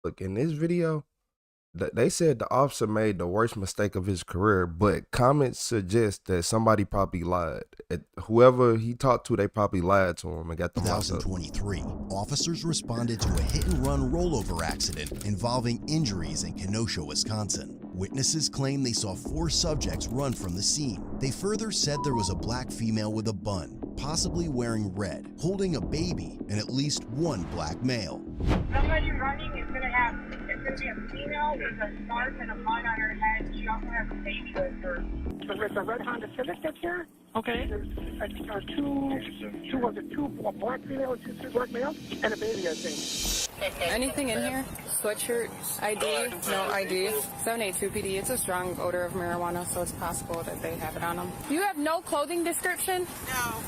Look, in this video, they said the officer made the worst mistake of his career, but comments suggest that somebody probably lied. Whoever he talked to, they probably lied to him and got them locked up. 2023, officers responded to a hit-and-run rollover accident involving injuries in Kenosha, Wisconsin. Witnesses claim they saw 4 subjects run from the scene. They further said there was a black female with a bun, possibly wearing red, holding a baby, and at least one black male. Somebody running is going to be a female with a scarf and a bun on her head. She also has a baby with her. So there's a red Honda Civic that's here. Okay. There's two black females, two black males, and a baby, I think. Anything in here? Sweatshirt, ID, no ID. 782 PD, it's a strong odor of marijuana, so it's possible that they have it on them. You have no clothing description?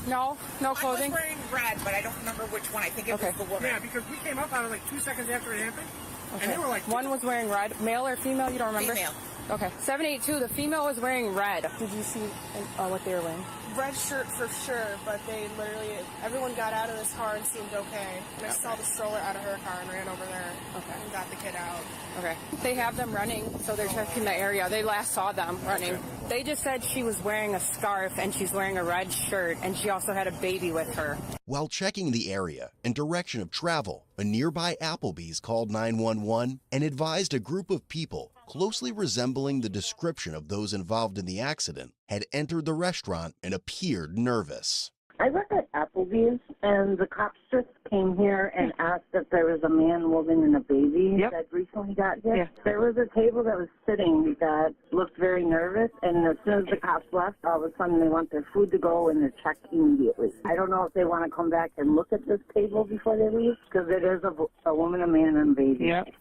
No. No clothing? I was wearing red, but I don't remember which one. I think it was the woman. Yeah, because we came up on it like 2 seconds after it happened. Okay. And they were like... One was wearing red. Male or female? You don't remember? Female. Okay. 782, the female was wearing red. Did you see what they were wearing? Red shirt for sure, but they literally, everyone got out of this car and seemed okay. And I saw the stroller out of her car and ran over there and got the kid out. Okay. They have them running, so they're checking the area. They last saw them running. They just said she was wearing a scarf and she's wearing a red shirt, and she also had a baby with her. While checking the area and direction of travel, a nearby Applebee's called 911 and advised a group of people closely resembling the description of those involved in the accident had entered the restaurant and appeared nervous. I work at Applebee's, and the cops just came here and asked if there was a man, woman, and a baby that recently got hit. Yeah. There was a table that was sitting that looked very nervous, and as soon as the cops left, all of a sudden they want their food to go and they're checked immediately. I don't know if they want to come back and look at this table before they leave, because it is a woman, a man, and a baby. Yep.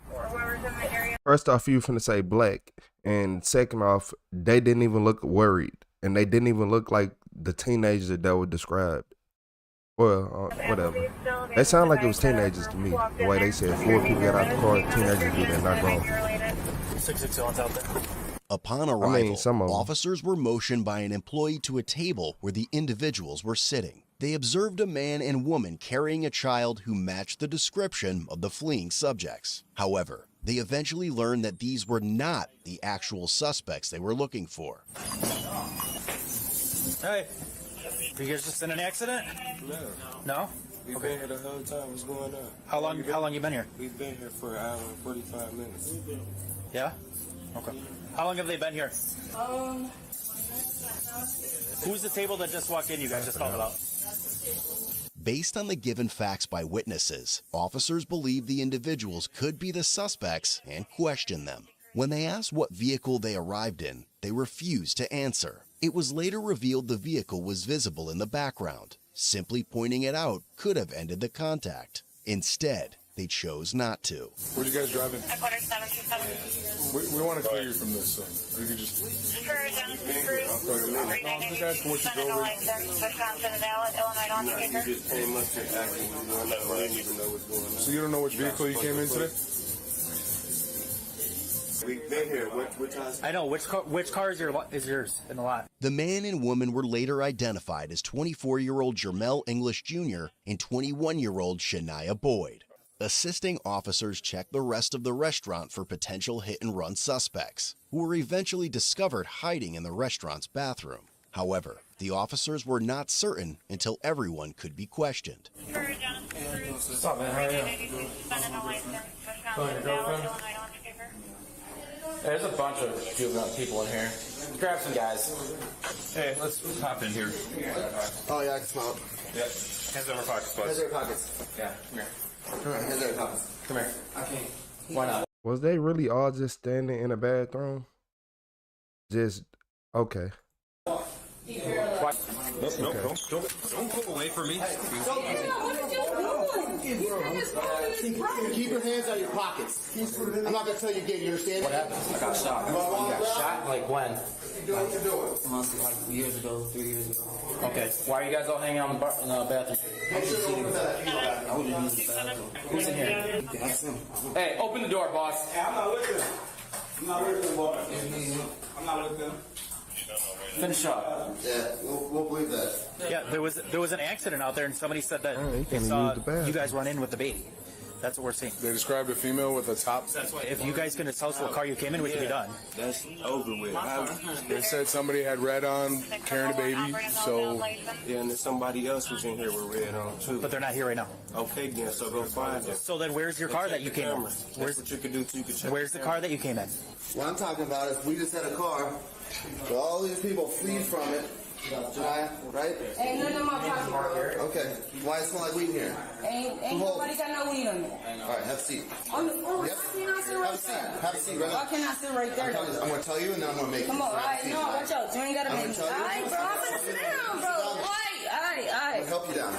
First off, you finna say black, and second off, they didn't even look worried, and they didn't even look like the teenagers that were described. Well, whatever. They sound like it was teenagers to me. The way they said 4 people got out the car, teenagers did, and not grown. 661's out there. Upon arrival, officers were motioned by an employee to a table where the individuals were sitting. They observed a man and woman carrying a child who matched the description of the fleeing subjects. However, they eventually learned that these were not the actual suspects they were looking for. Hey, you guys just in an accident? No? We've been here the whole time. What's going on? How long you been here? We've been here for an hour and 45 minutes. Yeah? Okay. How long have they been here? Who's the table that just walked in you guys just talked about? Based on the given facts by witnesses, officers believe the individuals could be the suspects and questioned them. When they asked what vehicle they arrived in, they refused to answer. It was later revealed the vehicle was visible in the background. Simply pointing it out could have ended the contact. Instead, they chose not to. Where you guys driving? I put her 727. We want to clear you from this, so you can just... So you don't know which vehicle you came in today? We've been here. What time? I know. Which car is yours in the lot? The man and woman were later identified as 24-year-old Jermel English Jr. and 21-year-old Shania Boyd. Assisting officers checked the rest of the restaurant for potential hit-and-run suspects, who were eventually discovered hiding in the restaurant's bathroom. However, the officers were not certain until everyone could be questioned. What's up, man? How are you? There's a bunch of juvenile people in here. Grab some guys. Hey, let's hop in here. Oh, yeah, I can smell it. Yep. Hands over pockets, bud. Hands over pockets. Yeah, come here. Come here, hands over pockets. Come here. I can't. Why not? Was they really all just standing in a bathroom? Just, okay. Nope, don't go away from me. Keep your hands out of your pockets. I'm not going to tell you again, you understand? What happened? I got shot. You got shot? Like when? What you doing? Like years ago, 3 years ago. Okay. Why are you guys all hanging out in the bathroom? I was just using the bathroom. Who's in here? That's him. Hey, open the door, boss. Hey, I'm not with them. I'm not with them, boy. I'm not with them. Finish up. Yeah, we'll believe that. Yeah, there was an accident out there, and somebody said that Oh, they saw you guys run in with the baby. That's what we're seeing. They described a female with a top. If you guys can tell us what car you came in, we can be done. That's over with. They said somebody had red on carrying a baby, so... Yeah, and then somebody else was in here with red on, too. But they're not here right now. Okay, then, so go find them. So then where's your car that you came in? Where's what you can do, too. You can check Where's the car that you came in? What I'm talking about is we just had a car where all these people flee from it. Right? Ain't none of my pocket, bro. Okay. Why it smell like weed in here? Ain't nobody got no weed on there. All right, have a seat. On the floor. Yep. Why can't I sit right there? Have a seat right now. Why can't I sit right there? I'm going to tell you and then I'm going to make Come you. on, alright, no, watch out. You ain't got to I'm make gonna me. tell you. Alright, bro, I'm gonna sit down, bro. Alright. I'll help you down.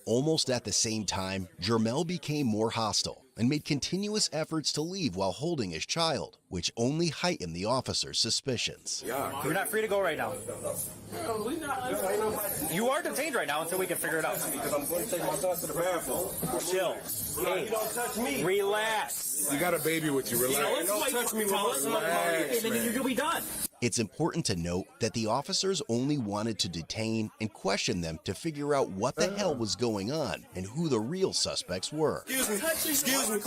Almost at the same time, Jermel became more hostile and made continuous efforts to leave while holding his child, which only heightened the officer's suspicions. You're not free to go right now. You are detained right now until we can figure it out. Because I'm going to take my son to the bathroom. Chill. Hey, You don't touch me. relax. You got a baby with you, relax. Don't touch me with my son. And then you're gonna be done. It's important to note that the officers only wanted to detain and question them to figure out what the hell was going on and who the real suspects were. Excuse me.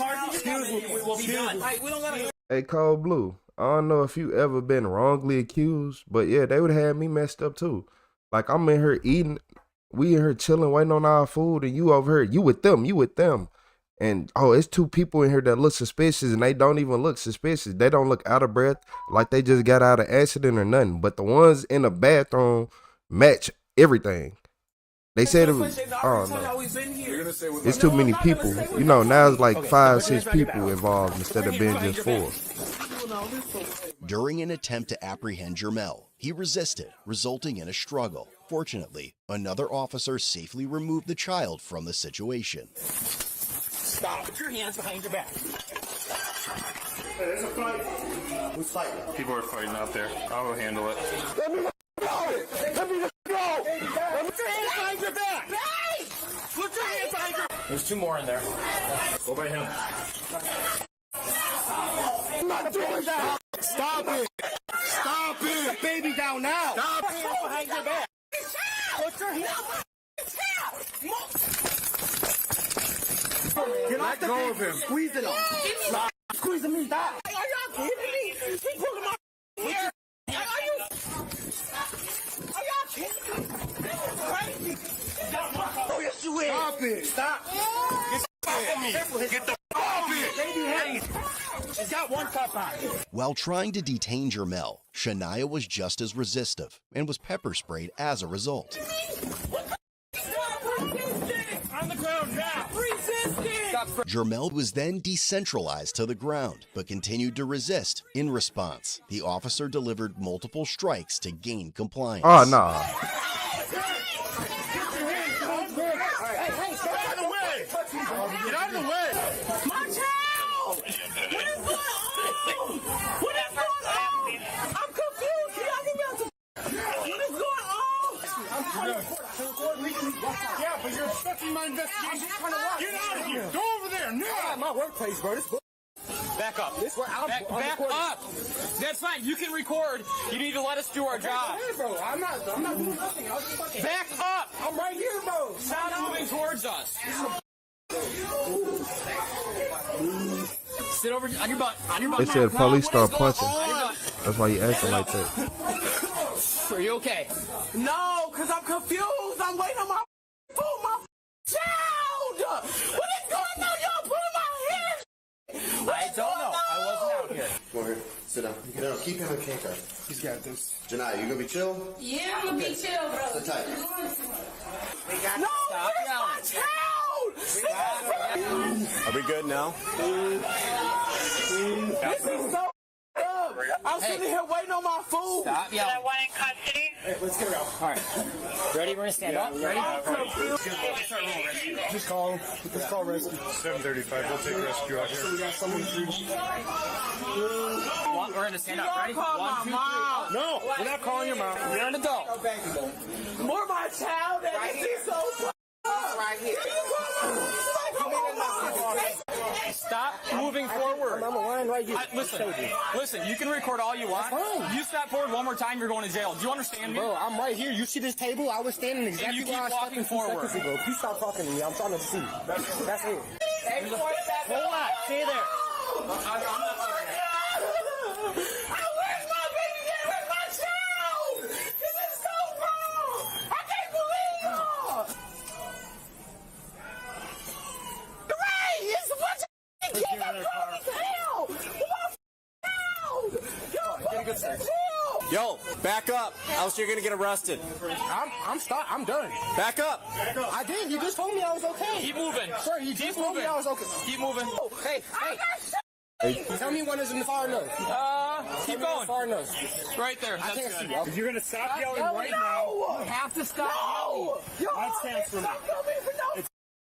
We will be done. We don't let Hey, Cold Blue, I don't know if you ever been wrongly accused, but yeah, they would have had me messed up too. Like, I'm in here eating, we in here chilling, waiting on our food, and you over here, you with them. And, oh, it's two people in here that look suspicious, and they don't even look suspicious. They don't look out of breath, like they just got out of accident or nothing. But the ones in the bathroom match everything. They said it was, oh no. It's too many people. You know, now it's like 5-6 people involved instead of being just 4. During an attempt to apprehend Jermel, he resisted, resulting in a struggle. Fortunately, another officer safely removed the child from the situation. Stop. Put your hands behind your back. There's a fight. Who's fighting? People are fighting out there. I will handle it. Let me go! Let me go! Put your hands behind your back. Put your hands behind your back. There's 2 more in there. Go by him. I'm not doing that! Stop it. Stop it. Baby down now! Stop. Put your hands behind your back. Put your hands. Let go of him! Squeezing him! Stop squeezing me! Stop! Are y'all kidding me? He pulling my hair. Are y'all kidding me? Crazy. Oh, yes, you is! Stop it! Stop! Get the off it. Baby, she's got 1 cup on. While trying to detain Jermel, Shania was just as resistive and was pepper sprayed as a result. On the ground now. Resisting. Jermel was then decentralized to the ground, but continued to resist. In response, the officer delivered multiple strikes to gain compliance. Oh, nah. Get out of the way! My child! What is going on? What is going on? I'm confused. What is going on? I'm trying to report legally. Yeah, but you're obstructing my investigation. Get out of here! Go over there now! My workplace, bro. This Back up. Back up. That's fine. You can record. You need to let us do our job. bro. I'm not doing nothing. I was just fucking... Back up. I'm right here, bro. Stop moving towards us. Sit over on your butt. On your butt. They said police start punching. On. That's why you acting like that. Are you okay? No, because I'm confused. I'm waiting on my food, my child. What is going on? Y'all putting my hair. I don't know. I wasn't out here. Come over here. Sit down. No, keep him in handcuffs. He's got this. Janai, you gonna be chill? Yeah, I'm gonna be chill, bro. Sit tight. We got No, stop where's my yelling. child? Are we good now? This is so up. I'm sitting here waiting on my food. Stop yelling. One in custody. Hey, let's get it out. All right. Ready? We're gonna stand up. Ready? Just call him. Let's call rescue. 7:35. We'll take rescue out here. We got someone treated. We're gonna stand up. Ready? 1, 2, 3. No, we're not calling your mom. You're an adult. More my child. Right here. So right here. Stop moving forward. I'm a line right here. Listen, you can record all you want. You step forward 1 more time, you're going to jail. Do you understand me? Bro, I'm right here. You see this table? I was standing And you exactly keep where I stepped walking in 2 forward. seconds ago. Please stop talking to me. I'm trying to see. That's it. Hold on. Stay there. Where's my baby? Where's my child? This is so wrong. I can't believe y'all. Ray, it's a bunch of kids. I'm grown as hell. Yo, back up. Else you're gonna get arrested. I'm done. Back up. I did. You just told me I was okay. Keep moving. Sir, you just told me I was okay. Keep moving. Oh, hey. Tell me when it's in the far nose. Keep going. Far nose. Right there. I can't see. If you're gonna stop yelling right now, you have to stop yelling. That stands for me.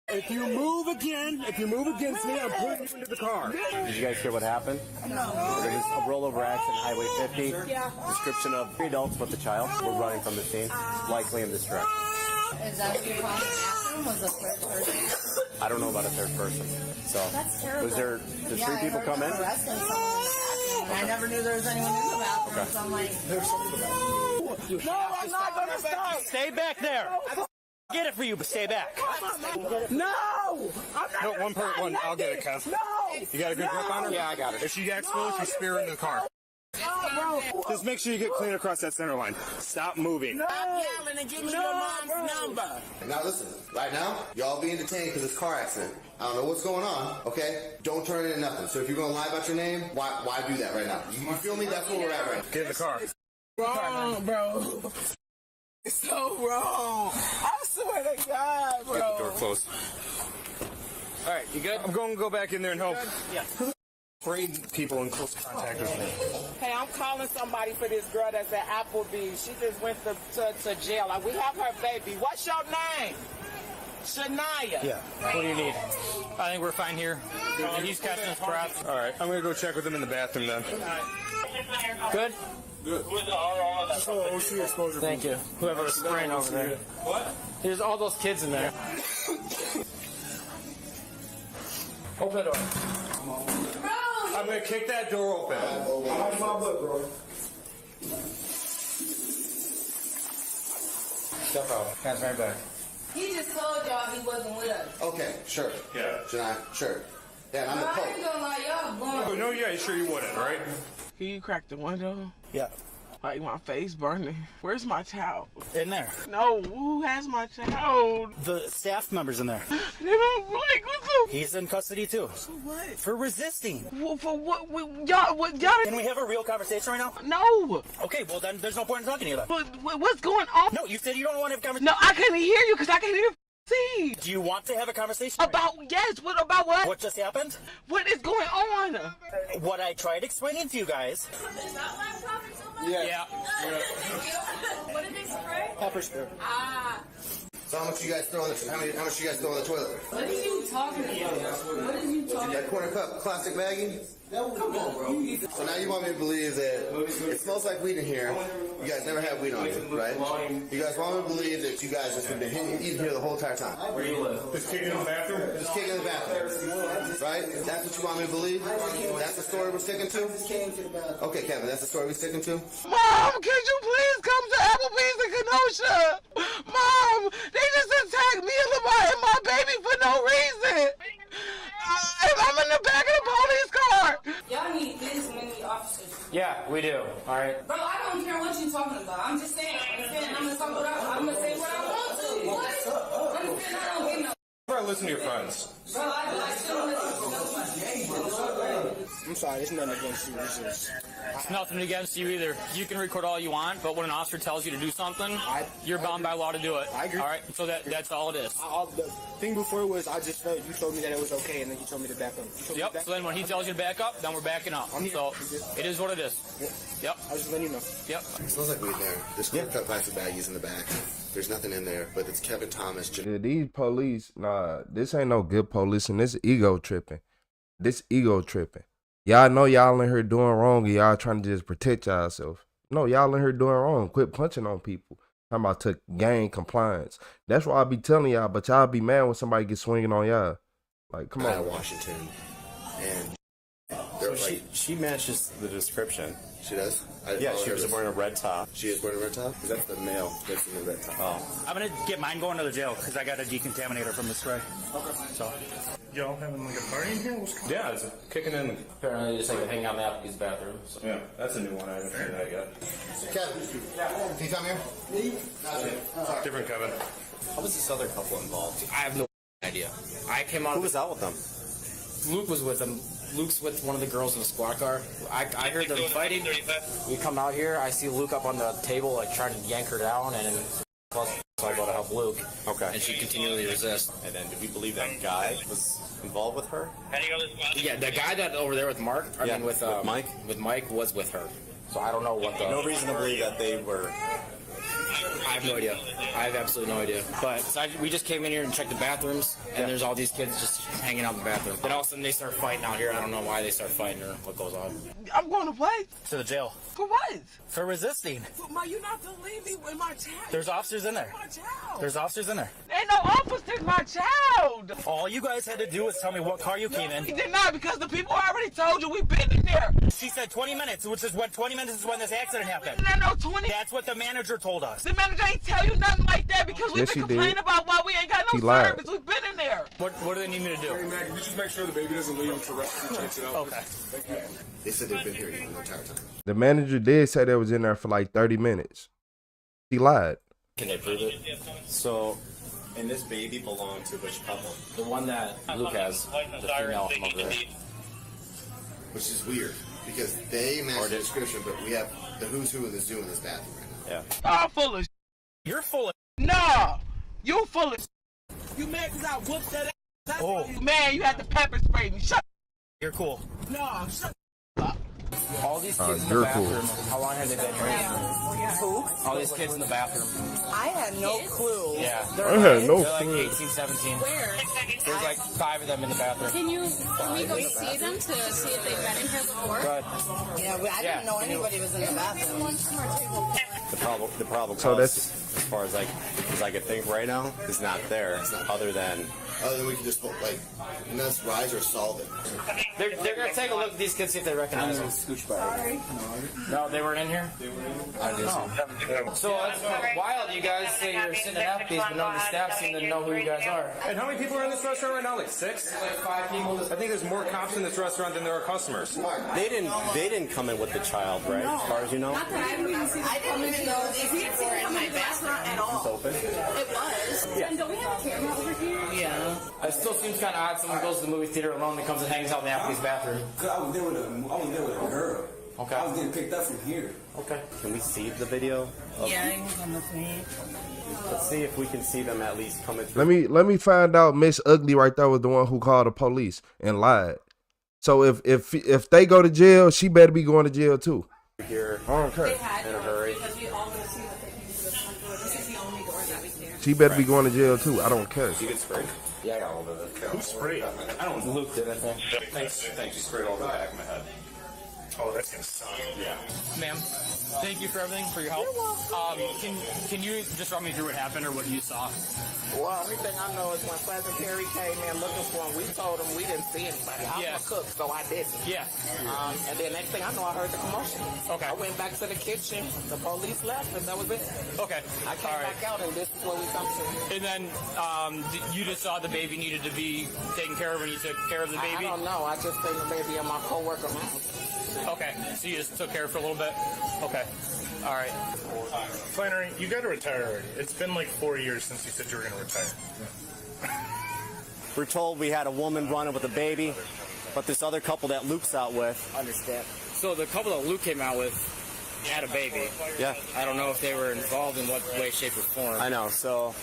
If you move against me, I'm putting you into the car. Did you guys hear what happened? No. There was a rollover accident, Highway 50. Yeah. Description of 3 adults with a child were running from the scene, likely in distress. Is that what you're calling the bathroom? Was a third person? I don't know about a third person. So, That's terrible. did 3 people come in? Arresting someone in the bathroom. I never knew there was anyone in the bathroom, so I'm like, No, I'm not going to stop. Stay back there. Get it for you, but stay back. No! I'm not One. I'll get it, Kev. No! You got a good grip on her? Yeah, I got it. If she gets close, you spear her in the car. Just make sure you get clean across that center line. Stop moving. Stop yelling and give me your mom's number. Now listen, right now, y'all being detained because it's a car accident. I don't know what's going on, okay? Don't turn it into nothing. So if you're going to lie about your name, why do that right now? You feel me? That's where we're at right now. Get in the car. Wrong, bro. It's so wrong. I swear to God, bro. Get the door closed. All right, you good? I'm going to go back in there and help. Yes. Afraid people in close contact with me. Hey, I'm calling somebody for this girl that's at Applebee's. She just went to jail. Like, we have her baby. What's your name? Shania. Yeah. What do you need? I think we're fine here. He's catching his breath. All right, I'm going to go check with him in the bathroom then. Good? Good. OC exposure. Thank you. Whoever was spraying over there. What? There's all those kids in there. Open the door. I'm going to kick that door open. How's my butt, bro? Step out. Hands right back. he just told y'all he wasn't with us. Okay, sure. Yeah. Shania, sure. Yeah, and I'm the I Pope. ain't gonna lie, y'all Oh, going. no, yeah, sure you wouldn't, right? Can you crack the window? Yeah. Like, my face burning. Where's my child? In there. No, who has my child? The staff member's in there. They don't like what the... He's in custody too. For what? For resisting. For what? Y'all... Can we have a real conversation right now? No. Okay, well then there's no point in talking to you then. But what's going on? No, you said you don't want to have a conversation. No, I can't hear you because I can't even see. Do you want to have a conversation? About, yes, what about what? What just happened? What is going on? What I tried explaining to you guys. Yeah. What did they spray? Pepper spray. Ah. So how much you guys throw in the toilet? What are you talking about? What are you talking That corner cup classic Maggie? Come on, bro. So now you want me to believe that it smells like weed in here. You guys never had weed on you, right? You guys want me to believe that you guys just have been eating here the whole entire time. Where do you live? Just kicking in the bathroom? Just kicking in the bathroom. Right? That's what you want me to believe? That's the story we're sticking to? Okay, Kevin, that's the story we're sticking to? Mom, can you please come to Applebee's in Kenosha? Mom, they just attacked me and my baby for no reason. And I'm in the back of the police car. Y'all need this many officers. Yeah, we do. All right. Bro, I don't care what you're talking about. I'm just saying. I'm gonna talk what I'm gonna say what I want to. What? I'm saying I don't get no. Try to listen to your friends. Bro, I shouldn't listen to nobody. I'm sorry, it's nothing against you. It's just... It's nothing against you either. You can record all you want, but when an officer tells you to do something, you're bound by law to do it. I agree. All right, so that's all it is. The thing before was I just felt you told me that it was okay, and then you told me to back up. Yep, so then when he tells you to back up, then we're backing up. So it is what it is. Yep. I was just letting you know. Yep. It smells like weed in there. There's cut plastic baggies in the back. There's nothing in there, but it's Kevin Thomas. Yeah, these police, nah, this ain't no good police, and this ego tripping. Y'all know y'all in here doing wrong, and y'all trying to just protect yourself. No, y'all in here doing wrong. Quit punching on people. Talking about to gain compliance. That's why I be telling y'all, but y'all be mad when somebody gets swinging on y'all. Like, come on. Washington, and She matches the description. She does? Yeah, she was wearing a red top. She is wearing a red top? Because that's the male that's in the red top. Oh. I'm gonna get mine going to the jail because I got a decontaminator from the spray. Okay. So. Y'all having like a party in here? Yeah, it's kicking in. Apparently, just like hanging out in the Applebee's bathroom. So. Yeah, that's a new one. I haven't seen that yet. Kevin, can you come here? Different Kevin. How was this other couple involved? I have no idea. I came out. Who was out with them? Luke was with them. Luke's with one of the girls in the squad car. I heard them fighting. We come out here. I see Luke up on the table, like trying to yank her down, and so I go to help Luke. Okay. And she continually resists. And then, do we believe that guy was involved with her? Yeah, the guy that over there with Mark. I mean, with Mike. With Mike was with her. So I don't know what the. No reason to believe that they were. I have no idea. I have absolutely no idea. But we just came in here and checked the bathrooms, and there's all these kids just hanging out in the bathroom. Then all of a sudden they start fighting out here. I don't know why they start fighting or what goes on. I'm going to play. To the jail. For what? For resisting. For you're not to leave me with my child. There's officers in there. My child. There's officers in there. Ain't no officers, my child. All you guys had to do was tell me what car you came in. You did not, because the people already told you we've been in there. She said 20 minutes, which is when 20 minutes is when this accident happened. No, 20. That's what the manager told us. The manager ain't tell you nothing like that because we've been complaining about why we ain't got no service. We've been in there. What do they need me to do? Hey, Mac, can you just make sure the baby doesn't leave until rescue checks it out? Okay. Thank you. They said they've been here the entire time. The manager did say they was in there for like 30 minutes. He lied. Can they prove it? So, and this baby belonged to which couple? The one that Luke has, the female from over there. Which is weird, because they match the description, but we have the who's who in the zoo in this bathroom right now. Yeah. Oh, full of. You're full of. Nah, you full of. You mad because I whooped that ass? Oh. Man, you had to pepper spray me. Shut. You're cool. No, shut. All these kids in the bathroom. How long have they been here? Who? All these kids in the bathroom. I had no clue. Yeah. I had no They're like clue. 18, 17. Where? There's like 5 of them in the bathroom. Can we go see them to see if they've been in here before? Good. Yeah, I didn't know anybody was in the bathroom. The probable So cause, that's- as far as I could think right now, is not there. Other than we can just like, and that's rise or solve it. They're gonna take a look at these kids, see if they recognize them. No, they weren't in here. So it's wild. You guys say you're sitting at Applebee's, but none of the staff seem to know who you guys are. And how many people are in this restaurant right now? Like 6? Like 5 people. I think there's more cops in this restaurant than there are customers. they didn't come in with the child, right? As far as you know. Not that I didn't even know these people were in my restaurant at all. It's open. It was. Yeah. And don't we have a camera over here? Yeah. It still seems kind of odd. Someone goes to the movie theater alone and comes and hangs out in the Applebee's bathroom. I was there with a girl. Okay. I was getting picked up from here. Okay. Can we see the video? Yeah, he was on the screen. Let's see if we can see them at least coming through. Let me find out. Miss Ugly right there was the one who called the police and lied. So if they go to jail, she better be going to jail too. Here, I don't care. in a hurry. Because we all go see what they can do this one door. This is the only door that we can. She better be going to jail too. I don't care. You get sprayed? Yeah, I got all of it. Who sprayed? I don't. Luke did, I think. Thanks. You sprayed all over the back of my head. Oh, that's gonna suck. Yeah. Ma'am, thank you for everything, for your help. Can you just run me through what happened or what you saw? Well, everything I know is when Pleasant Perry came in looking for him, we told him we didn't see anybody. I'm a cook, so I didn't. Yeah. And then next thing I know, I heard the commotion. Okay. I went back to the kitchen. The police left, and that was it. Okay. I came back out, and this is where we come to. And then you just saw the baby needed to be taken care of, and you took care of the baby? I don't know. I just seen the baby in my coworker's house. Okay. So you just took care of it for a little bit? Okay. All right. Flannery, you got to retire already. It's been like 4 years since you said you were going to retire. We're told we had a woman running with a baby, but this other couple that Luke's out with. Understand. So the couple that Luke came out with had a baby. Yeah. I don't know if they were involved in what way, shape, or form. I know. So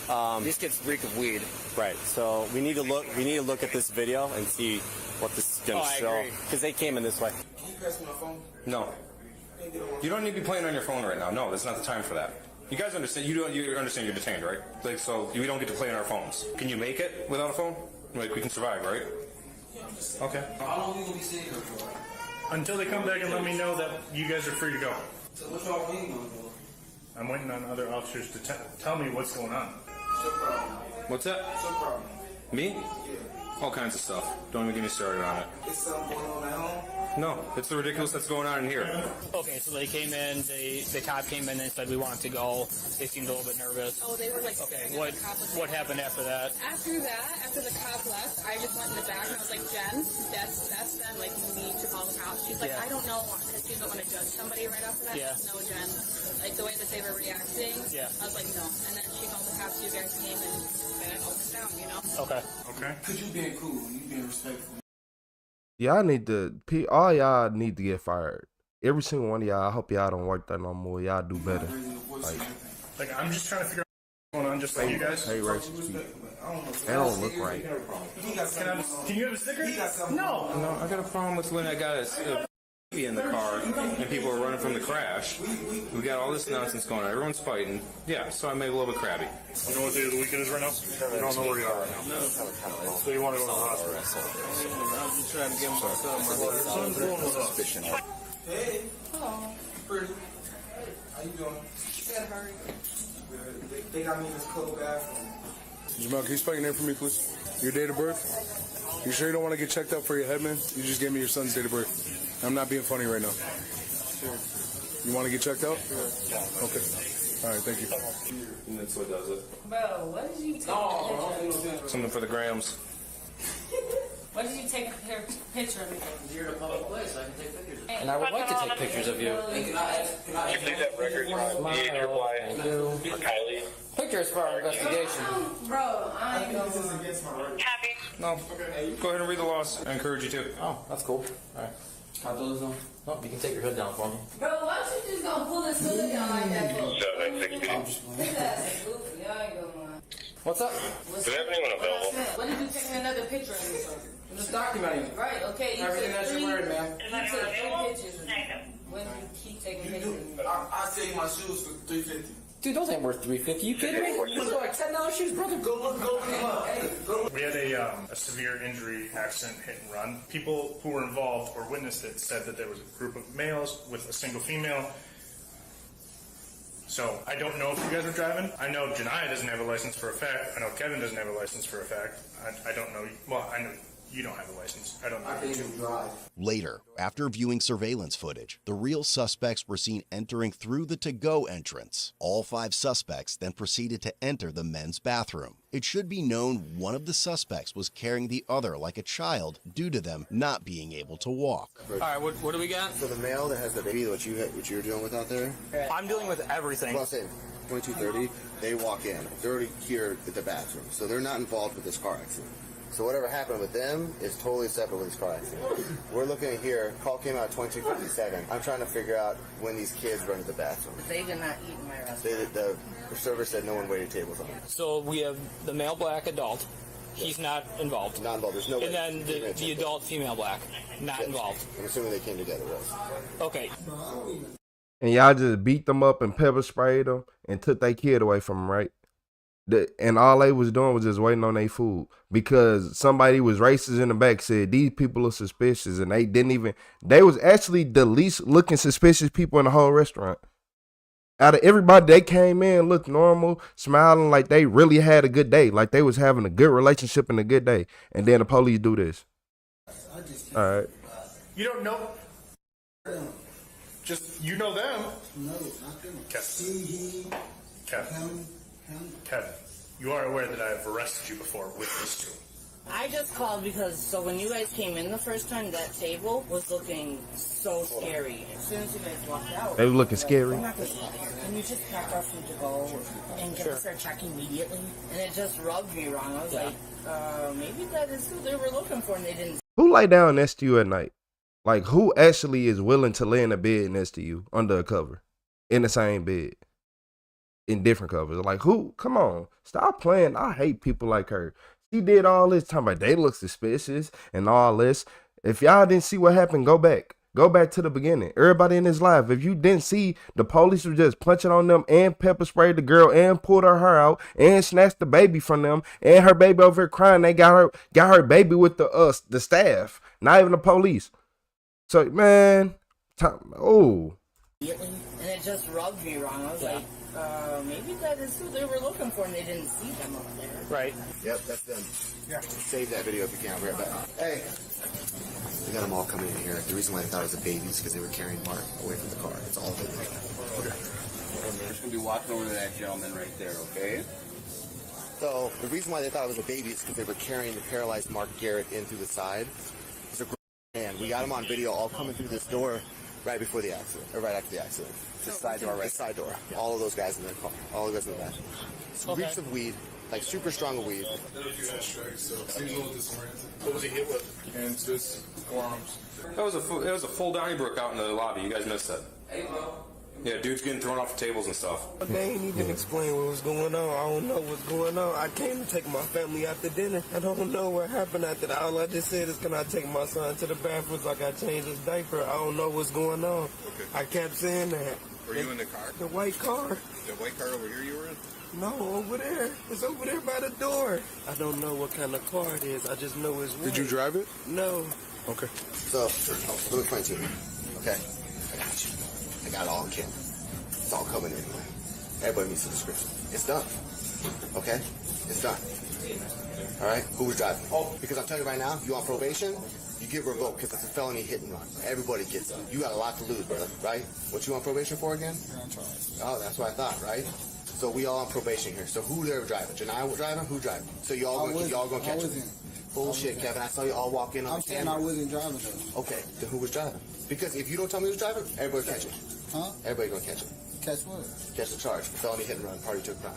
these kids reek of weed. Right. So we need to look at this video and see what this is going to show. Because they came in this way. Can you pass me my phone? No. You don't need to be playing on your phone right now. No, that's not the time for that. You guys understand? You understand you're detained, right? Like, so we don't get to play on our phones. Can you make it without a phone? Like, we can survive, right? Okay. How long are we going to be sitting here for? Until they come back and let me know that you guys are free to go. So what y'all waiting on for? I'm waiting on other officers to tell me what's going on. What's your problem? What's that? What's your problem? Me? All kinds of stuff. Don't even get me started on it. Is something going on at home? No, it's the ridiculous that's going on in here. Okay, so they came in, the cop came in and said we wanted to go. They seemed a little bit nervous. Oh, they were like, okay, what happened after that? After the cop left, I just went in the back and I was like, Jen, that's then, like, you need to call the cops. She's like, I don't know, because she doesn't want to judge somebody right after that. Yeah. No, Jen, like, the way that they were reacting, Yeah. I was like, no. And then she called the cops, you guys came and it all went down, you know? Okay. Because you being cool, you being respectful. Y'all need to, all y'all need to get fired. Every single one of y'all. I hope y'all don't work there no more. Y'all do better. Like, I'm just trying to figure out what's going on, just like you guys. Hey, racist people. That don't look right. Can you have a sticker? No. No, I got a problem with when I got a in the car and people are running from the crash. We got all this nonsense going on. Everyone's fighting. Yeah, so I made a little bit crabby. You know what day of the week it is right now? You don't know where you are right now. So you want to go to the hospital? I'm trying to give him suspicion. Hey. Hello. Pretty. How you doing? Good, how are you? They got me in this cold bathroom. Jamal, can you spell your name for me, please? Your date of birth? You sure you don't want to get checked out for your head, man? You just gave me your son's date of birth. I'm not being funny right now. Sure. You want to get checked out? Sure. Okay. All right, thank you. And that's what does it. Bro, what did you take? Something for the grams. What did you take a picture of me? You're in a public place, I can take pictures of you. And I would like to take pictures of you. Can I please have records on the age, your wife, for Kylie? Pictures for our investigation. Bro, I ain't This is against my right. No. Go ahead and read the laws. I encourage you to. Oh, that's cool. All right. Can I pull this down? No, you can take your hood down for me. Bro, why don't you just gonna pull this hood down like that? I'm just playing. That's goofy. I ain't gonna lie. What's up? Do they have anyone available? What did you take me another picture of me for? I'm just documenting it. Right, okay. You Everything took that three, you're wearing, man. You took 3 pictures of me. When you keep taking pictures of me. I take my shoes for $350. Dude, those ain't worth $350. You kidding me? Those are like $10 shoes, brother. Go look them up. Hey, go look. We had a severe injury accident, hit and run. People who were involved or witnessed it said that there was a group of males with a single female. So I don't know if you guys were driving. I know Janiyah doesn't have a license for a fact. I know Kevin doesn't have a license for a fact. I don't know. Well, I know you don't have a license. I don't know. I can't even drive. Later, after viewing surveillance footage, the real suspects were seen entering through the to-go entrance. All 5 suspects then proceeded to enter the men's bathroom. It should be known one of the suspects was carrying the other like a child due to them not being able to walk. All right, what do we got? For the male that has the baby, what you're dealing with out there? I'm dealing with everything. Well, I'm saying 2230, they walk in. They're already here at the bathroom, so they're not involved with this car accident. So whatever happened with them is totally separate with this car accident. We're looking at here, call came out 2257. I'm trying to figure out when these kids run to the bathroom. They did not eat in my restaurant. The server said no one waited tables on them. So we have the male black adult. He's not involved. Not involved. There's no way. And then the adult female black, not involved. I'm assuming they came together, Rose. Okay. And y'all just beat them up and pepper sprayed them and took their kid away from them, right? And all they was doing was just waiting on their food because somebody was racist in the back said these people are suspicious, and they was actually the least looking suspicious people in the whole restaurant. Out of everybody, they came in, looked normal, smiling like they really had a good day, like they was having a good relationship and a good day. And then the police do this. All right. You don't know. Just you know them. No, not them. Kevin. Kevin, you are aware that I have arrested you before with these 2. I just called because when you guys came in the first time, that table was looking so scary. As soon as you guys walked out, They were looking scary. we're not gonna stop here. Can you just pack our food to go and get us our check immediately? And it just rubbed me wrong. I was like, maybe that is who they were looking for, and they didn't. Who lay down next to you at night? Like, who actually is willing to lay in a bed next to you under a cover in the same bed? In different covers. Like, who? Come on. Stop playing. I hate people like her. She did all this time, but they look suspicious and all this. If y'all didn't see what happened, go back. Go back to the beginning. Everybody in this life, if you didn't see, the police were just punching on them and pepper sprayed the girl and pulled her hair out and snatched the baby from them and her baby over here crying. They got her baby with the staff, not even the police. So, man, immediately, and it just rubbed me wrong. I was like, maybe that is who they were looking for, and they didn't see them up there. Right. Yep, that's them. Yeah. Save that video if you can. I'll be right back. Hey. We got them all coming in here. The reason why they thought it was a baby is because they were carrying Mark away from the car. It's all they did. Okay. We're just going to be walking over to that gentleman right there, okay? So, the reason why they thought it was a baby is because they were carrying the paralyzed Mark Garrett in through the side. It's a great man. We got him on video all coming through this door right before the accident, or right after the accident. The side door, right? The side door. Yeah. All of those guys in their car. All of those guys in the back. Reeks of weed, like super strong weed. What was he hit with? Hands, fists, forearms. It was a full Donnybrook out in the lobby. You guys missed that. Yeah, dudes getting thrown off the tables and stuff. They ain't even explain what was going on. I don't know what's going on. I came to take my family out to dinner. I don't know what happened after that. All I just said is, can I take my son to the bathroom so I got to change his diaper? I don't know what's going on. Okay. I kept saying that. Were you in the car? The white car. The white car over here you were in? No, over there. It's over there by the door. I don't know what kind of car it is. I just know it's white. Did you drive it? No. Okay. So, let me explain to you. Okay? I got you. I got it all on camera. It's all coming anyway. Everybody needs the description. It's done. Okay? It's done. Alright? Who was driving? Oh, because I'm telling you right now, you on probation, you get revoked because it's a felony hit and run. Everybody gets it. You got a lot to lose, brother, right? What you on probation for again? Oh, that's what I thought, right? So we all on probation here. So who there driving? Janai driving? Who driving? So y'all gonna catch him? Bullshit, Kevin. I saw you all walk in on the camera. I wasn't driving though. Okay, then who was driving? Because if you don't tell me who's driving, everybody catch it. Huh? Everybody gonna catch it. Catch what? Catch the charge. Felony hit and run, party to a crime.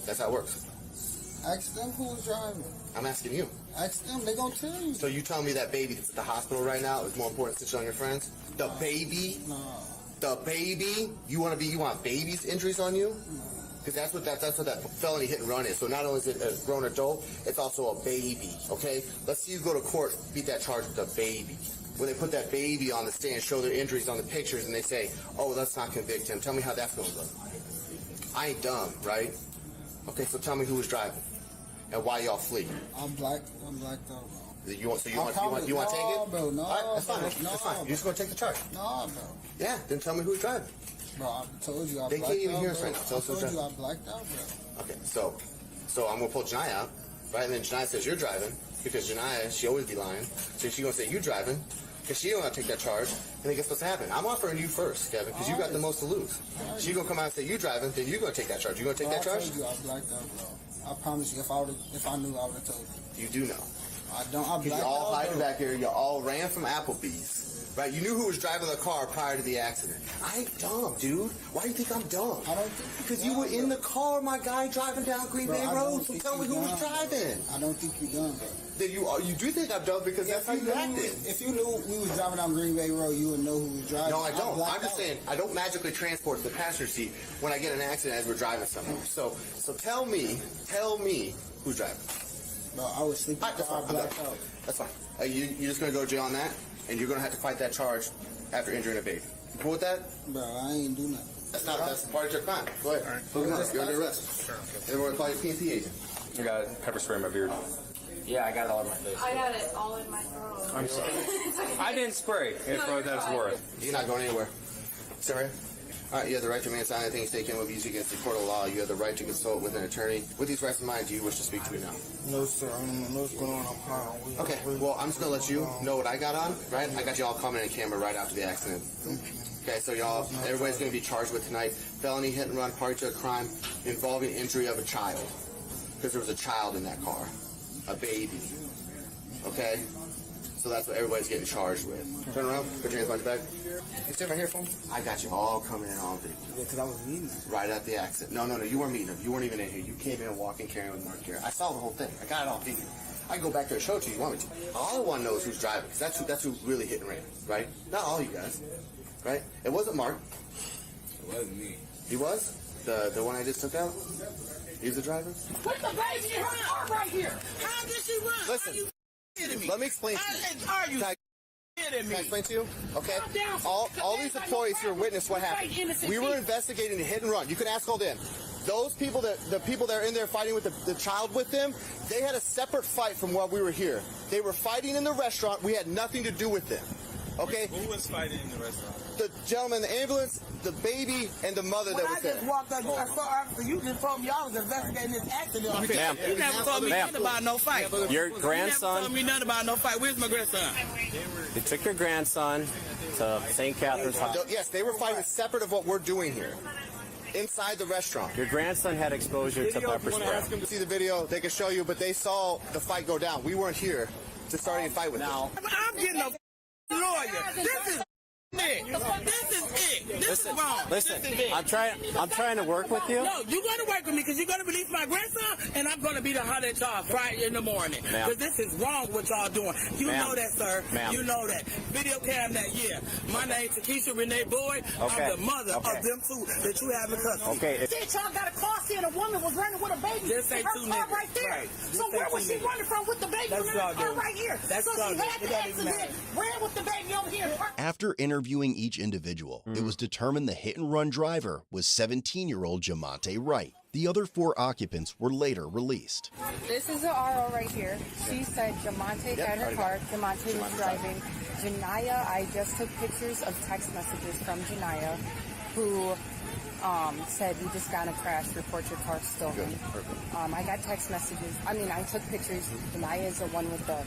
That's how it works. Ask them who was driving. I'm asking you. Ask them. They gonna tell you. So you tell me that baby that's at the hospital right now is more important than on your friends? The baby? No. The baby? You want babies' injuries on you? Because that's what that felony hit and run is. So not only is it a grown adult, it's also a baby, okay? Let's see you go to court, beat that charge with a baby. When they put that baby on the stand, show their injuries on the pictures, and they say, oh, let's not convict him. Tell me how that's going to look. I ain't dumb, right? Okay, so tell me who was driving and why y'all flee. I'm black though. You want to take it? Bro, no, all right, that's fine. Bro, That's fine. You're just going to take the charge. No, bro. Yeah, then tell me who's driving. Bro, I told you I They blacked can't even out, hear us bro. right now. Tell us who's driving. I blacked out, bro. Okay, so I'm going to pull Janai out, right? And then Janai says you're driving because Janai, she always be lying. So she's going to say you driving because she don't want to take that charge. And then guess what's happening? I'm offering you first, Kevin, because you got the most to lose. She's going to come out and say you driving, then you're going to take that charge. You going to take that charge? I told you I blacked out, bro. I promise you, if I knew, I would have told you. You do know. I don't. I blacked Because you're all out, hiding bro. back here. You all ran from Applebee's. Right? You knew who was driving the car prior to the accident. I ain't dumb, dude. Why do you think I'm dumb? I don't think because you were in the car, my guy, driving down Green Bay Road. So tell me who was driving. I don't think you're dumb, bro. Then you do think I'm dumb because that's how you acted. If you knew we was driving down Green Bay Road, you would know who was driving. No, I don't. I'm just saying I don't magically transport to the passenger seat when I get in an accident as we're driving somewhere. So tell me who's driving. Bro, I was sleeping. That's fine. You're just gonna go to jail on that, and you're gonna have to fight that charge after injuring a baby. You cool with that? Bro, I ain't do nothing. That's part of your crime. Go ahead. You're under arrest. Sure. Then we're gonna call you PNP agent. I got pepper spray in my beard. Yeah, I got it all in my face. I got it all in my throat. I'm sorry. I didn't spray. If that's worth. You're not going anywhere. Sarah? All right, you have the right to remain silent. Anything taken will be used against the court of law. You have the right to consult with an attorney. With these rights in mind, do you wish to speak to me now? No, sir. I don't know what's going on. I'm high. Okay, well, I'm just going to let you know what I got on, right? I got you all coming in camera right after the accident. Okay, so y'all, everybody's going to be charged with tonight felony hit and run, party to a crime involving injury of a child. Because there was a child in that car. A baby. Okay? So that's what everybody's getting charged with. Turn around, put your hands behind your back. You stand right here for me? I got you all coming in all day. Yeah, because I was meeting them. Right at the accident. No, you weren't meeting them. You weren't even in here. You came in walking, carrying with Mark here. I saw the whole thing. I got it all figured. I can go back there and show it to you. You want me to? All I want to know is who's driving, because that's who really hit and ran, right? Not all you guys, right? It wasn't Mark. It wasn't me. He was? The one I just took out? He was the driver? Put the baby in her arm right here. How did she run? Listen, let me explain to you. Are you Can I explain to you? Okay. All these employees here witnessed what happened. We were investigating a hit and run. You can ask all them. Those people the people that are in there fighting with the child with them, they had a separate fight from while we were here. They were fighting in the restaurant. We had nothing to do with them. Okay? Who was fighting in the restaurant? The gentleman, the ambulance, the baby, and the mother that was I there. just walked up. I saw officer. You just told me y'all was investigating this accident. Ma'am. You never told me nothing about no fight. Your You never grandson, told me nothing about no fight. Where's my grandson? they took your grandson to St. Catherine's Hospital. Yes, they were fighting separate of what we're doing here. Inside the restaurant. Your grandson had exposure to pepper spray. Ask them to see the video, they can show you, but they saw the fight go down. We weren't here to start any fight with them. I'm getting a lawyer. This is it. This is it. This is wrong. Listen, This is it. I'm trying to work with you. No, you're going to work with me because you're going to release my grandson, and I'm going to be the holler at y'all Friday in the morning. Ma'am. Because this is wrong what y'all doing. You Ma'am. know that, sir. Ma'am. You know that. Video cam that, yeah. My name's Takesha Renee Boyd. Okay. I'm the mother Okay. of them two that you have in custody. Okay. Shit, y'all got a car seat and a woman was running with a baby. Just say in her two car niggas. right there. Right. So Just say where was two she niggas. running from with the baby That's in her y'all car doing. right here? That's so y'all she doing. had It the don't even accident, ran with the baby over here. After interviewing each individual, it was determined the hit-and-run driver was 17-year-old Jamonte Wright. The other 4 occupants were later released. This is the RO right here. She said Jamonte had her car. Jamonte was driving. Janiyah, I just took pictures of text messages from Janiyah, who said you just got in a crash, report your car stolen. I got text messages. I mean, I took pictures. Janiyah is the one with the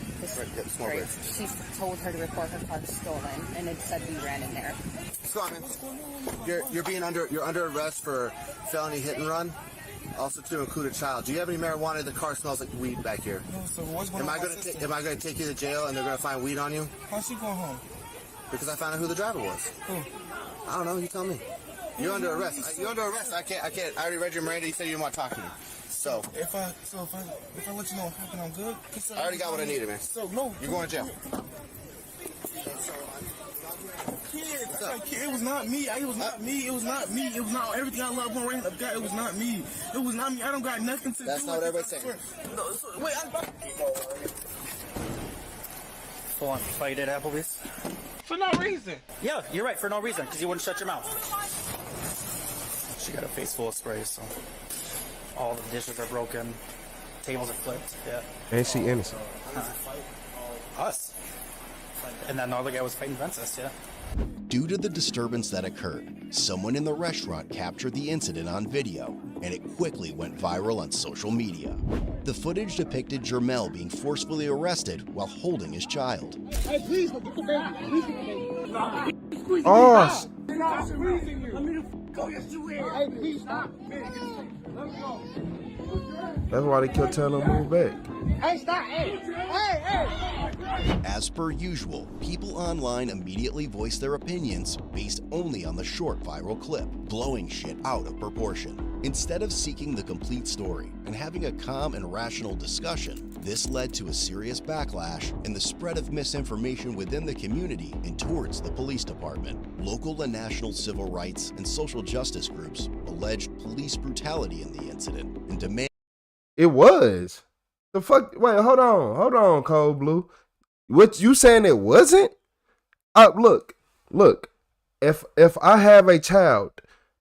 stripes. She told her to report her car stolen, and it said we ran in there. So, I mean, you're under arrest for felony hit and run. Also to include a child. Do you have any marijuana? The car smells like weed back here. No, so what's going Am on? I going to take you to jail and they're going to find weed on you? How's she going home? Because I found out who the driver was. Who? I don't know. You tell me. You're under arrest. You're under arrest. I can't. I already read your Miranda. You said you didn't want to talk to me. So If I let you know what happened, I'm good. I already got what I needed, man. So no, You're going to jail. It was not me. It was not me. It was not me. It was not everything I love on right up there. It was not me. It was not me. I don't got nothing to That's do not with what it. everybody's saying. No, wait. Full on fight at Applebee's? For no reason. Yeah, you're right, for no reason, because you wouldn't shut your mouth. She got a face full of spray, so all the dishes are broken, tables are flipped, yeah. And she innocent. Us. And then the other guy was fighting Ventus, yeah. Due to the disturbance that occurred, someone in the restaurant captured the incident on video, and it quickly went viral on social media. The footage depicted Jermel being forcefully arrested while holding his child. Hey, please, get the baby. Please get the baby. Oh, I'm squeezing you. Let me go. Yes, you will. Hey, please stop. Let me go. that's why they kept telling them to move back. Hey, stop. Hey. As per usual, people online immediately voiced their opinions based only on the short viral clip, blowing shit out of proportion. Instead of seeking the complete story and having a calm and rational discussion, this led to a serious backlash and the spread of misinformation within the community and towards the police department. Local and national civil rights and social justice groups alleged police brutality in the incident and demanded. It was. The fuck? Wait, hold on, Cold Blue. What you saying it wasn't? Look. If I have a child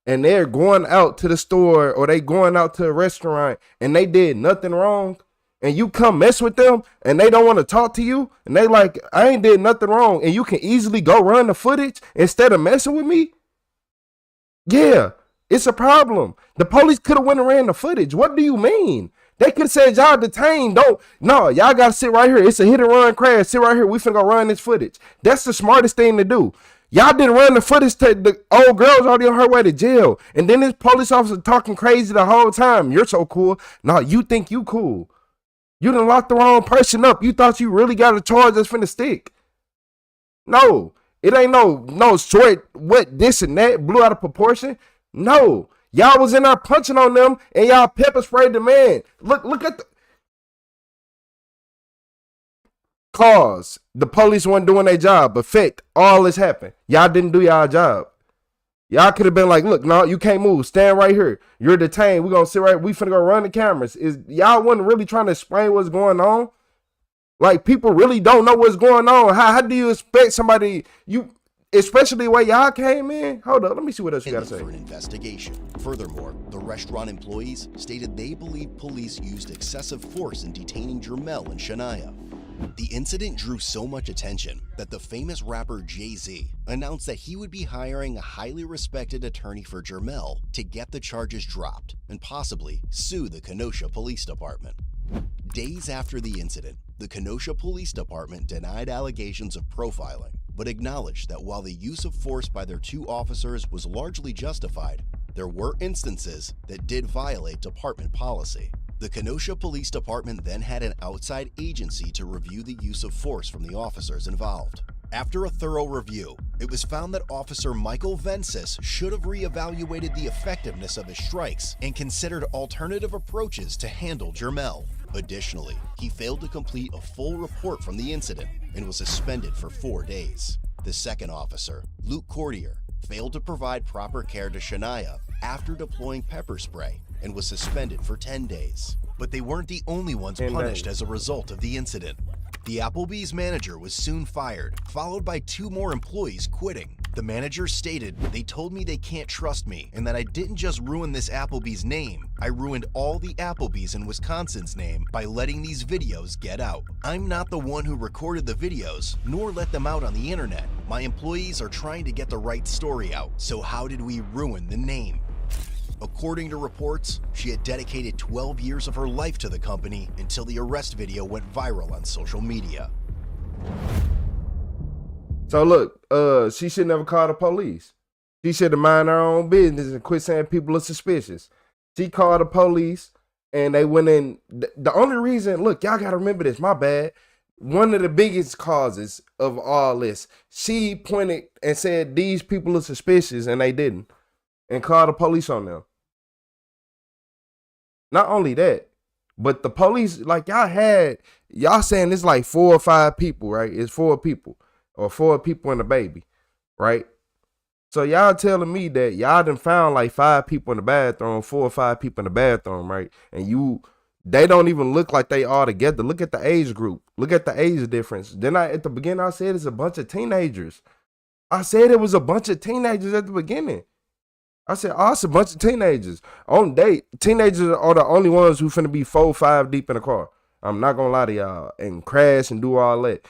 and they're going out to the store or they going out to a restaurant and they did nothing wrong, and you come mess with them and they don't want to talk to you and they like, I ain't did nothing wrong, and you can easily go run the footage instead of messing with me. Yeah, it's a problem. The police could have went and ran the footage. What do you mean? They could have said, y'all detained. Y'all got to sit right here. It's a hit and run crash. Sit right here. We finna go run this footage. That's the smartest thing to do. Y'all didn't run the footage to the old girl's already on her way to jail. And then this police officer talking crazy the whole time. You're so cool. No, you think you cool. You done locked the wrong person up. You thought you really got a charge that's finna stick. No, it ain't no short, what, this and that, blew out of proportion. No. Y'all was in there punching on them and y'all pepper sprayed the man. Look at the cause. The police weren't doing their job. Effect, all this happened. Y'all didn't do y'all job. Y'all could have been like, look, no, you can't move. Stand right here. You're detained. We're gonna sit right. We finna go run the cameras. Y'all wasn't really trying to explain what's going on? Like, people really don't know what's going on. How do you expect somebody, especially the way y'all came in? Hold up, let me see what else you gotta say. For an investigation. Furthermore, the restaurant employees stated they believe police used excessive force in detaining Jermel and Shania. The incident drew so much attention that the famous rapper Jay-Z announced that he would be hiring a highly respected attorney for Jermel to get the charges dropped and possibly sue the Kenosha Police Department. Days after the incident, the Kenosha Police Department denied allegations of profiling, but acknowledged that while the use of force by their 2 officers was largely justified, there were instances that did violate department policy. The Kenosha Police Department then had an outside agency to review the use of force from the officers involved. After a thorough review, it was found that Officer Michael Vensis should have reevaluated the effectiveness of his strikes and considered alternative approaches to handle Jermel. Additionally, he failed to complete a full report from the incident and was suspended for 4 days. The second officer, Luke Cordier, failed to provide proper care to Shania after deploying pepper spray and was suspended for 10 days. But they weren't the only ones punished as a result of the incident. The Applebee's manager was soon fired, followed by 2 more employees quitting. The manager stated, "They told me they can't trust me and that I didn't just ruin this Applebee's name, I ruined all the Applebee's in Wisconsin's name by letting these videos get out. I'm not the one who recorded the videos, nor let them out on the internet. My employees are trying to get the right story out, so how did we ruin the name?" According to reports, she had dedicated 12 years of her life to the company until the arrest video went viral on social media. So look, she should never call the police. She should have minded her own business and quit saying people are suspicious. She called the police and they went in. The only reason, look, y'all got to remember this, my bad. One of the biggest causes of all this, she pointed and said these people are suspicious and they didn't, and called the police on them. Not only that, but the police, like y'all saying it's like 4 or 5 people, right? It's 4 people or 4 people and a baby, right? So y'all telling me that y'all done found like 5 people in the bathroom, 4 or 5 people in the bathroom, right? And they don't even look like they are together. Look at the age group. Look at the age difference. Then at the beginning, I said it's a bunch of teenagers. I said it was a bunch of teenagers at the beginning. I said, oh, it's a bunch of teenagers. On date, teenagers are the only ones who finna be 4, 5 deep in the car. I'm not gonna lie to y'all and crash and do all that.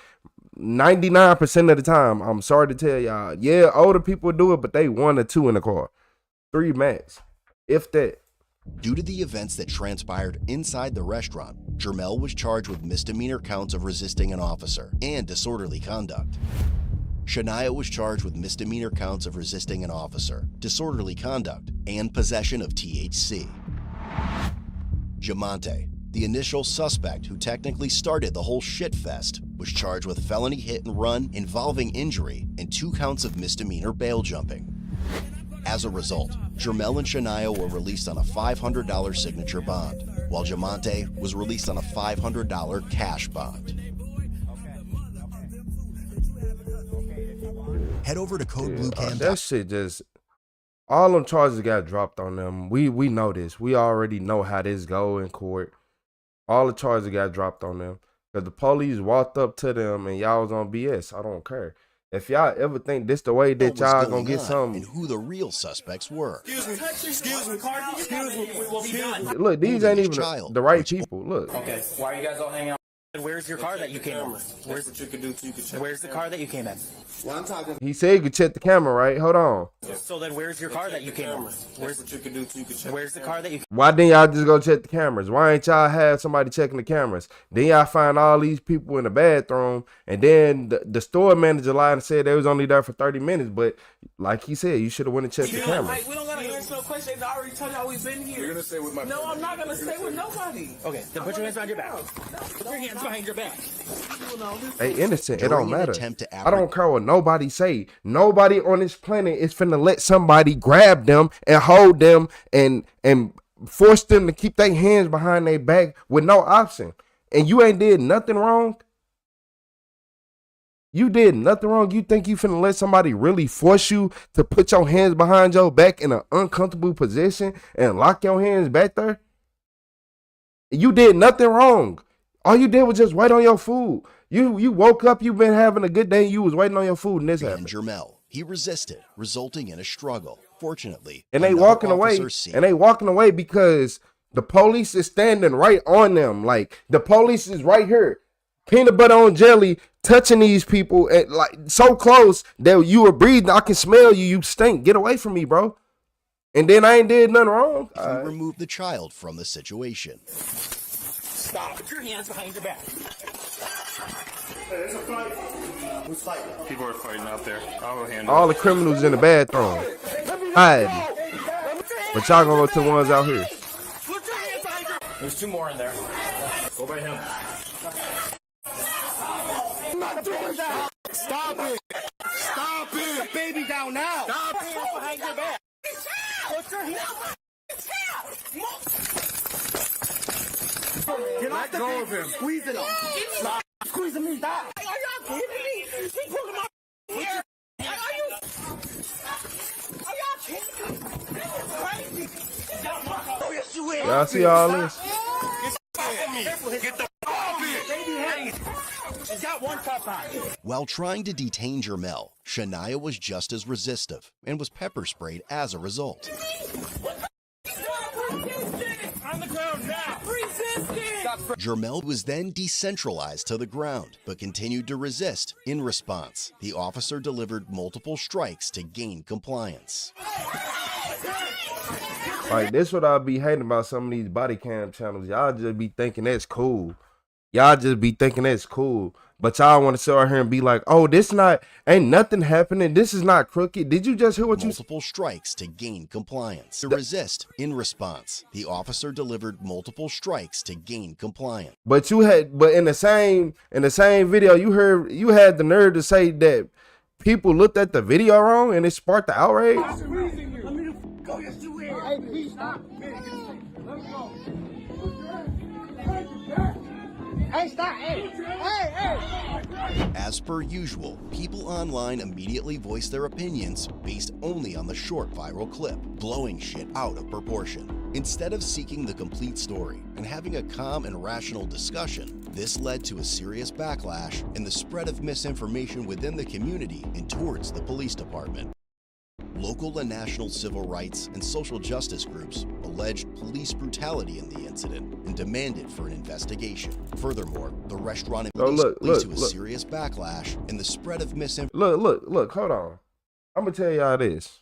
99% of the time, I'm sorry to tell y'all, yeah, older people do it, but they 1 or 2 in the car. 3 max, if that. Due to the events that transpired inside the restaurant, Jermel was charged with misdemeanor counts of resisting an officer and disorderly conduct. Shania was charged with misdemeanor counts of resisting an officer, disorderly conduct, and possession of THC. Jamonte, the initial suspect who technically started the whole shitfest, was charged with felony hit and run involving injury and 2 counts of misdemeanor bail jumping. As a result, Jermel and Shania were released on a $500 signature bond, while Jamonte was released on a $500 cash bond. Head over to CodeBlueCam. That shit just, all them charges got dropped on them. We know this. We already know how this go in court. All the charges got dropped on them. Because the police walked up to them and y'all was on BS. I don't care. If y'all ever think this the way that y'all gonna get something. And who the real suspects were. Excuse me. Look, these ain't even the right people. Look. Okay, why are you guys all hanging out? Where's your car that you came in? Where's what you can do? You can check. Where's the car that you came in? Well, I'm talking. He said you could check the camera, right? Hold on. So then where's your car that you came in? Where's what you can do? You can check. Where's the car that you? Why didn't y'all just go check the cameras? Why ain't y'all have somebody checking the cameras? Then y'all find all these people in the bathroom, and then the store manager lied and said they was only there for 30 minutes. But like he said, you should have went and checked the cameras. Like, we don't gotta answer no questions. I already told y'all we've been here. You're gonna stay with my. No, I'm not gonna stay with nobody. Okay, then put your hands behind your back. Put your hands behind your back. They innocent. It During don't an matter. attempt to I don't care what nobody say. Nobody on this planet is finna let somebody grab them and hold them and force them to keep their hands behind their back with no option. And you ain't did nothing wrong. You did nothing wrong. You think you finna let somebody really force you to put your hands behind your back in an uncomfortable position and lock your hands back there? You did nothing wrong. All you did was just wait on your food. You woke up, you've been having a good day, you was waiting on your food, and this happened. Jermel, he resisted, resulting in a struggle. Fortunately, and they walking away because the police is standing right on them. Like, the police is right here. peanut butter on jelly, touching these people and like so close that you were breathing. I can smell you. You stink. Get away from me, bro. And then I ain't did nothing wrong. He removed the child from the situation. Stop. Put your hands behind your back. Hey, there's a fight. Who's fighting? People are fighting out there. I'll handle All the criminals in the bathroom hiding. But y'all gonna go to the ones out here. There's 2 more in there. Go by him. I'm not doing that. Stop it. Stop it. Baby down now. Stop it. Behind your back. Put your hands behind Get off the go of him. Squeezing him. Stop squeezing me. Stop. Are y'all kidding me? He pulling my hair. Are y'all kidding me? Crazy. Oh, yes, you will. Y'all see all this? Get the off it. She's got 1 cup on. While trying to detain Jermel, Shania was just as resistive and was pepper sprayed as a result. On the ground now. Resisting. Jermel was then decentralized to the ground, but continued to resist. In response, the officer delivered multiple strikes to gain compliance. Like, this what I be hating about some of these body cam channels. Y'all just be thinking that's cool. Y'all just be thinking that's cool. But y'all want to sit out here and be like, oh, this ain't nothing happening. This is not crooked. Did you just hear what multiple strikes to gain compliance. To resist. In response, the officer delivered multiple strikes to gain compliance. But in the same video, you had the nerve to say that people looked at the video wrong and it sparked the outrage. Go, yes, you will. Hey, please stop. Let me go. Hey, stop. Hey. As per usual, people online immediately voiced their opinions based only on the short viral clip, blowing shit out of proportion. Instead of seeking the complete story and having a calm and rational discussion, this led to a serious backlash and the spread of misinformation within the community and towards the police department. Local and national civil rights and social justice groups alleged police brutality in the incident and demanded for an investigation. Furthermore, the restaurant leads to a serious backlash and the spread of misinformation. Look, hold on. I'm gonna tell y'all this.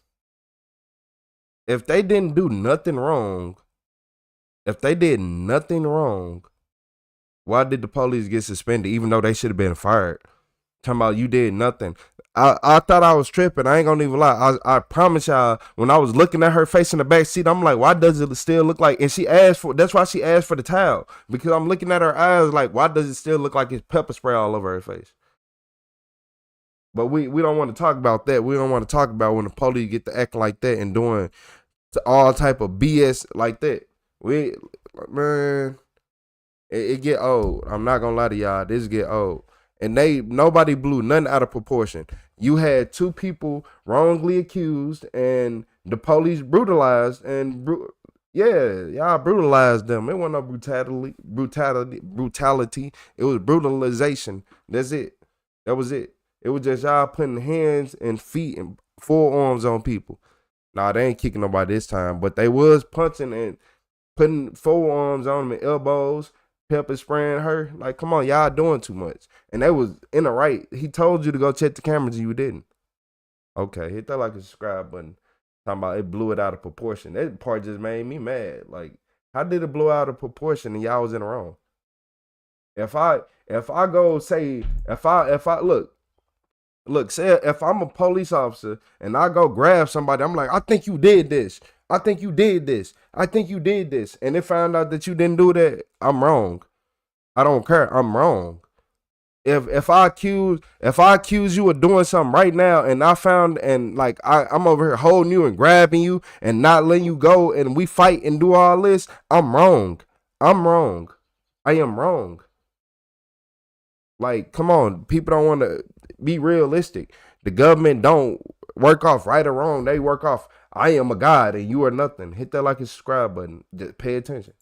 If they didn't do nothing wrong, why did the police get suspended even though they should have been fired? Talking about you did nothing. I thought I was tripping. I ain't gonna even lie. I promise y'all, when I was looking at her face in the back seat, I'm like, why does it still look like? And that's why she asked for the towel. Because I'm looking at her eyes like, why does it still look like it's pepper spray all over her face? But we don't want to talk about that. We don't want to talk about when the police get to acting like that and doing all type of BS like that. Man, it get old. I'm not gonna lie to y'all. This get old. And nobody blew nothing out of proportion. You had 2 people wrongly accused, and the police brutalized, and y'all brutalized them. It wasn't no brutality. It was brutalization. That's it. That was it. It was just y'all putting hands and feet and forearms on people. Nah, they ain't kicking nobody this time, but they was punching and putting forearms on them and elbows. Pepper spraying her. Like, come on, y'all doing too much. And they was in the right. He told you to go check the cameras and you didn't. Okay, hit that like a subscribe button. Talking about it blew it out of proportion. That part just made me mad. Like, how did it blow out of proportion and y'all was in the wrong? If I go say, if I look, say if I'm a police officer and I go grab somebody, I'm like, I think you did this. I think you did this. I think you did this. And they found out that you didn't do that, I'm wrong. I don't care. I'm wrong. If I accuse you of doing something right now and I found and like I'm over here holding you and grabbing you and not letting you go and we fight and do all this, I'm wrong. I'm wrong. I am wrong. Like, come on, people don't want to be realistic. The government don't work off right or wrong. They work off I am a God and you are nothing. Hit that like a subscribe button. Just pay attention.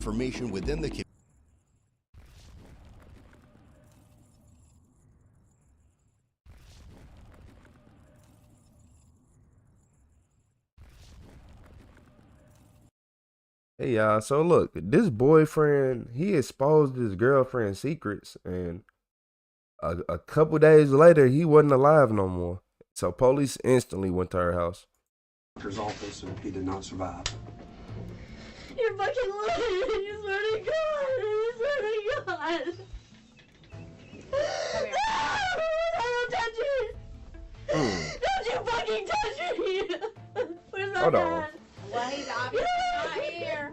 Information within the Hey y'all, so look, this boyfriend, he exposed his girlfriend's secrets, and a couple days later, he wasn't alive no more. So police instantly went to her house. Doctor's office, and he did not survive. You're fucking lying. You swear to God. You swear to God. No! Don't touch it. Don't you fucking touch me. Where's my Hold on. dad? Well, he's obviously not here.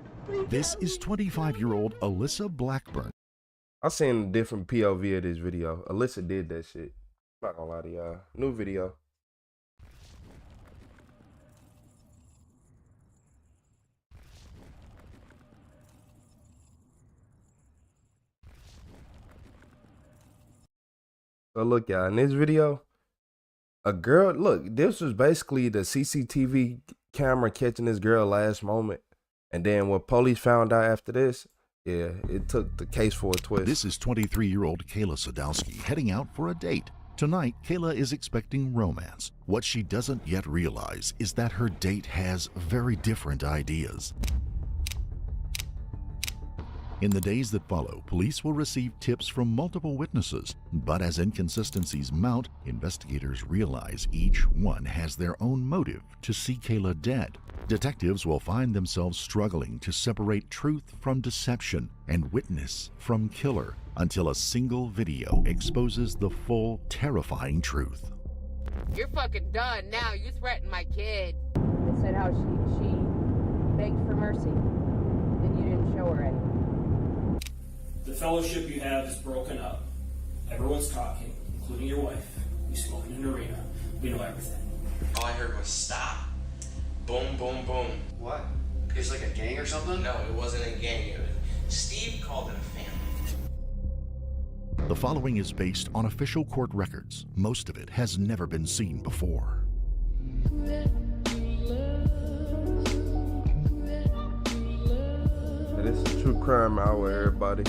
This is 25-year-old Alyssa Blackburn. I seen a different POV of this video. Alyssa did that shit. I'm not gonna lie to y'all. New video. So look, y'all, in this video, a girl, look, this was basically the CCTV camera catching this girl last moment. And then what police found out after this, yeah, it took the case for a twist. This is 23-year-old Kayla Sadowski heading out for a date. Tonight, Kayla is expecting romance. What she doesn't yet realize is that her date has very different ideas. In the days that follow, police will receive tips from multiple witnesses, but as inconsistencies mount, investigators realize each one has their own motive to see Kayla dead. Detectives will find themselves struggling to separate truth from deception and witness from killer until a single video exposes the full, terrifying truth. You're fucking done now. You threatened my kid. It said how she begged for mercy, then you didn't show her any. The fellowship you have is broken up. Everyone's talking, including your wife. We smoke in an arena. We know everything. All I heard was stop. Boom, boom, boom. What? It's like a gang or something? No, it wasn't a gang. Steve called it a family. The following is based on official court records. Most of it has never been seen before. This is True Crime Hour, everybody.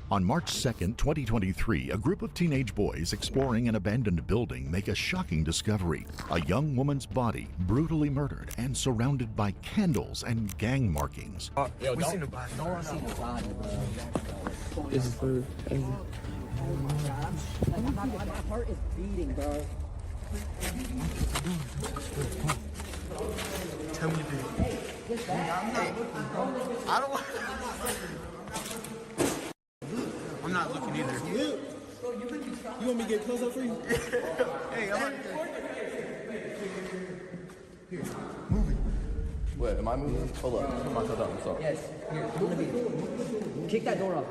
On March 2nd, 2023, a group of teenage boys exploring an abandoned building make a shocking discovery. A young woman's body brutally murdered and surrounded by candles and gang markings. We seen the body. No one seen the body. This is for... My heart is beating, bro. Tell me this. Hey, I don't want... I'm not looking either. You want me to get close up for you? Hey, I'm Here, move it. Wait, am I moving? Hold up. Put myself down. I'm sorry. Yes. Here, move it. Kick that door off.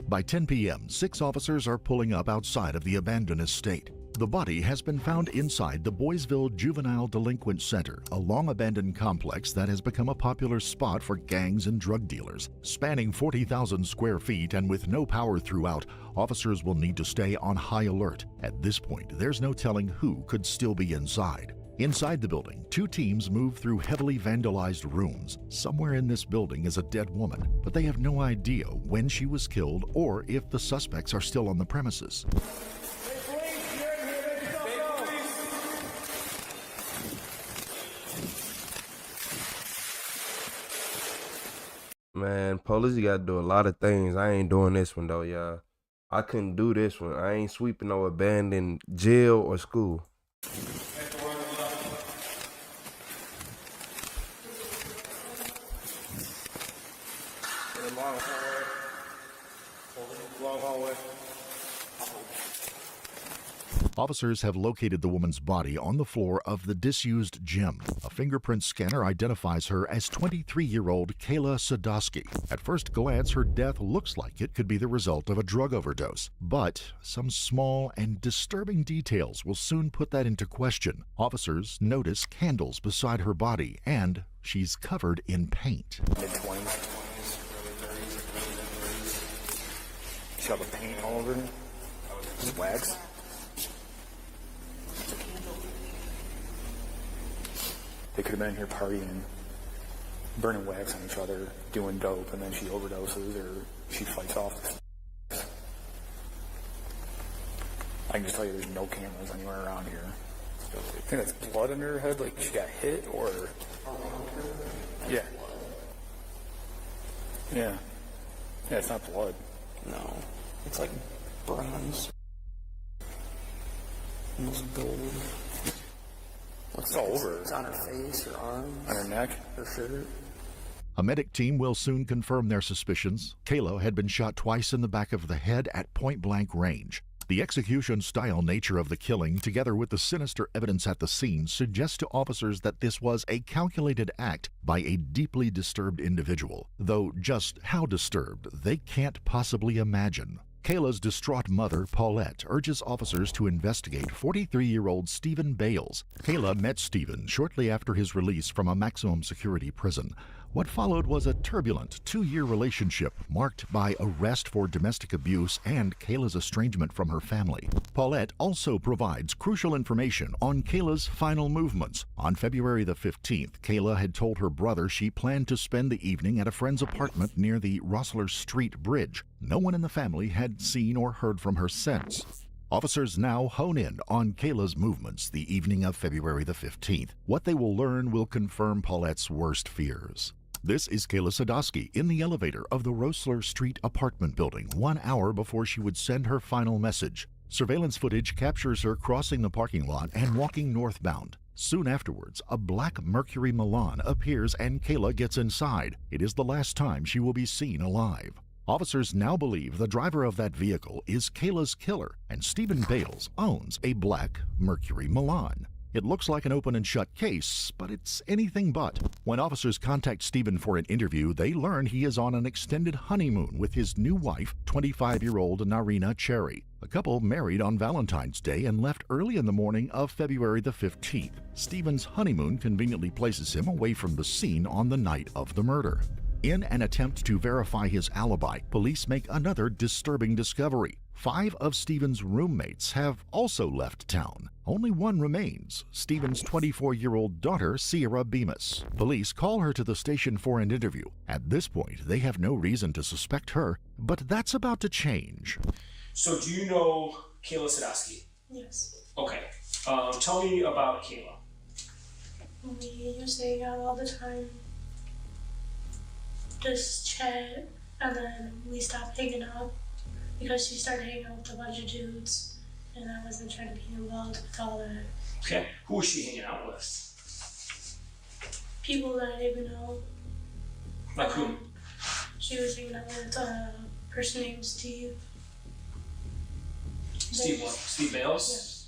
By 10 p.m., 6 officers are pulling up outside of the abandoned estate. The body has been found inside the Boysville Juvenile Delinquent Center, a long-abandoned complex that has become a popular spot for gangs and drug dealers. Spanning 40,000 square feet and with no power throughout, officers will need to stay on high alert. At this point, there's no telling who could still be inside. Inside the building, 2 teams move through heavily vandalized rooms. Somewhere in this building is a dead woman, but they have no idea when she was killed or if the suspects are still on the premises. Man, police gotta do a lot of things. I ain't doing this one though, y'all. I couldn't do this one. I ain't sweeping no abandoned jail or school. Long hallway. Officers have located the woman's body on the floor of the disused gym. A fingerprint scanner identifies her as 23-year-old Kayla Sadowski. At first glance, her death looks like it could be the result of a drug overdose. But some small and disturbing details will soon put that into question. Officers notice candles beside her body, and she's covered in paint. Mid-20s. She got the paint all over her. Just wax. They could have been in here partying, burning wax on each other, doing dope, and then she overdoses or she fights off. I can just tell you there's no cameras anywhere around here. I think that's blood under her head, like she got hit, or... Yeah. Yeah. Yeah, it's not blood. No. It's like bronze. Almost gold. It's all over her. It's on her face, her arms. On her neck. Her shirt. A medic team will soon confirm their suspicions. Kayla had been shot twice in the back of the head at point-blank range. The execution-style nature of the killing, together with the sinister evidence at the scene, suggests to officers that this was a calculated act by a deeply disturbed individual, though just how disturbed they can't possibly imagine. Kayla's distraught mother, Paulette, urges officers to investigate 43-year-old Stephen Bales. Kayla met Stephen shortly after his release from a maximum security prison. What followed was a turbulent 2-year relationship marked by arrest for domestic abuse and Kayla's estrangement from her family. Paulette also provides crucial information on Kayla's final movements. On February the 15th, Kayla had told her brother she planned to spend the evening at a friend's apartment near the Rossler Street Bridge. No one in the family had seen or heard from her since. Officers now hone in on Kayla's movements the evening of February the 15th. What they will learn will confirm Paulette's worst fears. This is Kayla Sadowski in the elevator of the Rossler Street apartment building 1 hour before she would send her final message. Surveillance footage captures her crossing the parking lot and walking northbound. Soon afterwards, a black Mercury Milan appears and Kayla gets inside. It is the last time she will be seen alive. Officers now believe the driver of that vehicle is Kayla's killer, and Stephen Bales owns a black Mercury Milan. It looks like an open and shut case, but it's anything but. When officers contact Stephen for an interview, they learn he is on an extended honeymoon with his new wife, 25-year-old Narina Cherry. The couple married on Valentine's Day and left early in the morning of February the 15th. Stephen's honeymoon conveniently places him away from the scene on the night of the murder. In an attempt to verify his alibi, police make another disturbing discovery. 5 of Stephen's roommates have also left town. Only one remains, Stephen's 24-year-old daughter, Sierra Bemis. Police call her to the station for an interview. At this point, they have no reason to suspect her, but that's about to change. So do you know Kayla Sadowski? Yes. Okay. Tell me about Kayla. We used to hang out all the time. Just chat, and then we stopped hanging out because she started hanging out with a bunch of dudes, and I wasn't trying to be involved with all that. Okay. Who was she hanging out with? People that I didn't even know. Like who? She was hanging out with a person named Steve. Steve what? Steve Bales? Yes.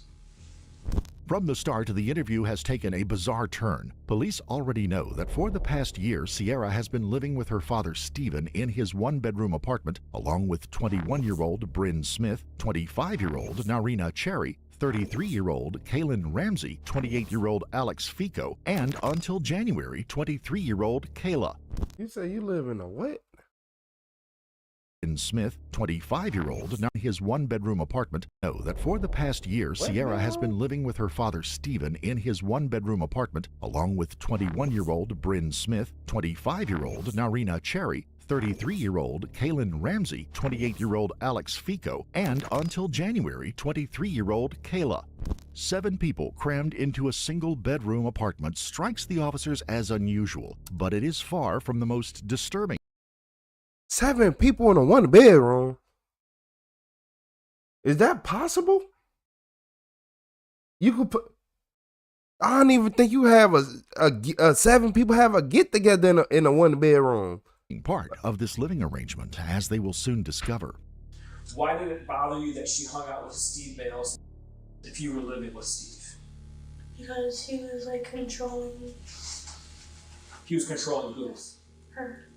From the start, the interview has taken a bizarre turn. Police already know that for the past year, Sierra has been living with her father, Stephen, in his one-bedroom apartment, along with 21-year-old Bryn Smith, 25-year-old Narina Cherry, 33-year-old Kaylin Ramsey, 28-year-old Alex Fico, and until January, 23-year-old Kayla. You say you live in a what? Smith, 25-year-old, now in his one-bedroom apartment, know that for the past year, Sierra has been living with her father, Stephen, in his one-bedroom apartment, along with 21-year-old Bryn Smith, 25-year-old Narina Cherry, 33-year-old Kaylin Ramsey, 28-year-old Alex Fico, and until January, 23-year-old Kayla. 7 people crammed into a single-bedroom apartment strikes the officers as unusual, but it is far from the most disturbing. 7 people in a 1 bedroom? Is that possible? You could put. I don't even think you have a 7 people have a get together in a 1 bedroom. Part of this living arrangement, as they will soon discover. Why did it bother you that she hung out with Steve Bales if you were living with Steve? Because he was like controlling He was controlling who? her.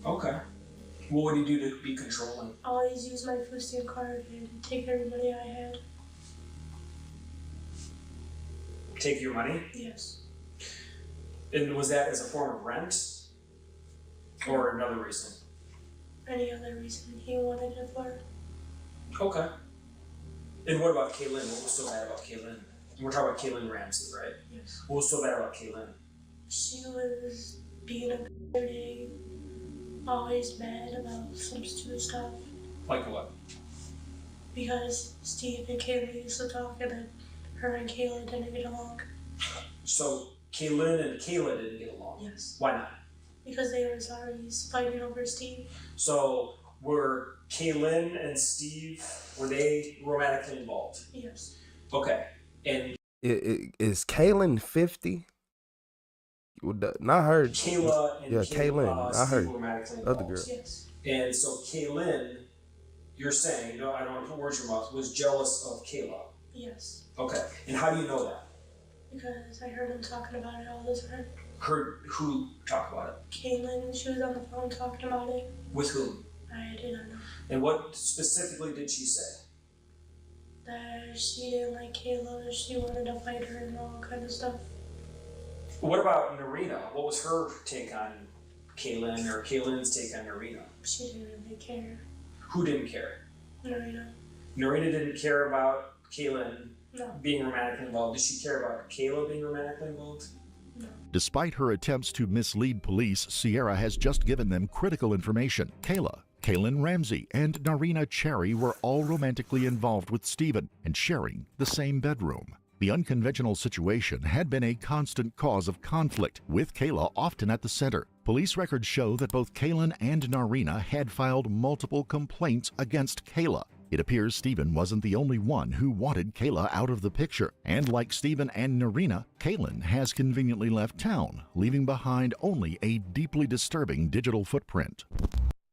Okay. What would he do to be controlling? Always use my food stamp card and take every money I had. Take your money? Yes. And was that as a form of rent? Or another reason? Any other reason he wanted it for. Okay. And what about Kaylin? What was so bad about Kaylin? We're talking about Kaylin Ramsey, right? Yes. What was so bad about Kaylin? She was being a dirty, always mad about some stupid stuff. Like what? because Steve and Kayla used to talk, and then her and Kayla didn't get along. So Kaylin and Kayla didn't get along? Yes. Why not? Because they were already fighting over Steve. So were Kaylin and Steve, were they romantically involved? Yes. Okay. And Is Kaylin 50? Not her. Kayla and Kaylin. Not her. Steve were romantically Other involved. girl. Yes. And so Kaylin, you're saying, no, I don't want to put words in your mouth, was jealous of Kayla. Yes. Okay. And how do you know that? Because I heard them talking about it all the time. Heard who talk about it? Kaylin, she was on the phone talking about it. With whom? I did not know. And what specifically did she say? That she didn't like Kayla, she wanted to fight her and all kind of stuff. What about Narina? What was her take on Kaylin, or Kaylin's take on Narina? She didn't really care. Who didn't care? Narina. Narina didn't care about Kaylin No. being romantically involved. Did she care about Kayla being romantically involved? Despite her attempts to mislead police, Sierra has just given them critical information. Kayla, Kaylin Ramsey, and Narina Cherry were all romantically involved with Stephen and sharing the same bedroom. The unconventional situation had been a constant cause of conflict, with Kayla often at the center. Police records show that both Kaylin and Narina had filed multiple complaints against Kayla. It appears Stephen wasn't the only one who wanted Kayla out of the picture, and like Stephen and Narina, Kaylin has conveniently left town, leaving behind only a deeply disturbing digital footprint.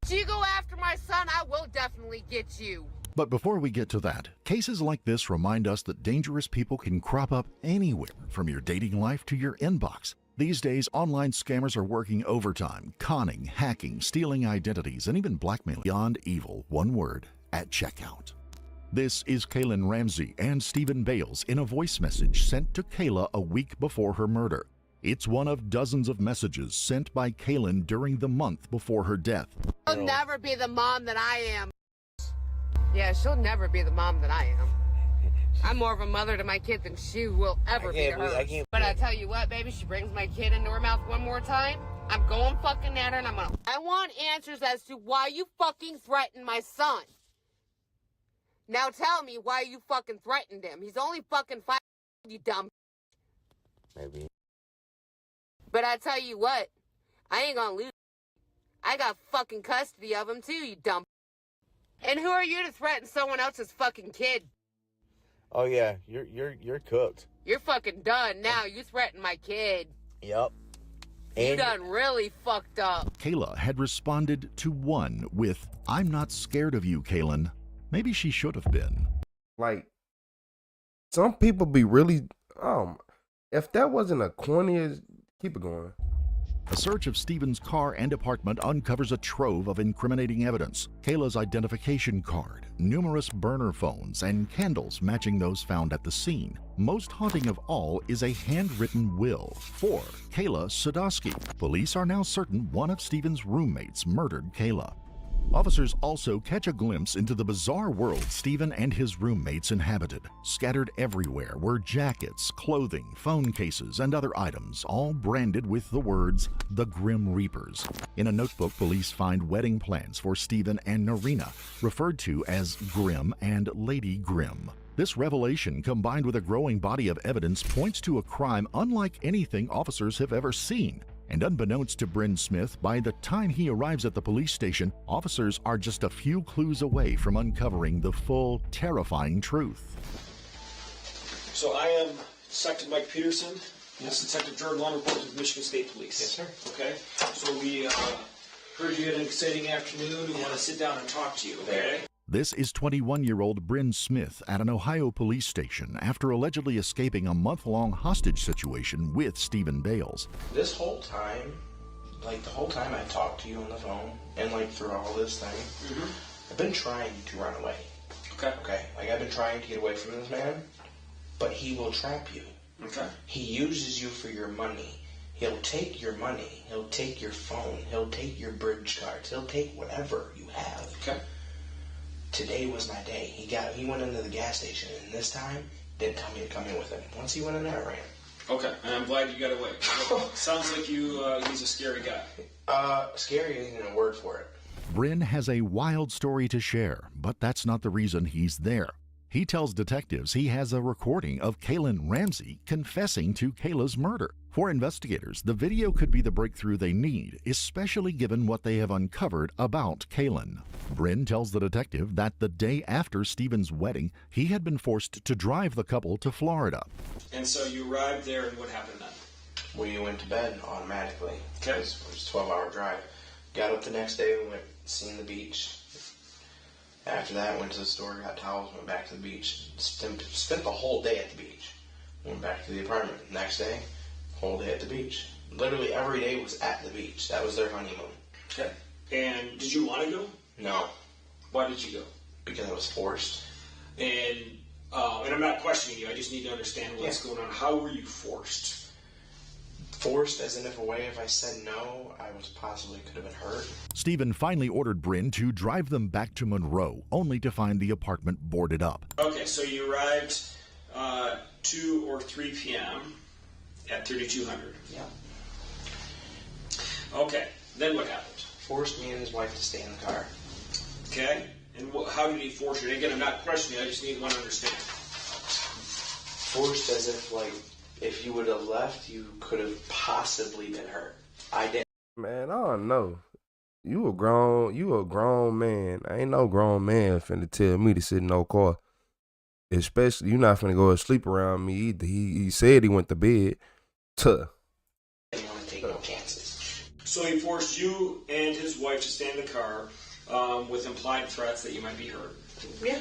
If you go after my son, I will definitely get you. But before we get to that, cases like this remind us that dangerous people can crop up anywhere, from your dating life to your inbox. These days, online scammers are working overtime, conning, hacking, stealing identities, and even blackmailing. Beyond evil, one word, at checkout. This is Kaylin Ramsey and Stephen Bales in a voice message sent to Kayla a week before her murder. It's one of dozens of messages sent by Kaylin during the month before her death. She'll never be the mom that I am. Yeah, she'll never be the mom that I am. I'm more of a mother to my kid than she will ever be to her. But I tell you what, baby, she brings my kid into her mouth one more time, I'm going fucking at her and I want answers as to why you fucking threatened my son. Now tell me why you fucking threatened him. He's only fucking 5, you dumb. Maybe. But I tell you what, I ain't gonna lose. I got fucking custody of him too, you dumb. And who are you to threaten someone else's fucking kid? Oh yeah, you're cooked. You're fucking done now. You threatened my kid. Yep. You done really fucked up. Kayla had responded to one with, "I'm not scared of you, Kaylin." Maybe she should have been. Like, some people be really, if that wasn't a corny, keep it going. A search of Stephen's car and apartment uncovers a trove of incriminating evidence. Kayla's identification card, numerous burner phones, and candles matching those found at the scene. Most haunting of all is a handwritten will for Kayla Sadowski. Police are now certain one of Stephen's roommates murdered Kayla. Officers also catch a glimpse into the bizarre world Stephen and his roommates inhabited. Scattered everywhere were jackets, clothing, phone cases, and other items, all branded with the words, "The Grim Reapers." In a notebook, police find wedding plans for Stephen and Narina, referred to as Grim and Lady Grim. This revelation, combined with a growing body of evidence, points to a crime unlike anything officers have ever seen. And unbeknownst to Bryn Smith, by the time he arrives at the police station, officers are just a few clues away from uncovering the full, terrifying truth. So I am Detective Mike Peterson. This is Detective Jordan Long, reporting with Michigan State Police. Yes, sir. Okay. So we heard you had an exciting afternoon. We want to sit down and talk to you. Okay. This is 21-year-old Bryn Smith at an Ohio police station after allegedly escaping a month-long hostage situation with Stephen Bales. This whole time, like the whole time I talked to you on the phone, and like through all this thing, I've been trying to run away. Okay. Okay. Like I've been trying to get away from this man, but he will trap you. Okay. He uses you for your money. He'll take your money. He'll take your phone. He'll take your bridge cards. He'll take whatever you have. Okay. Today was my day. He went into the gas station, and this time didn't tell me to come in with him. Once he went in there, I ran. Okay, and I'm glad you got away. Sounds like he's a scary guy. Scary isn't a word for it. Bryn has a wild story to share, but that's not the reason he's there. He tells detectives he has a recording of Kaylin Ramsey confessing to Kayla's murder. For investigators, the video could be the breakthrough they need, especially given what they have uncovered about Kaylin. Bryn tells the detective that the day after Stephen's wedding, he had been forced to drive the couple to Florida. And so you arrived there, and what happened then? We went to bed automatically. Okay. It was a 12-hour drive. Got up the next day, we went seen the beach. After that, went to the store, got towels, went back to the beach. Spent the whole day at the beach. Went back to the apartment. Next day, whole day at the beach. Literally every day was at the beach. That was their honeymoon. Okay. And did you want to go? No. Why did you go? Because I was forced. And I'm not questioning you. I just need to understand what's going on. How were you forced? Forced as in if I said no, I was possibly could have been hurt. Stephen finally ordered Bryn to drive them back to Monroe, only to find the apartment boarded up. Okay, so you arrived 2 or 3 p.m. at 3200. Yeah. Okay, then what happened? Forced me and his wife to stay in the car. Okay, and how did he force you? Again, I'm not questioning you, I just want to understand. Forced as if you would have left, you could have possibly been hurt. I didn't. Man, I don't know. You a grown man. Ain't no grown man finna tell me to sit in no car. Especially, you not finna go to sleep around me either. He said he went to bed. I didn't want to take no chances. So he forced you and his wife to stay in the car with implied threats that you might be hurt. Yeah.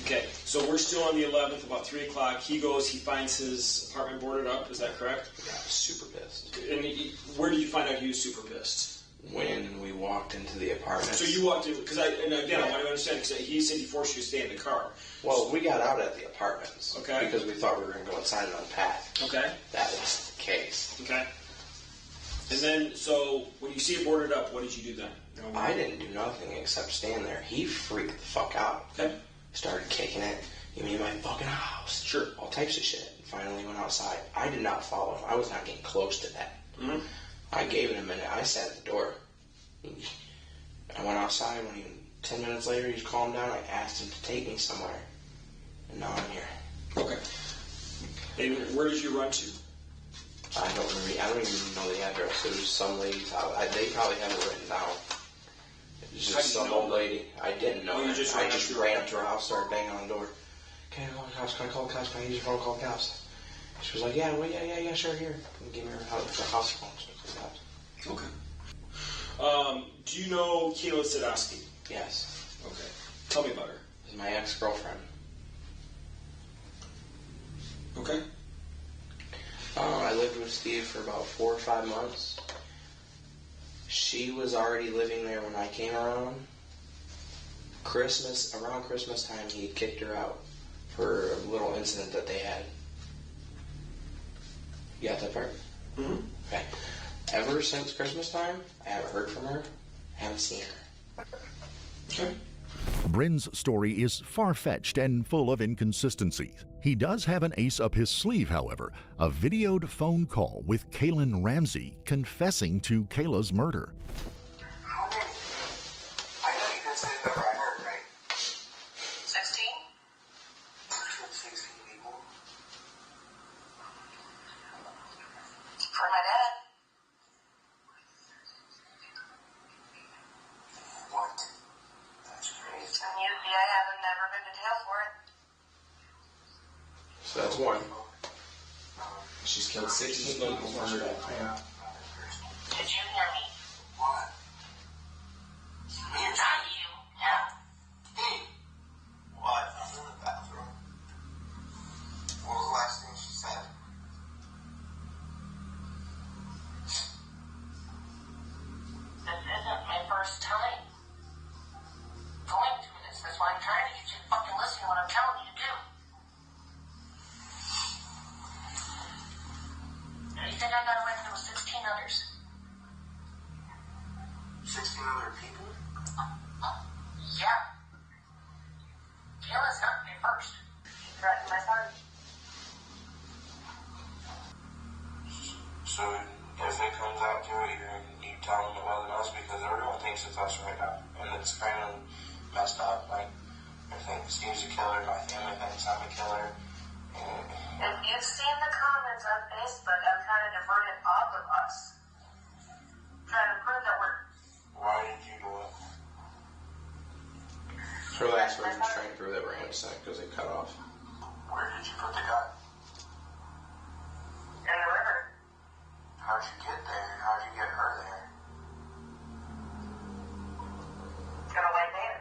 Okay, so we're still on the 11th, about 3 o'clock. He finds his apartment boarded up. Is that correct? Yeah, I was super pissed. And where did you find out he was super pissed? When we walked into the apartment. So you walked in, because I want to understand, because he said he forced you to stay in the car. Well, we got out at the apartments. Okay. Because we thought we were going to go inside and unpack. Okay. That was the case. Okay. And then, so when you see it boarded up, what did you do then? I didn't do nothing except stand there. He freaked the fuck out. Okay. Started kicking it. You mean my fucking house? Sure. All types of shit. Finally went outside. I did not follow him. I was not getting close to that. Mm-hmm. I gave it a minute. I sat at the door. I went outside. 10 minutes later, he's calmed down. I asked him to take me somewhere. And now I'm here. Okay. And where did you run to? I don't even know the address. It was some lady's house. They probably have it written down. It was just some old lady. I didn't know. I just ran up to her house, started banging on the door. Can I call the cops? Can I call the cops? Can I use your phone to call the cops? She was like, yeah, sure, here. Give me her house phone. So I called the cops. Okay. Do you know Kayla Sadowski? Yes. Okay. Tell me about her. She's my ex-girlfriend. Okay. I lived with Steve for about 4 or 5 months. She was already living there when I came around. Around Christmas time, he kicked her out for a little incident that they had. You got that part? Mm-hmm. Okay. Ever since Christmas time, I haven't heard from her, haven't seen her. Okay. Bryn's story is far-fetched and full of inconsistencies. He does have an ace up his sleeve, however, a videoed phone call with Kaylin Ramsey confessing to Kayla's murder. How many? I know you just said the right word, right? 16? 16 people. For my dad. What? That's crazy. And I haven't never been to jail for it. So that's one. She's killed 16 people for her death. Did you hear me? What? Me or not you? Yeah. Me? What? I was in the bathroom. What was the last thing she said? This isn't my first time going through this. That's why I'm trying to get you to fucking listen to what I'm telling you to do. You think I got away with it with 16 others? 16 other people? Yeah. Kayla's not me first. She threatened my son. So if it comes out to it, you tell them it wasn't us because everyone thinks it's us right now. And You've seen the comments on Facebook. I'm trying to divert it off of us. Trying to prove that we're... Why did you do it? Her last words was trying to prove that we're innocent because they cut off. Where did you put the gun? In the river. How'd you get there? How'd you get her there? In a white van.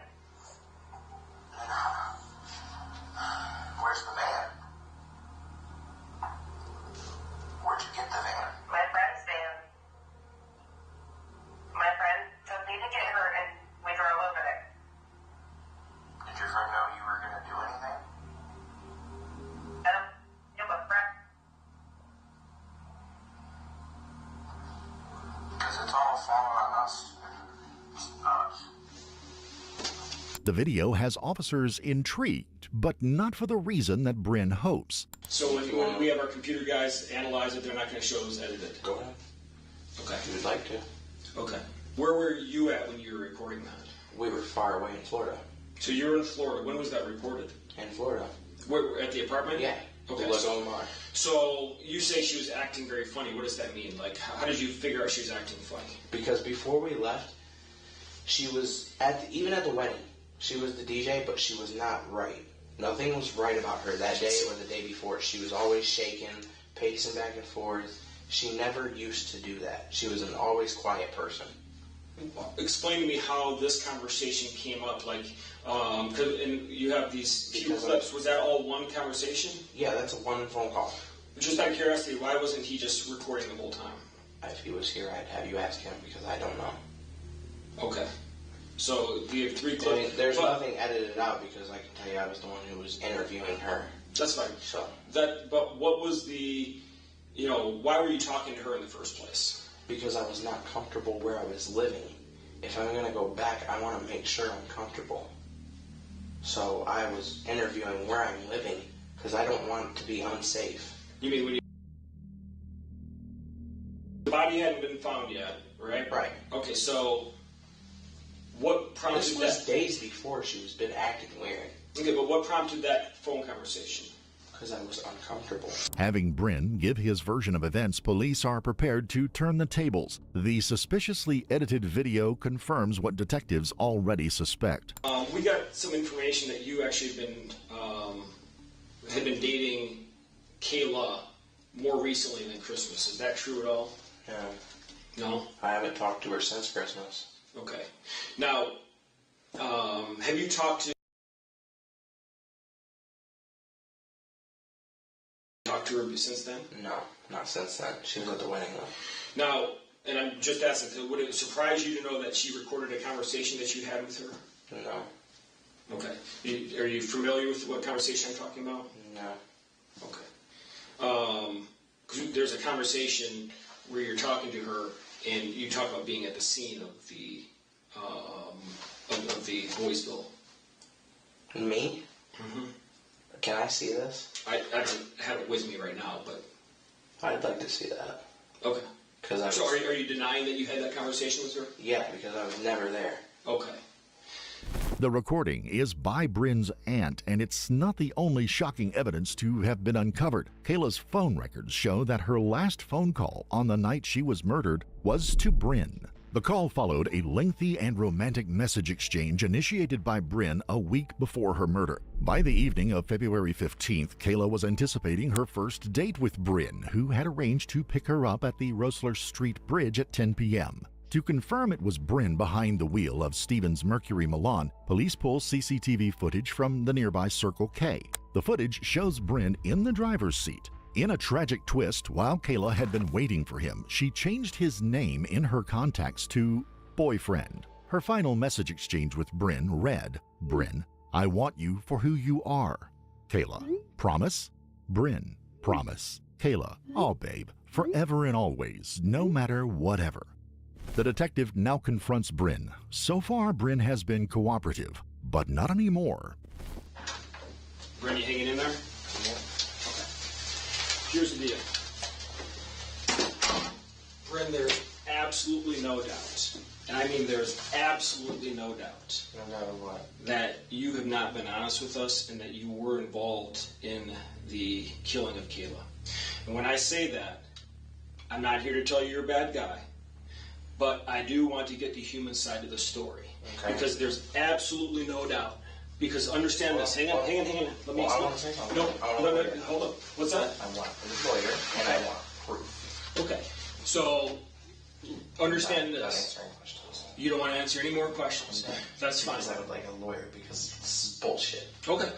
Where's the van? Where'd you get the van? My friend's van. My friend took me to get her and we drove over there. Did your friend know you were going to do anything? I don't give a friend. Because it's all falling on us. It's us. The video has officers intrigued, but not for the reason that Bryn hopes. So when we have our computer guys analyze it, they're not going to show it was edited? Go ahead. Okay. If you would like to. Okay. Where were you at when you were recording that? We were far away in Florida. So you were in Florida. When was that reported? In Florida. Where, at the apartment? Yeah. Okay. So you say she was acting very funny. What does that mean? Like, how did you figure out she was acting funny? Because before we left, she was even at the wedding. She was the DJ, but she was not right. Nothing was right about her that day or the day before. She was always shaking, pacing back and forth. She never used to do that. She was an always quiet person. Explain to me how this conversation came up. Like, and you have these few clips. Was that all one conversation? Yeah, that's a one phone call. Just out of curiosity, why wasn't he just recording the whole time? If he was here, I'd have you ask him because I don't know. Okay. So you have 3 clips. There's nothing edited out because I can tell you I was the one who was interviewing her. That's fine. So but what was the, why were you talking to her in the first place? Because I was not comfortable where I was living. If I'm going to go back, I want to make sure I'm comfortable. So I was interviewing where I'm living because I don't want to be unsafe. You mean when the body hadn't been found yet, right? Right. Okay, so what prompted that? This was days before she was been acting weird. Okay, but what prompted that phone conversation? Because I was uncomfortable. Having Bryn give his version of events, police are prepared to turn the tables. The suspiciously edited video confirms what detectives already suspect. We got some information that you actually had been dating Kayla more recently than Christmas. Is that true at all? No? I haven't talked to her since Christmas. Okay. Now, have you talked to her since then? No, not since then. She was at the wedding though. Now, and I'm just asking, would it surprise you to know that she recorded a conversation that you had with her? No. Okay. Are you familiar with what conversation I'm talking about? No. Okay. 'Cause there's a conversation where you're talking to her and you talk about being at the scene of the Boysville. Me? Mm-hmm. Can I see this? I don't have it with me right now, but I'd like to see that. Okay. So are you denying that you had that conversation with her? Yeah, because I was never there. Okay. The recording is by Bryn's aunt, and it's not the only shocking evidence to have been uncovered. Kayla's phone records show that her last phone call on the night she was murdered was to Bryn. The call followed a lengthy and romantic message exchange initiated by Bryn a week before her murder. By the evening of February 15th, Kayla was anticipating her first date with Bryn, who had arranged to pick her up at the Rosler Street Bridge at 10 p.m. To confirm it was Bryn behind the wheel of Stevens Mercury Milan, police pull CCTV footage from the nearby Circle K. The footage shows Bryn in the driver's seat. In a tragic twist, while Kayla had been waiting for him, she changed his name in her contacts to boyfriend. Her final message exchange with Bryn read, Bryn, I want you for who you are. Kayla, promise? Bryn, promise. Kayla, oh babe, forever and always, no matter whatever. The detective now confronts Bryn. So far, Bryn has been cooperative, but not anymore. Bryn, you hanging in there? Yeah. Here's the deal. Bryn, there's absolutely no doubt, and I mean there's absolutely no doubt, no doubt of what? that you have not been honest with us and that you were involved in the killing of Kayla. And when I say that, I'm not here to tell you you're a bad guy, but I do want to get the human side of the story. Okay. Because there's absolutely no doubt. Because understand this. Hang on. Let me explain. I want to say something. No, hold up. What's that? I want a lawyer, and I want proof. Okay. So, understand this. You don't want to answer any more questions. That's fine. Because I would like a lawyer, because this is bullshit. Okay.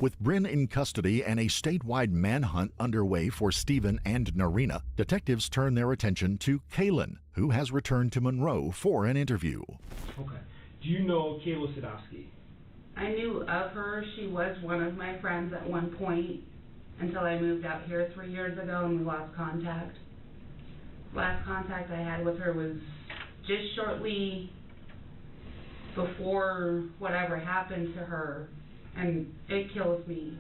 With Bryn in custody and a statewide manhunt underway for Stephen and Narina, detectives turn their attention to Kaylin, who has returned to Monroe for an interview. Okay. Do you know Kayla Sadowski? I knew of her. She was one of my friends at one point until I moved out here 3 years ago and we lost contact. Last contact I had with her was just shortly before whatever happened to her, and it kills me.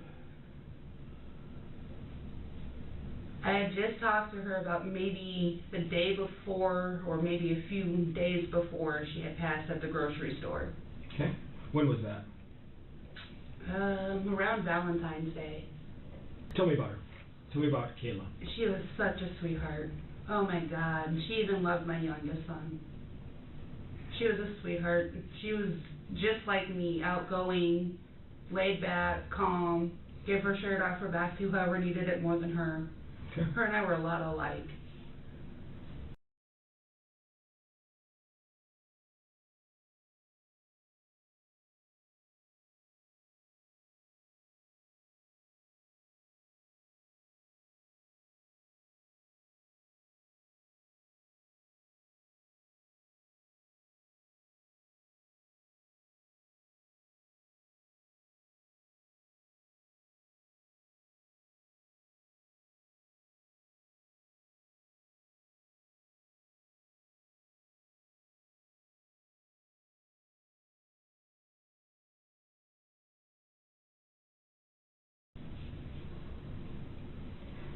I had just talked to her about maybe the day before or maybe a few days before she had passed at the grocery store. Okay. When was that? Around Valentine's Day. Tell me about her. Tell me about Kayla. She was such a sweetheart. Oh my God. She even loved my youngest son. She was a sweetheart. She was just like me, outgoing, laid back, calm, give her shirt off her back to whoever needed it more than her. Okay. Her and I were a lot alike.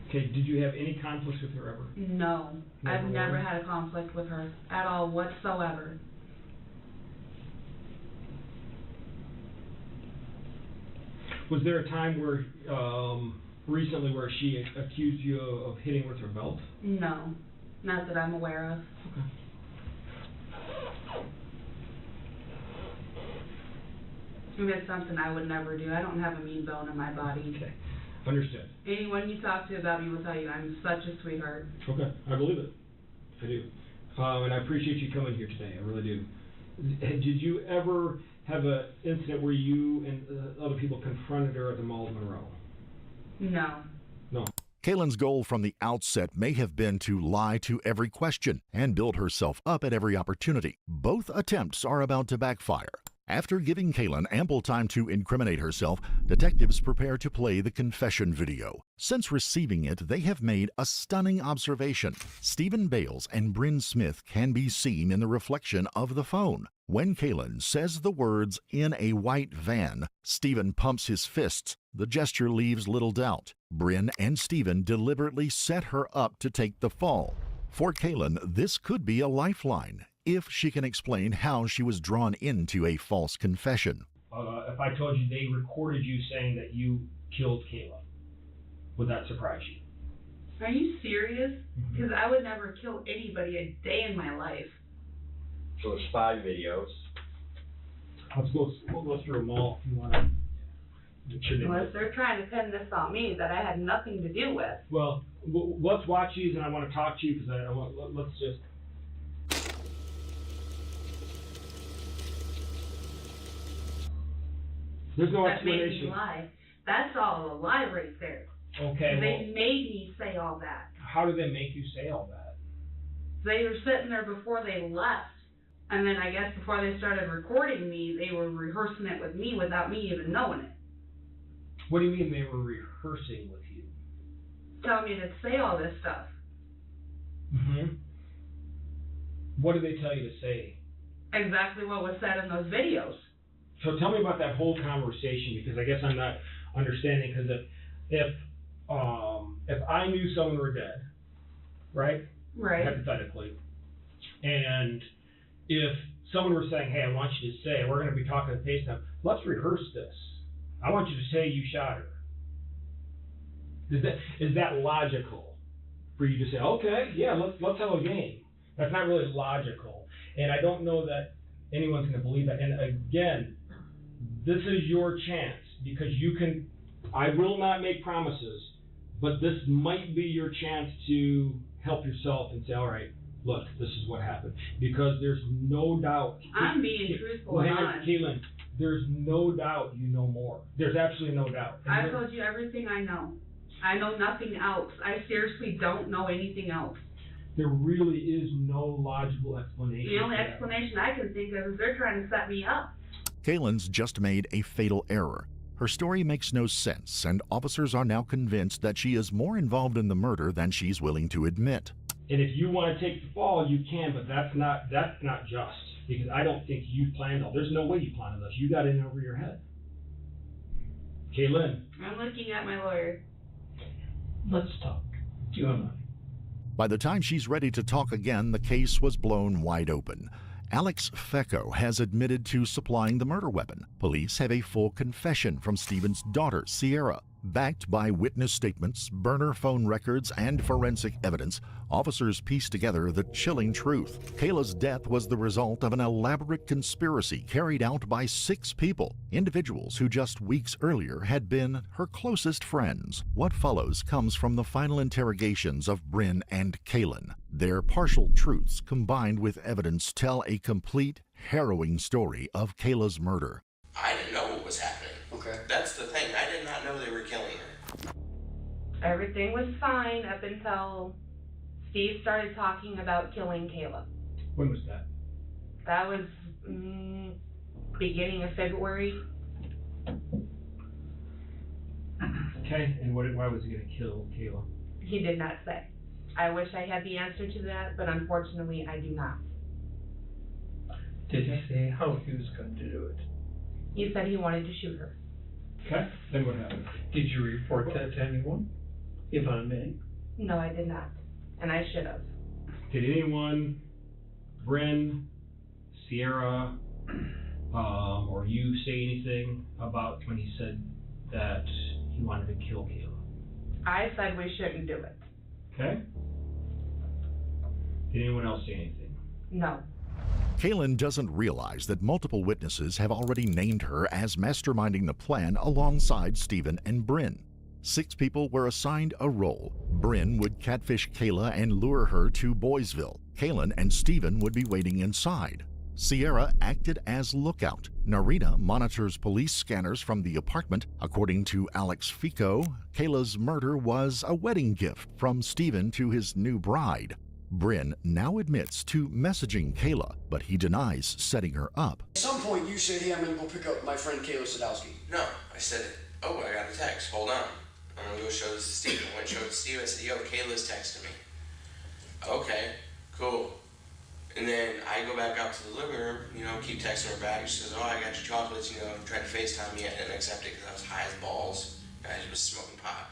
Okay, did you have any conflicts with her ever? No, I've never had a conflict with her at all whatsoever. Was there a time where, recently, where she accused you of hitting with her belt? No, not that I'm aware of. Okay. And it's something I would never do. I don't have a mean bone in my body. Okay. Understood. Anyone you talk to about me will tell you I'm such a sweetheart. Okay, I believe it. I do. And I appreciate you coming here today. I really do. Did you ever have an incident where you and other people confronted her at the Mall of Monroe? No. No. Kaylin's goal from the outset may have been to lie to every question and build herself up at every opportunity. Both attempts are about to backfire. After giving Kaylin ample time to incriminate herself, detectives prepare to play the confession video. Since receiving it, they have made a stunning observation. Stephen Bales and Bryn Smith can be seen in the reflection of the phone. When Kaylin says the words, "in a white van," Stephen pumps his fists. The gesture leaves little doubt. Bryn and Stephen deliberately set her up to take the fall. For Kaylin, this could be a lifeline, if she can explain how she was drawn into a false confession. If I told you they recorded you saying that you killed Kayla, would that surprise you? Are you serious? Because I would never kill anybody a day in my life. So there's 5 videos. We'll go through them all if you want to. Unless they're trying to pin this on me that I had nothing to do with. Well, let's watch these, and I want to talk to you because let's just. There's no explanation. That made me lie. That's all a lie right there. Okay. They made me say all that. How did they make you say all that? They were sitting there before they left. And then I guess before they started recording me, they were rehearsing it with me without me even knowing it. What do you mean they were rehearsing with you? Telling me to say all this stuff. Mm-hmm. What did they tell you to say? Exactly what was said in those videos. So tell me about that whole conversation, because I guess I'm not understanding. Because if I knew someone were dead, right? Right. Hypothetically, and if someone were saying, "Hey, I want you to say, we're going to be talking to FaceTime. Let's rehearse this. I want you to say you shot her." Is that logical for you to say, okay, yeah, let's have a game? That's not really logical. And I don't know that anyone's going to believe that. And again, this is your chance, because I will not make promises, but this might be your chance to help yourself and say, all right, look, this is what happened. Because there's no doubt. I'm being truthful and honest. Caitlin, there's no doubt you know more. There's absolutely no doubt. I've told you everything I know. I know nothing else. I seriously don't know anything else. There really is no logical explanation. The only explanation I can think of is they're trying to set me up. Kaylin's just made a fatal error. Her story makes no sense, and officers are now convinced that she is more involved in the murder than she's willing to admit. And if you want to take the fall, you can, but that's not just. Because I don't think you planned all. There's no way you planned this. You got in over your head. Kaylin. I'm looking at my lawyer. Let's talk. You and I. By the time she's ready to talk again, the case was blown wide open. Alex Fecco has admitted to supplying the murder weapon. Police have a full confession from Stephen's daughter, Sierra. Backed by witness statements, burner phone records, and forensic evidence, officers pieced together the chilling truth. Kayla's death was the result of an elaborate conspiracy carried out by 6 people, individuals who just weeks earlier had been her closest friends. What follows comes from the final interrogations of Bryn and Kaylin. Their partial truths combined with evidence tell a complete, harrowing story of Kayla's murder. I didn't know what was happening. Okay. That's the thing. I did not know they were killing her. Everything was fine up until Steve started talking about killing Kayla. When was that? That was beginning of February. Okay, and why was he going to kill Kayla? He did not say. I wish I had the answer to that, but unfortunately I do not. Did he say how he was going to do it? He said he wanted to shoot her. Okay, then what happened? Did you report that to anyone, if I may? No, I did not, and I should have. Did anyone, Bryn, Sierra, or you say anything about when he said that he wanted to kill Kayla? I said we shouldn't do it. Okay. Did anyone else say anything? No. Kaylin doesn't realize that multiple witnesses have already named her as masterminding the plan alongside Stephen and Bryn. 6 people were assigned a role. Bryn would catfish Kayla and lure her to Boysville. Kaylin and Stephen would be waiting inside. Sierra acted as lookout. Narita monitors police scanners from the apartment. According to Alex Fico, Kayla's murder was a wedding gift from Stephen to his new bride. Bryn now admits to messaging Kayla, but he denies setting her up. At some point you said, hey, I'm going to go pick up my friend Kayla Sadowski. No, I said, oh, I got a text. Hold on. I'm going to go show this to Steve. I went and showed it to Steve. I said, yo, Kayla's texting me. Okay, cool. And then I go back out to the living room, keep texting her back. She says, oh, I got your chocolates, tried to FaceTime me. I didn't accept it because I was high as balls. I was smoking pot.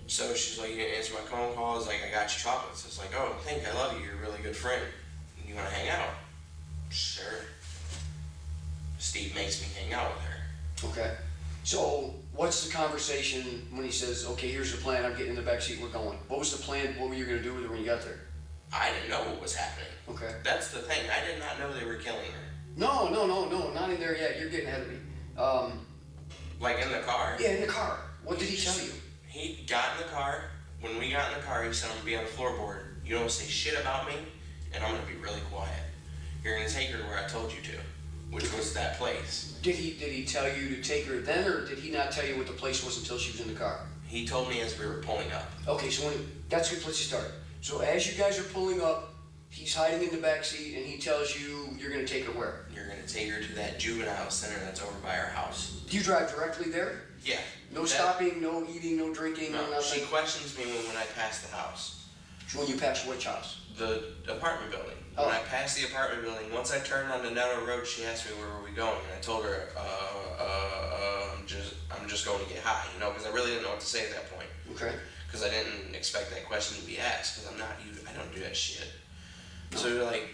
So she's like, you didn't answer my phone call. I was like, I got your chocolates. I was like, oh, thank you. I love you. You're a really good friend. You want to hang out? Sure. Steve makes me hang out with her. Okay. So what's the conversation when he says, okay, here's the plan. I'm getting in the back seat. We're going. What was the plan? What were you going to do with her when you got there? I didn't know what was happening. Okay. That's the thing. I did not know they were killing her. No. Not in there yet. You're getting ahead of me. Like in the car? Yeah, in the car. What did he tell you? He got in the car. When we got in the car, he said, I'm going to be on the floorboard. You don't say shit about me, and I'm going to be really quiet. You're going to take her to where I told you to, which was that place. Did he tell you to take her then, or did he not tell you what the place was until she was in the car? He told me as we were pulling up. Okay, so that's a good place to start. So as you guys are pulling up, he's hiding in the back seat, and he tells you you're going to take her where? You're going to take her to that juvenile center that's over by our house. Do you drive directly there? Yeah. No stopping, no eating, no drinking, no nothing? She questions me when I pass the house. When you pass which house? The apartment building. Oh. When I passed the apartment building, once I turned on the Netto Road, she asked me where were we going, and I told her, I'm just going to get high, because I really didn't know what to say at that point. Okay. Because I didn't expect that question to be asked, because I don't do that shit. No. So you're like,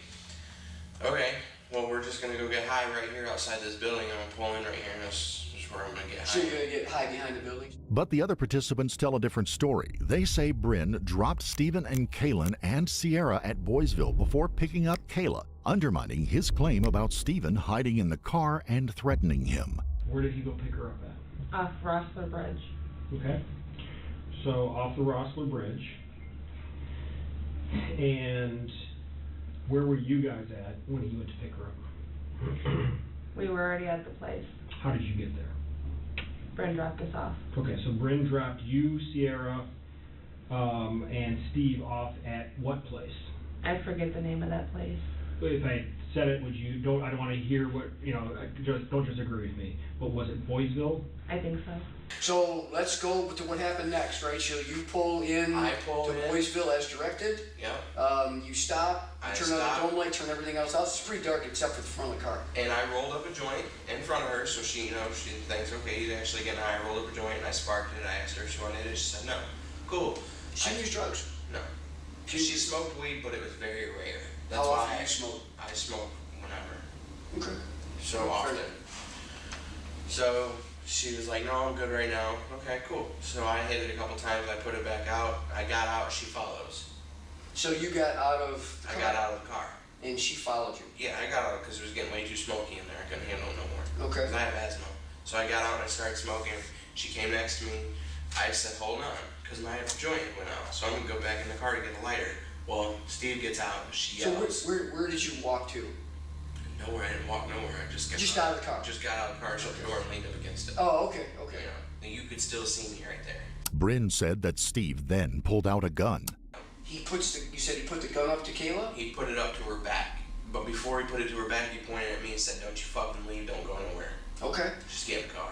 okay, well, we're just going to go get high right here outside this building. I'm going to pull in right here, and it's where I'm gonna get high. So you're gonna get high behind the building? But the other participants tell a different story. They say Bryn dropped Stephen and Kaylin and Sierra at Boysville before picking up Kayla, undermining his claim about Stephen hiding in the car and threatening him. Where did he go pick her up at? Off Rossler Bridge. Okay. So off the Rossler Bridge. And where were you guys at when he went to pick her up? We were already at the place. How did you get there? Bryn dropped us off. Okay, so Bryn dropped you, Sierra, and Steve off at what place? I forget the name of that place. If I said it, would you, I don't want to hear what, don't just agree with me, but was it Boysville? I think so. So let's go to what happened next, right? So you pull in to Boysville as directed. Yeah. You stop, you turn on the dome light, turn everything else out. It's pretty dark except for the front of the car. And I rolled up a joint in front of her, so she, she thinks, okay, he's actually getting high. I rolled up a joint, and I sparked it. I asked her if she wanted it. She said no. Cool. She used drugs? No. She smoked weed, but it was very rare. That's How why often do you smoke? I smoke whenever. Okay. So often. So she was like, no, I'm good right now. Okay, cool. So I hit it a couple times. I put it back out. I got out. She follows. So you got out of the car? I got out of the car. And she followed you? Yeah, I got out because it was getting way too smoky in there. I couldn't handle it no more. Okay. Because I have asthma. So I got out and I started smoking. She came next to me. I said, hold on, because my joint went out. So I'm going to go back in the car to get a lighter. Well, Steve gets out. She yells. So where did you walk to? Nowhere. I didn't walk nowhere. I just got out of the car? Just got out of the car, shut the door, and leaned up against it. Oh, okay. You could still see me right there. Bryn said that Steve then pulled out a gun. You said he put the gun up to Kayla? He put it up to her back. But before he put it to her back, he pointed at me and said, don't you fucking leave, don't go nowhere. Okay. Just get in the car.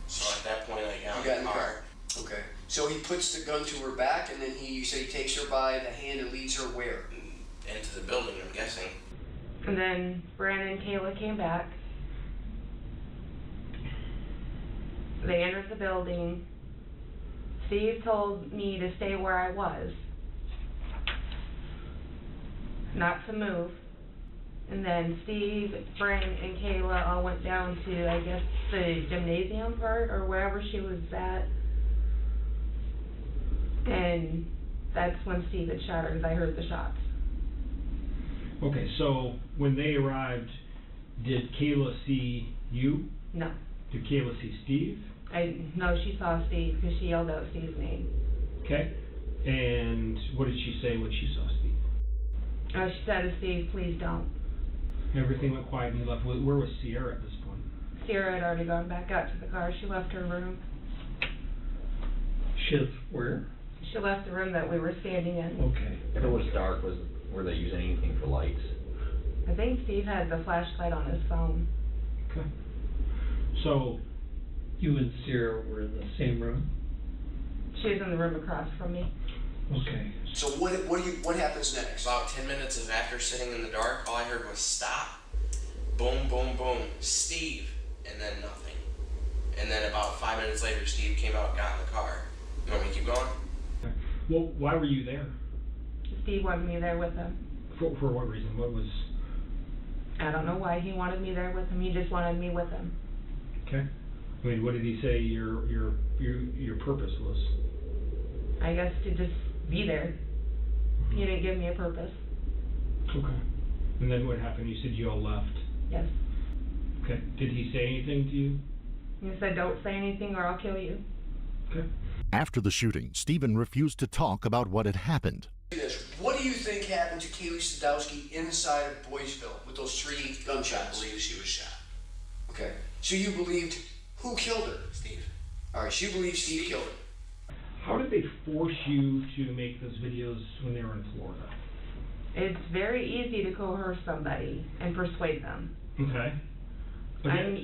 So at that point, I got in the car. Okay. So he puts the gun to her back, and then you say he takes her by the hand and leads her where? Into the building, I'm guessing. And then Brandon and Kayla came back. They entered the building. Steve told me to stay where I was, not to move. And then Steve, Brandon, and Kayla all went down to, I guess, the gymnasium part or wherever she was at. And that's when Steve had shot her, because I heard the shots. Okay, so when they arrived, did Kayla see you? No. Did Kayla see Steve? No, she saw Steve because she yelled out Steve's name. Okay. And what did she say when she saw Steve? She said to Steve, please don't. Everything went quiet and you left. Where was Sierra at this point? Sierra had already gone back out to the car. She left her room. She left where? She left the room that we were standing in. Okay. If it was dark, were they using anything for lights? I think Steve had the flashlight on his phone. Okay. So, you and Sierra were in the same room? She was in the room across from me. Okay. So what happens next? About 10 minutes after sitting in the dark, all I heard was stop, boom, boom, boom, Steve, and then nothing. And then about 5 minutes later, Steve came out and got in the car. You want me to keep going? Okay. Well, why were you there? Steve wanted me there with him. For what reason? What was... I don't know why he wanted me there with him. He just wanted me with him. Okay. I mean, what did he say your purpose was? I guess to just be there. He didn't give me a purpose. Okay. And then what happened? You said you all left. Yes. Okay. Did he say anything to you? He said, don't say anything or I'll kill you. Okay. After the shooting, Stephen refused to talk about what had happened. What do you think happened to Kaylee Sadowski inside of Boysville with those 3 gunshots? I believe she was shot. Okay. So you believed who killed her? Steve. All right. So you believe Steve killed her. How did they force you to make those videos when they were in Florida? It's very easy to coerce somebody and persuade them. Okay. I'm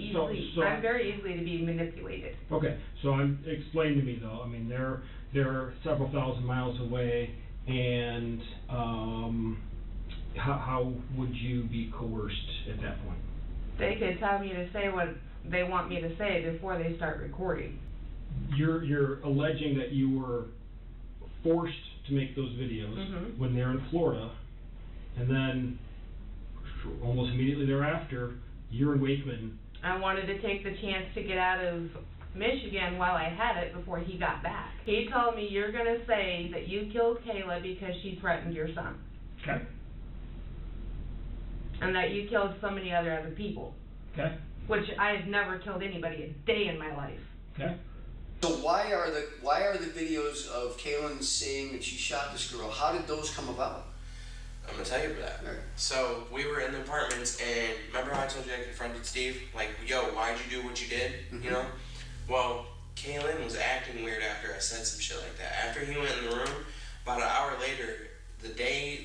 very easily to be manipulated. Okay, so explain to me though. I mean, they're several thousand miles away, and how would you be coerced at that point? They could tell me to say what they want me to say before they start recording. You're alleging that you were forced to make those videos when they're in Florida, and then almost immediately thereafter, you're in Wakeman I wanted to take the chance to get out of Michigan while I had it before he got back. He told me, you're going to say that you killed Kayla because she threatened your son. Okay. And that you killed so many other people. Okay. Which I have never killed anybody a day in my life. Okay. So why are the videos of Kaylin saying that she shot this girl? How did those come about? I'm gonna tell you about that. So we were in the apartments, and remember how I told you I confronted Steve? Like, yo, why'd you do what you did? You know? Well, Kaylin was acting weird after I said some shit like that. After he went in the room, about an hour later,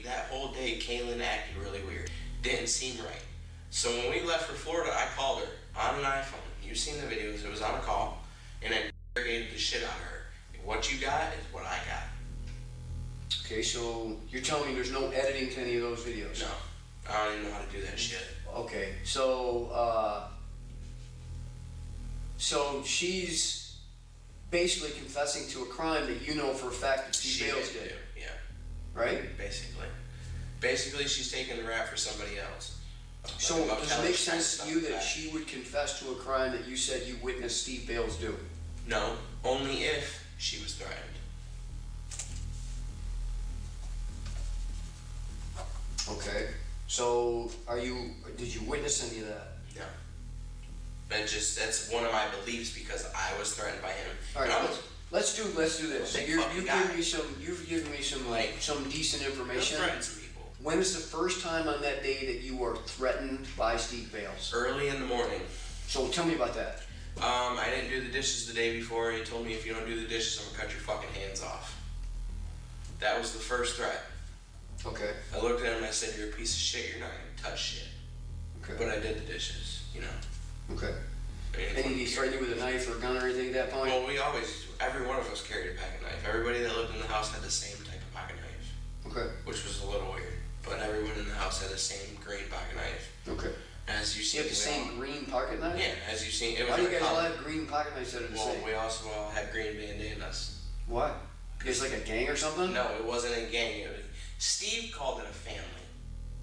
that whole day, Kaylin acted really weird. Didn't seem right. So when we left for Florida, I called her on an iPhone. You've seen the videos. It was on a call, and I interrogated the shit out of her. What you got is what I got. Okay, so you're telling me there's no editing to any of those videos? No, I don't even know how to do that shit. Okay, so so she's basically confessing to a crime that you know for a fact that Steve Bales did. Yeah. Right? Basically, she's taking the rap for somebody else. So does it make sense to you that she would confess to a crime that you said you witnessed Steve Bales do? No, only if she was threatened. Okay. So did you witness any of that? No. That's one of my beliefs because I was threatened by him. All right, let's do this. You've given me some decent information. When is the first time on that day that you were threatened by Steve Bales? Early in the morning. So tell me about that. I didn't do the dishes the day before. He told me if you don't do the dishes, I'm gonna cut your fucking hands off. That was the first threat. Okay. I looked at him and I said, you're a piece of shit, you're not gonna touch shit. Okay. But I did the dishes, you know. Okay. And did he threaten you with a knife or a gun or anything at that point? Well, every one of us carried a pocket knife. Everybody that lived in the house had the same type of pocket knife. Okay. Which was a little weird. But everyone in the house had the same green pocket knife. Okay. As you see, you have the same green pocket knife? Yeah, as you've seen. Why do you guys all have green pocket knives that are the same? Well, we also all had green bandanas. Why? You guys like a gang or something? No, it wasn't a gang. Steve called it a family.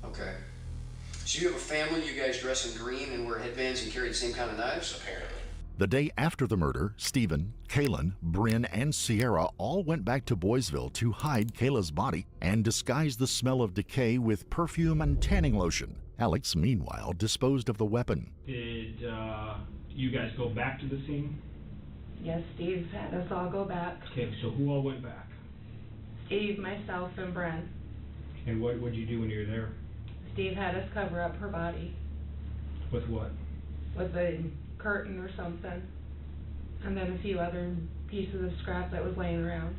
Okay. So you have a family, you guys dress in green and wear headbands and carry the same kind of knives? Apparently. The day after the murder, Stephen, Kaylin, Bryn, and Sierra all went back to Boysville to hide Kayla's body and disguise the smell of decay with perfume and tanning lotion. Alex, meanwhile, disposed of the weapon. Did you guys go back to the scene? Yes, Steve had us all go back. Okay, so who all went back? Steve, myself, and Bryn. And what would you do when you were there? Steve had us cover up her body. With what? With a curtain or something. And then a few other pieces of scrap that was laying around.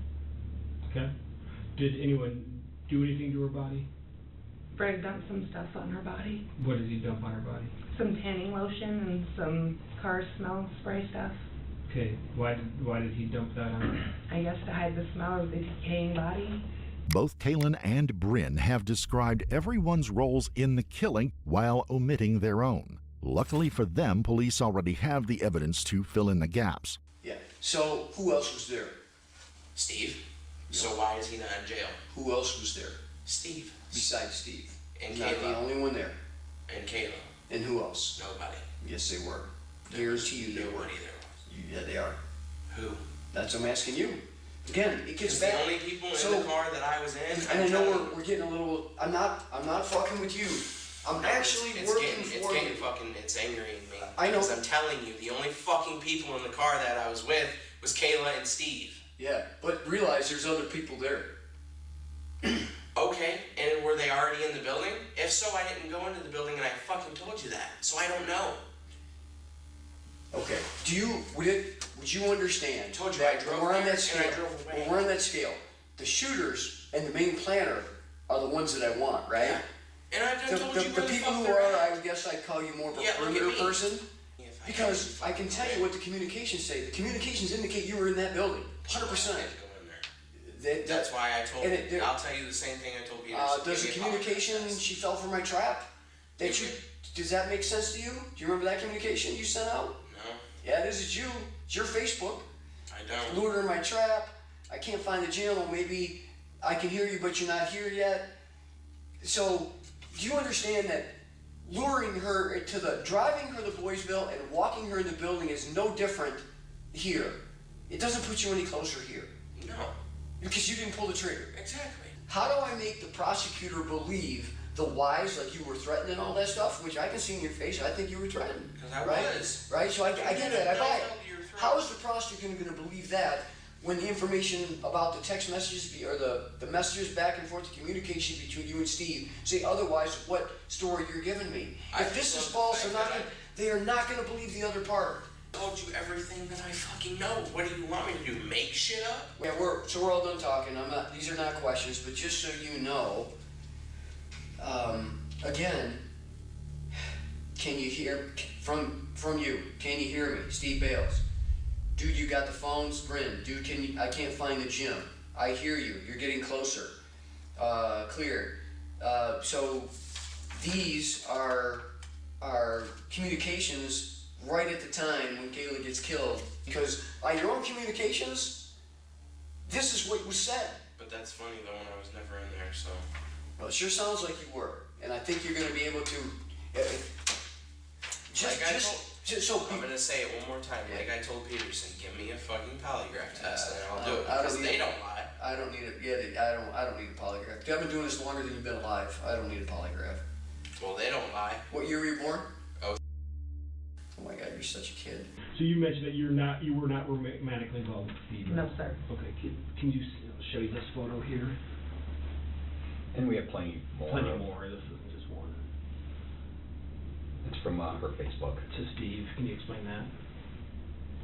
Okay. Did anyone do anything to her body? Fred dumped some stuff on her body. What did he dump on her body? Some tanning lotion and some car smell spray stuff. Okay, why did he dump that on her? I guess to hide the smell of the decaying body. Both Kaylin and Bryn have described everyone's roles in the killing while omitting their own. Luckily for them, police already have the evidence to fill in the gaps. Yeah. So who else was there? Steve. So why is he not in jail? Who else was there? Steve. Besides Steve. And Not Kayla. the only one there. And Kayla. And who else? Nobody. Yes, they were. Guarantee you they were. Nobody there. Yeah, they are. Who? That's what I'm asking you. Again, it gets the back. only people in the car that I was in. And I know we're getting a little. I'm not fucking with you. I'm actually working for you. It's angering me. I know. Because I'm telling you, the only fucking people in the car that I was with was Kayla and Steve. Yeah, but realize there's other people there. Okay, and were they already in the building? If so, I didn't go into the building and I fucking told you that. So I don't know. Okay. Would you understand? Told you that I drove we're on there that scale. and I drove away. When we're on that scale, the shooters and the main planner are the ones that I want, right? Yeah. And I just told you the where the people fuck who they're are, at. I guess I'd call you more of a Yeah, look at perimeter me. person. Because I can tell you what the communications say. The communications indicate you were in that building, 100%. That's why I told you. I'll tell you the same thing I told Peter. Does the communication, she fell for my trap? Does that make sense to you? Do you remember that communication you sent out? No. Yeah, this is you. It's your Facebook. I don't. Lured her in my trap. I can't find the channel. Maybe I can hear you, but you're not here yet. So, do you understand that luring her to driving her to Boysville and walking her in the building is no different here. It doesn't put you any closer here. No. Because you didn't pull the trigger. Exactly. How do I make the prosecutor believe the lies, like you were threatened and all that stuff, which I can see in your face? I think you were threatened. Because I right? was. Right? So I get that. I buy it. How is the prosecutor going to believe that when the information about the text messages or the messages back and forth, the communication between you and Steve say otherwise of what story you're giving me? If this is false, they are not going to believe the other part. I told you everything that I fucking know. What do you want me to do? Make shit up? Yeah, we're all done talking. These are not questions, but just so you know, again, can you hear from you? Can you hear me, Steve Bales? Dude, you got the phones? Bryn, dude, I can't find the gym. I hear you. You're getting closer. Clear. So these are communications right at the time when Kayla gets killed, because by your own communications, this is what was said. But that's funny though, when I was never in there, so. Well, it sure sounds like you were, and I think you're going to be able to. I'm gonna say it one more time. Like I told Peterson, give me a fucking polygraph test, and I'll do it because they don't lie. I don't need it. Yeah, I don't need a polygraph. I've been doing this longer than you've been alive. I don't need a polygraph. Well, they don't lie. What year were you born? Oh. Oh my God, you're such a kid. So you mentioned that you were not romantically involved with Steve. No, sir. Okay, can you show you this photo here? And we have plenty more. Plenty more. This isn't just one. It's from her Facebook. To Steve. Can you explain that?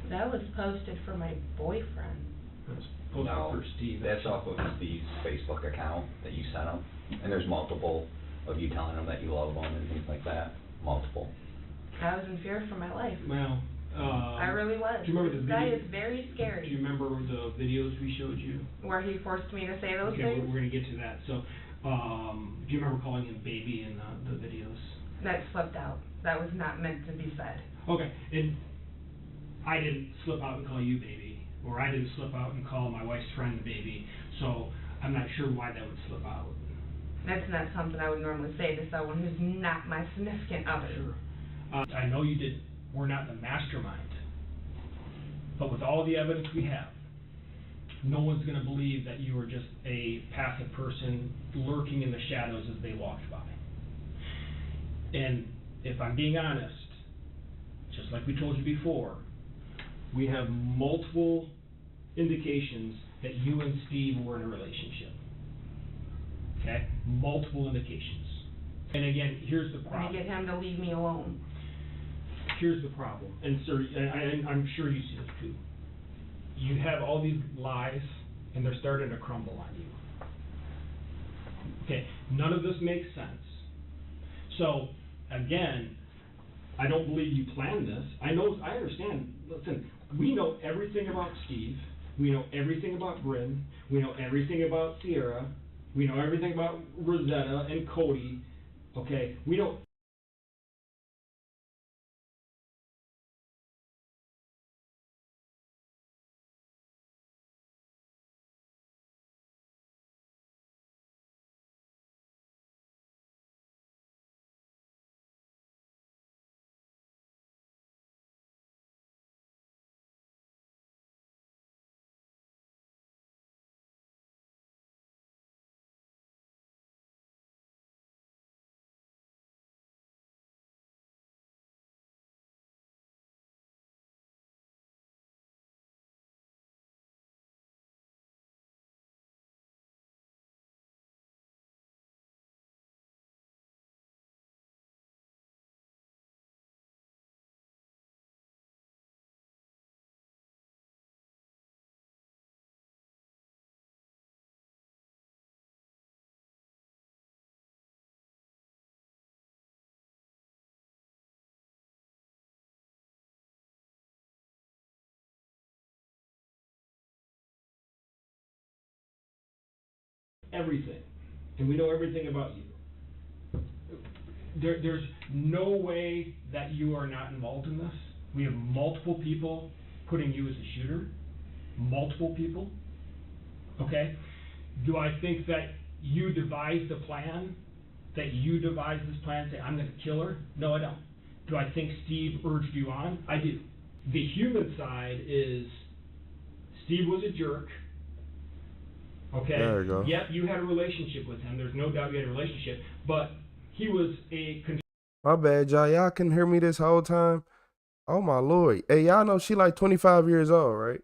That was posted for my boyfriend. That was posted for Steve. That's off of Steve's Facebook account that you sent him. And there's multiple of you telling him that you love him and things like that. Multiple. I was in fear for my life. Well, I really was. Do you remember this guy is very scary. Do you remember the videos we showed you? Where he forced me to say those okay, things? we're going to get to that. So, do you remember calling him baby in the videos? That slipped out. That was not meant to be said. Okay, and I didn't slip out and call you baby, or I didn't slip out and call my wife's friend baby, so I'm not sure why that would slip out. That's not something I would normally say to someone who's not my significant other. Sure. I know you were not the mastermind, but with all the evidence we have, no one's going to believe that you were just a passive person lurking in the shadows as they walked by. And if I'm being honest, just like we told you before, we have multiple indications that you and Steve were in a relationship. Okay? Multiple indications. And again, here's the problem. I get him to leave me alone. Here's the problem, and sir, I'm sure you see this too. You have all these lies, and they're starting to crumble on you. Okay, none of this makes sense. So, again, I don't believe you planned this. I understand. Listen, we know everything about Steve. We know everything about Bryn. We know everything about Sierra. We know everything about Rosetta and Cody. Okay, we know. Everything, and we know everything about you. There's no way that you are not involved in this. We have multiple people putting you as a shooter. Multiple people. Okay? Do I think that you devised the plan that you devised this plan and say, I'm going to kill her? No, I don't. Do I think Steve urged you on? I do. The human side is Steve was a jerk. Okay? There you go. Yep, you had a relationship with him. There's no doubt you had a relationship. But he was a... My bad, y'all. Y'all couldn't hear me this whole time? Oh, my Lord. Hey, y'all know she like 25 years old, right?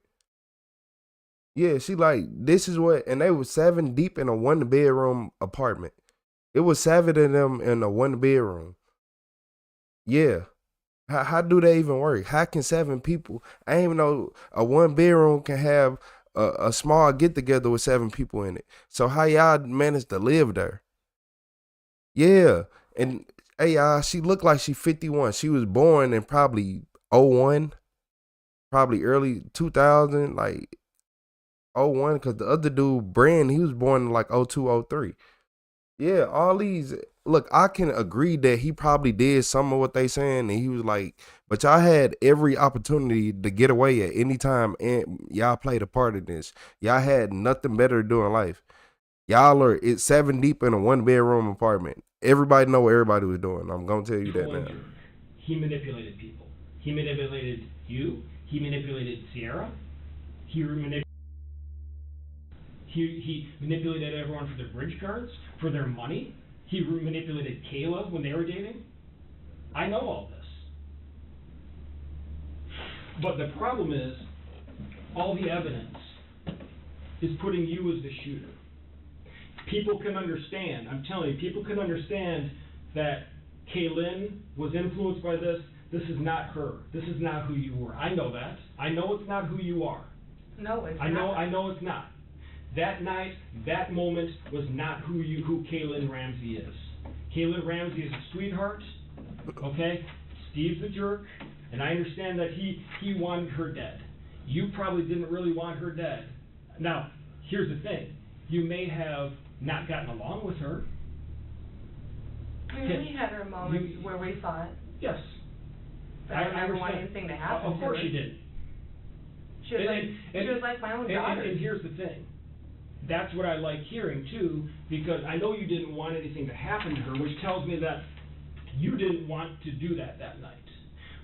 Yeah, she like, this is what... And they was 7 deep in a 1-bedroom apartment. It was 7 of them in a 1-bedroom. Yeah. How do they even work? How can 7 people? I didn't even know a 1-bedroom can have a small get together with 7 people in it. So how y'all managed to live there? Yeah, and hey y'all, she looked like she 51. She was born in probably 01, probably early 2000, like 01. Because the other dude, Brand, he was born in like 02, 03. Yeah, all these. Look, I can agree that he probably did some of what they saying, and he was like, but y'all had every opportunity to get away at any time, and y'all played a part in this. Y'all had nothing better to do in life. Y'all are 7 deep in a 1-bedroom apartment. Everybody know what everybody was doing. I'm gonna tell you that now. He manipulated people. He manipulated you. He manipulated Sierra. He manipulated everyone for their bridge cards, for their money. He manipulated Kayla when they were dating. I know all this. But the problem is, all the evidence is putting you as the shooter. People can understand, I'm telling you, people can understand that Kaylin was influenced by this. This is not her. This is not who you were. I know that. I know it's not who you are. No, it's I not. know it's not. That night, that moment was not who Kaylin Ramsey is. Kaylin Ramsey is a sweetheart, okay? Steve's a jerk, and I understand that he wanted her dead. You probably didn't really want her dead. Now, here's the thing. You may have not gotten along with her. I mean, we had our moments where we fought. Yes. But I never want anything to happen to her. Of course you did. She was like my own daughter. And here's the thing. That's what I like hearing too, because I know you didn't want anything to happen to her, which tells me that you didn't want to do that night.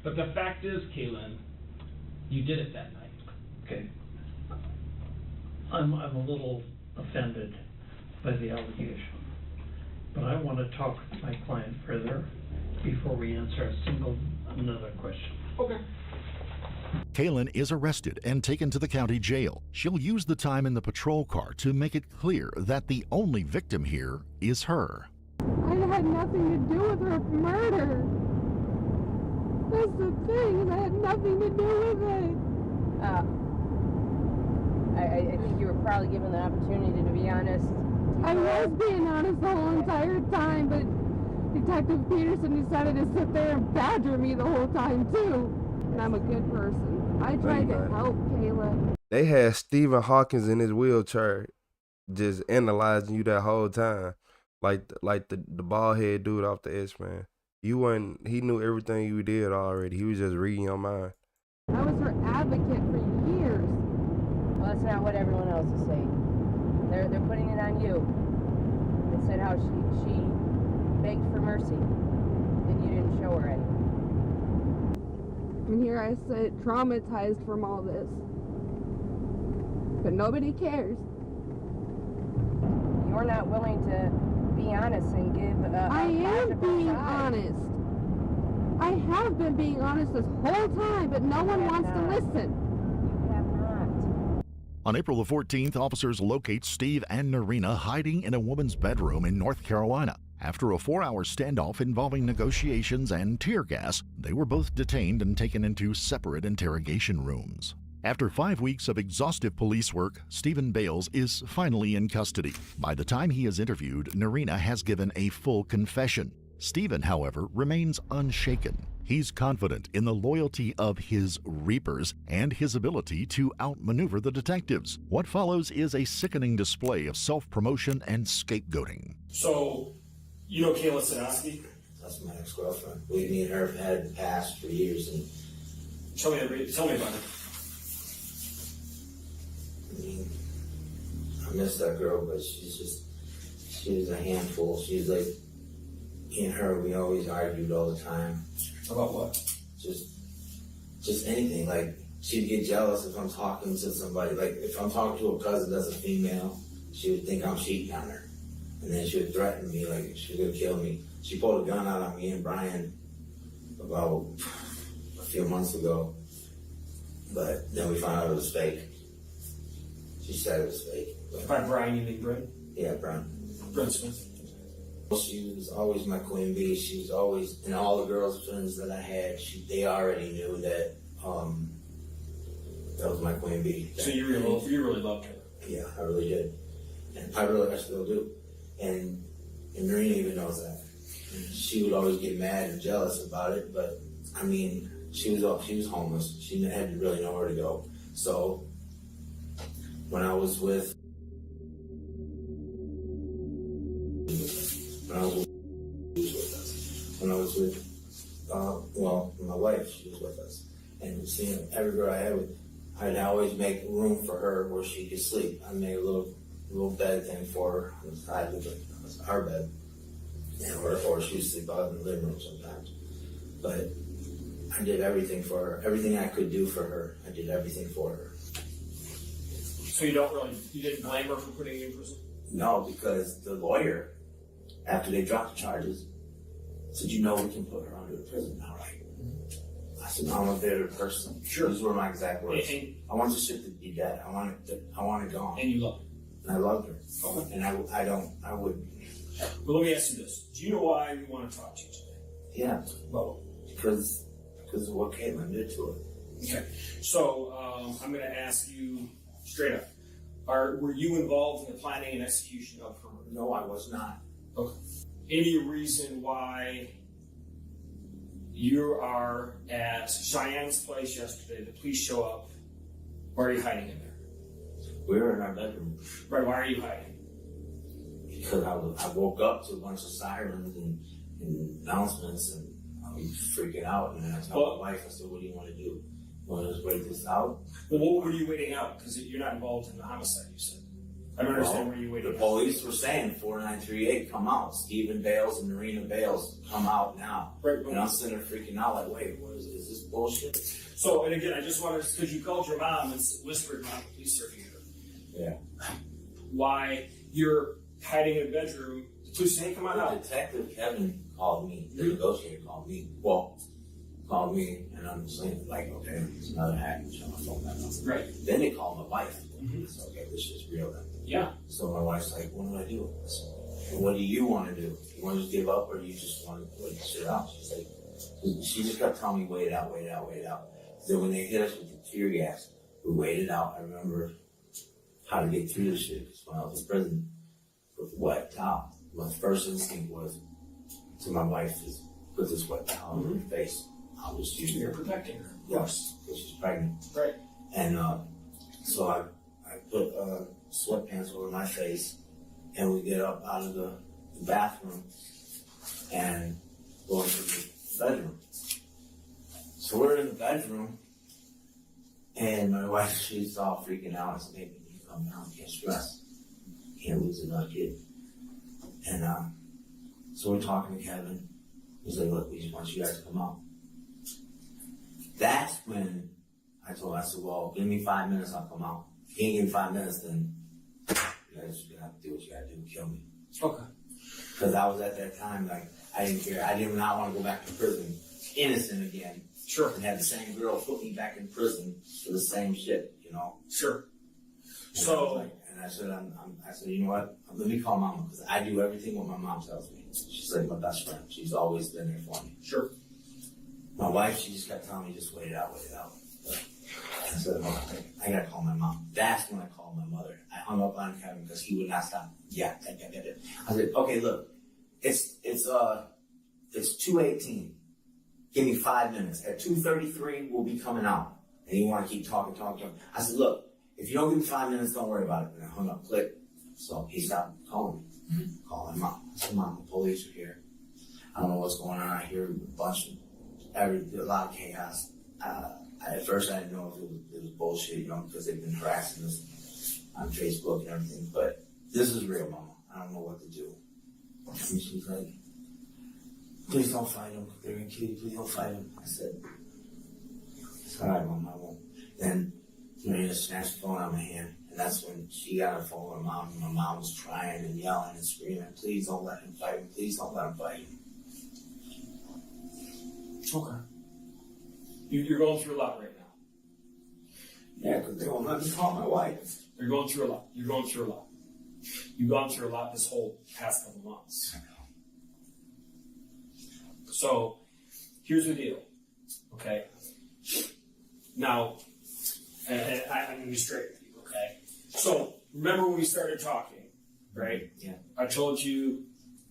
But the fact is, Kaylin, you did it that night. Okay. I'm a little offended by the allegation, but I want to talk with my client further before we answer another question. Okay. Kaylin is arrested and taken to the county jail. She'll use the time in the patrol car to make it clear that the only victim here is her. I had nothing to do with her murder. That's the thing, is I had nothing to do with it. I think you were probably given the opportunity to be honest. I was being honest the whole entire time, but Detective Peterson decided to sit there and badger me the whole time too. And I'm a good person. I tried to help Kayla. They had Stephen Hawkins in his wheelchair just analyzing you that whole time. Like the bald head dude off the X-Men. He knew everything you did already. He was just reading your mind. I was her advocate for years. Well, that's not what everyone else is saying. They're putting it on you. They said how she begged for mercy, and you didn't show her any. And here I sit, traumatized from all this. But nobody cares. You're not willing to be honest and give I am being honest. I have been being honest this whole time, but no one wants to listen. You have not. On April the 14th, officers locate Steve and Narina hiding in a woman's bedroom in North Carolina. After a 4-hour standoff involving negotiations and tear gas, they were both detained and taken into separate interrogation rooms. After 5 weeks of exhaustive police work, Stephen Bales is finally in custody. By the time he is interviewed, Narina has given a full confession. Stephen, however, remains unshaken. He's confident in the loyalty of his Reapers and his ability to outmaneuver the detectives. What follows is a sickening display of self-promotion and scapegoating. So, you know Kayla Sadowski? That's my ex-girlfriend. We, me and her have had past for years, and Tell me about it. I mean, I miss that girl, but she was a handful. She's like me and her, we always argued all the time. About what? Just anything. Like, she'd get jealous if I'm talking to somebody. Like, if I'm talking to a cousin that's a female, she would think I'm cheating on her. And then she would threaten me, like, she was gonna kill me. She pulled a gun out on me and Brian about a few months ago. But then we found out it was fake. She said it was fake. But By Brian, you mean Brent? yeah, Brian. Brent Smith. She was always my queen bee. She was always, and all the girls' friends that I had, they already knew that that was my queen bee. So you really loved her? Yeah, I really did. And I still do. And Marina even knows that. And she would always get mad and jealous about it, but I mean, she was homeless. She had really nowhere to go. So when I was with my wife, she was with us. And seeing every girl I had with, I'd always make room for her where she could sleep. I made a little bed thing for her on the side of our bed. And or she would sleep out in the living room sometimes. But I did everything for her. Everything I could do for her, I did everything for her. So you didn't blame her for putting you in prison? No, because the lawyer, after they dropped the charges, said, we can put her under the prison now, right? I said, no, I'm a better person. Sure. These were my exact words. I want this shit to be dead. I want it gone. And you loved her? And I loved her. Okay. And I would. Well, let me ask you this. Do you know why we want to talk to you today? Yeah. Well, because of what Caitlin did to her. Okay. So I'm going to ask you straight up. Were you involved in the planning and execution of her murder? No, I was not. Okay. Any reason why you are at Cheyenne's place yesterday, the police show up, why are you hiding in there? We were in our bedroom. Right, why are you hiding? Because I woke up to a bunch of sirens and announcements, and I was freaking out. And I told my wife, I said, what do you want to do? You want to just wait this out? Well, what were you waiting out? Because you're not involved in the homicide, you said. I don't understand where you waiting out. The police were saying 4938, come out. Stephen Bales and Marina Bales, come out now. Right. And I'm sitting there freaking out like, wait, what is this bullshit? So, and again, I just wanted to, because you called your mom and whispered, "Mom, the police are here." Yeah. Why you're hiding in a bedroom? The police say, "Hey, come on out." Detective Kevin called me. The negotiator called me. Well, called me, and I'm saying, like, okay, it's another hack. Shut my phone back up. Right. Then they called my wife. I said, okay, this shit's real then. Yeah. So my wife's like, what do I do? I said, what do you want to do? You want to just give up, or do you just want to wait this shit out? She's like, she just kept telling me, wait it out, wait it out, wait it out. So when they hit us with the tear gas, we waited out. I remember how to get through this shit, because when I was in prison with a wet towel, my first instinct was to my wife is put this wet towel on her face. I was using You're protecting her. Yes, because she's pregnant. Right. And so I put sweatpants over my face, and we get up out of the bathroom and go into the bedroom. So we're in the bedroom, and my wife, she's all freaking out. I said, baby, you come down, can't stress. Can't lose another kid. And so we're talking to Kevin. He's like, look, we just want you guys to come out. That's when I said, well, give me 5 minutes, I'll come out. If you ain't give me 5 minutes, then you guys are gonna have to do what you gotta do, kill me. Okay. Because I was at that time, like, I didn't care. I did not want to go back to prison, innocent again. Sure. And have the same girl put me back in prison for the same shit, you know? Sure. And So. I said, I said, you know what? Let me call Mama, because I do everything what my mom tells me. She's like my best friend. She's always been there for me. Sure. My wife, she just kept telling me, just wait it out, wait it out. But I said, okay, I gotta call my mom. That's when I called my mother. I hung up on Kevin because he would not stop. Yeah. I said, okay, look, it's 2:18. Give me 5 minutes. At 2:33, we'll be coming out. And you want to keep talking. I said, look, if you don't give me 5 minutes, don't worry about it. And I hung up, click. So he stopped calling me. Calling Mom. I said, Mom, the police are here. I don't know what's going on. I hear a lot of chaos. At first, I didn't know if it was bullshit, you know, because they've been harassing us on Facebook and everything. But this is real, Mama. I don't know what to do. And she's like, please don't fight him. They're gonna kill you. Please don't fight him. I said, it's all right, Mom, I won't. Then Marina snatched the phone out of my hand, and that's when she got her phone with her mom, and my mom was crying and yelling and screaming, please don't let him fight him. Please don't let him fight him. Okay. You're going through a lot right now. Yeah, because they won't let me call my wife. You're going through a lot. You've gone through a lot this whole past couple months. So, here's the deal, okay? Now, and I'm going to be straight with you, okay? So, remember when we started talking, right? Yeah. I told you,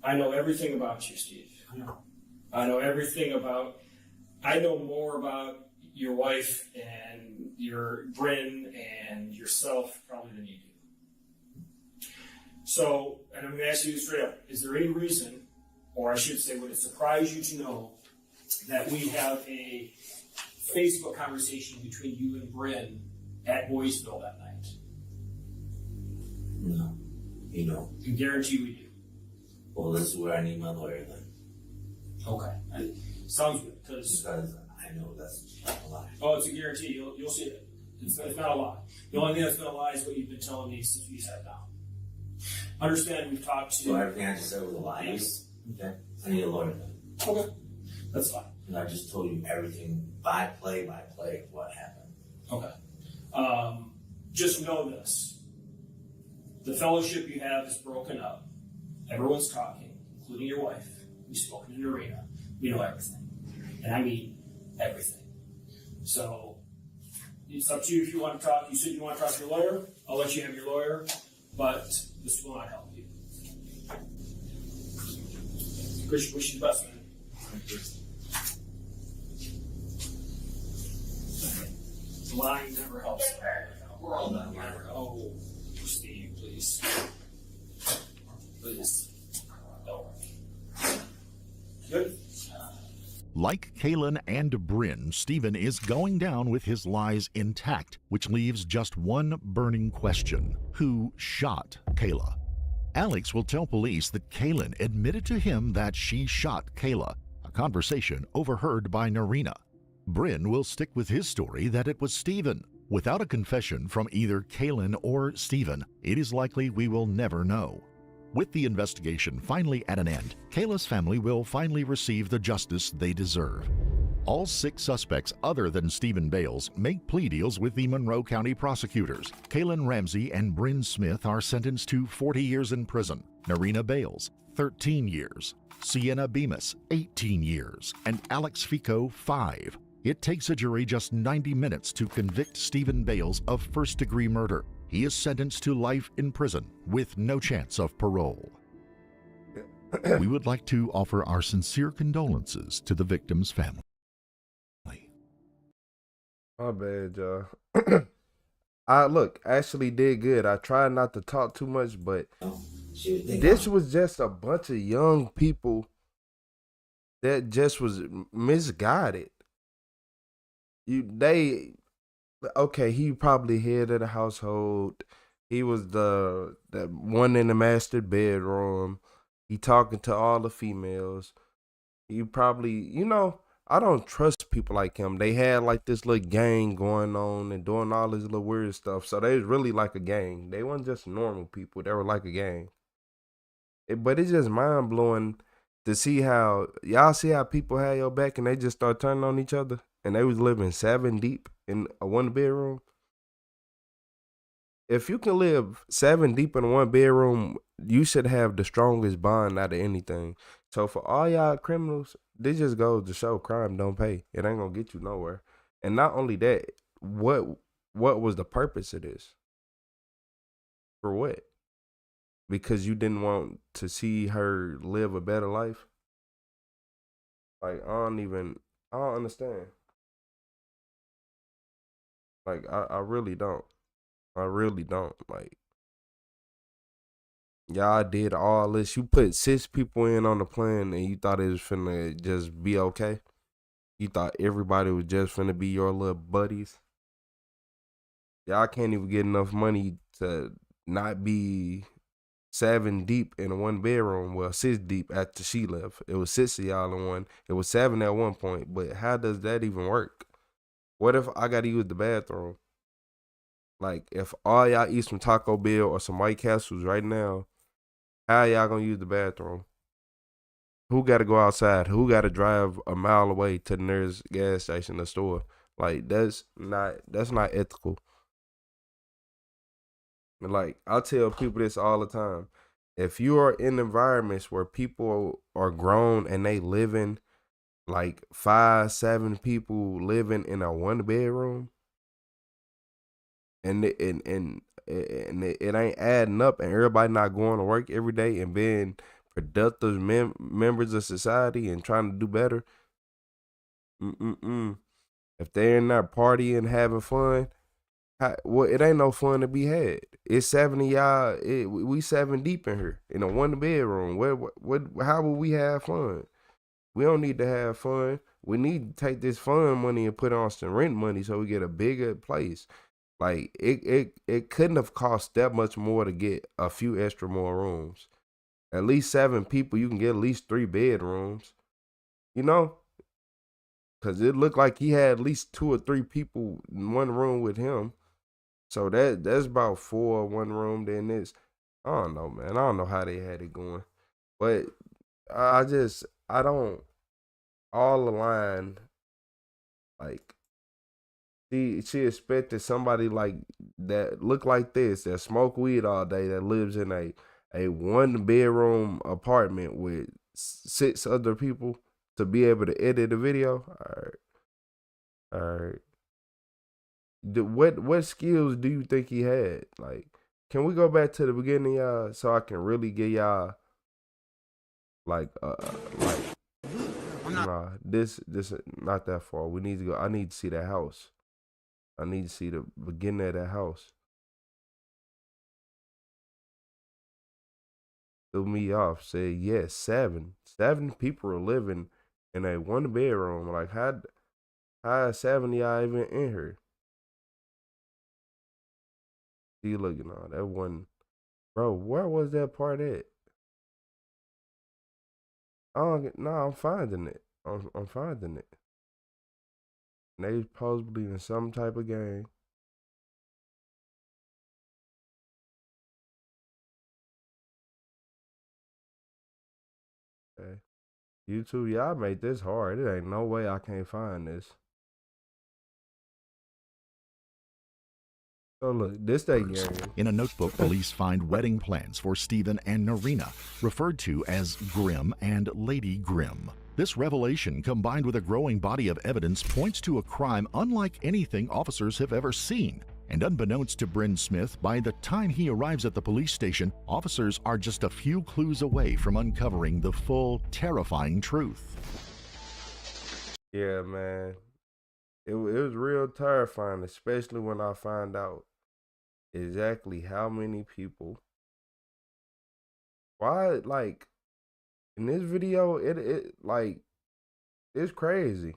I know everything about you, Steve. I know everything about, I know more about your wife and your Bryn and yourself probably than you do. So, and I'm going to ask you straight up, is there any reason, or I should say, would it surprise you to know that we have a Facebook conversation between you and Bryn at Boysville that night? No. You know. I guarantee we do. Well, this is where I need my lawyer then. Okay. Sounds good. Because I know that's a lie. Oh, it's a guarantee. You'll see it. It's not a lie. The only thing that's going to lie is what you've been telling me since we sat down. Understand, we've talked to... So everything I just said was a lie? Yes. Okay. I need a lawyer then. Okay. That's fine. And I just told you everything by play of what happened. Okay. Just know this. The fellowship you have is broken up. Everyone's talking, including your wife. We've spoken in Arena. We know everything. And I mean everything. So, it's up to you if you want to talk. You said you want to talk to your lawyer. I'll let you have your lawyer. But this will not help you. Wish you the best, man. Lying never helps. We're all done. Oh, Steve, please. Please. Don't worry. Good? Like Kaylin and Bryn, Stephen is going down with his lies intact, which leaves just one burning question. Who shot Kayla? Alex will tell police that Kaylin admitted to him that she shot Kayla, a conversation overheard by Narina. Bryn will stick with his story that it was Stephen. Without a confession from either Kaylin or Stephen, it is likely we will never know. With the investigation finally at an end, Kayla's family will finally receive the justice they deserve. All 6 suspects other than Stephen Bales make plea deals with the Monroe County prosecutors. Kaylin Ramsey and Bryn Smith are sentenced to 40 years in prison. Narina Bales, 13 years. Sienna Bemis, 18 years. And Alex Fico, 5. It takes a jury just 90 minutes to convict Stephen Bales of first-degree murder. He is sentenced to life in prison with no chance of parole. We would like to offer our sincere condolences to the victim's family. My bad, y'all. I actually did good. I tried not to talk too much, but this was just a bunch of young people that just was misguided. Okay, he probably head of the household. He was the one in the master bedroom. He talking to all the females. He probably, I don't trust people like him. They had like this little gang going on and doing all this little weird stuff. So they was really like a gang. They weren't just normal people. They were like a gang. But it's just mind blowing to see how people had your back and they just start turning on each other. And they was living 7 deep in a 1 bedroom. If you can live 7 deep in a 1 bedroom, you should have the strongest bond out of anything. So for all y'all criminals, this just goes to show crime don't pay. It ain't gonna get you nowhere. And not only that, what was the purpose of this? For what? Because you didn't want to see her live a better life? Like, I don't understand. Like, I really don't. I really don't. Like, y'all did all this. You put 6 people in on the plane and you thought it was finna just be okay? You thought everybody was just finna be your little buddies? Y'all can't even get enough money to not be 7 deep in a 1 bedroom. Well, 6 deep after she left. It was 6 of y'all in one. It was 7 at one point. But how does that even work? What if I gotta use the bathroom? Like, if all y'all eat some Taco Bell or some White Castles right now, how y'all gonna use the bathroom? Who gotta go outside? Who gotta drive a mile away to the nearest gas station or store? Like, that's not ethical. Like, I tell people this all the time. If you are in environments where people are grown and they living like 5, 7 people living in a 1 bedroom, and it ain't adding up, and everybody not going to work every day and being productive members of society and trying to do better. If they're in there partying, having fun, well, it ain't no fun to be had. It's 70 y'all. We 7 deep in here in a 1 bedroom. How will we have fun? We don't need to have fun. We need to take this fun money and put on some rent money so we get a bigger place. Like, it couldn't have cost that much more to get a few extra more rooms. At least 7 people, you can get at least 3 bedrooms. You know? Because it looked like he had at least 2 or 3 people in one room with him. So that's about 4 in one room. Then this, I don't know, man. I don't know how they had it going. But I don't, all the line, like, she expected somebody like that look like this, that smoke weed all day, that lives in a 1 bedroom apartment with 6 other people to be able to edit a video. All right. What skills do you think he had? Like, can we go back to the beginning, y'all, so I can really get y'all nah, this not that far. We need to go. I need to see that house. I need to see the beginning of that house. Threw me off. Said yes, 7 people are living in a 1 bedroom. Like, how is 7 y'all even in here? See, looking on that one, bro. Where was that part at? I'm finding it. I'm finding it. And they supposedly in some type of game. Okay. YouTube, y'all made this hard. It ain't no way I can't find this. So look, this day game. In a notebook, police find wedding plans for Stephen and Narina, referred to as Grimm and Lady Grimm. This revelation, combined with a growing body of evidence, points to a crime unlike anything officers have ever seen. And unbeknownst to Bryn Smith, by the time he arrives at the police station, officers are just a few clues away from uncovering the full, terrifying truth. Yeah, man. It was real terrifying, especially when I found out exactly how many people. Why, like, in this video, it like, it's crazy.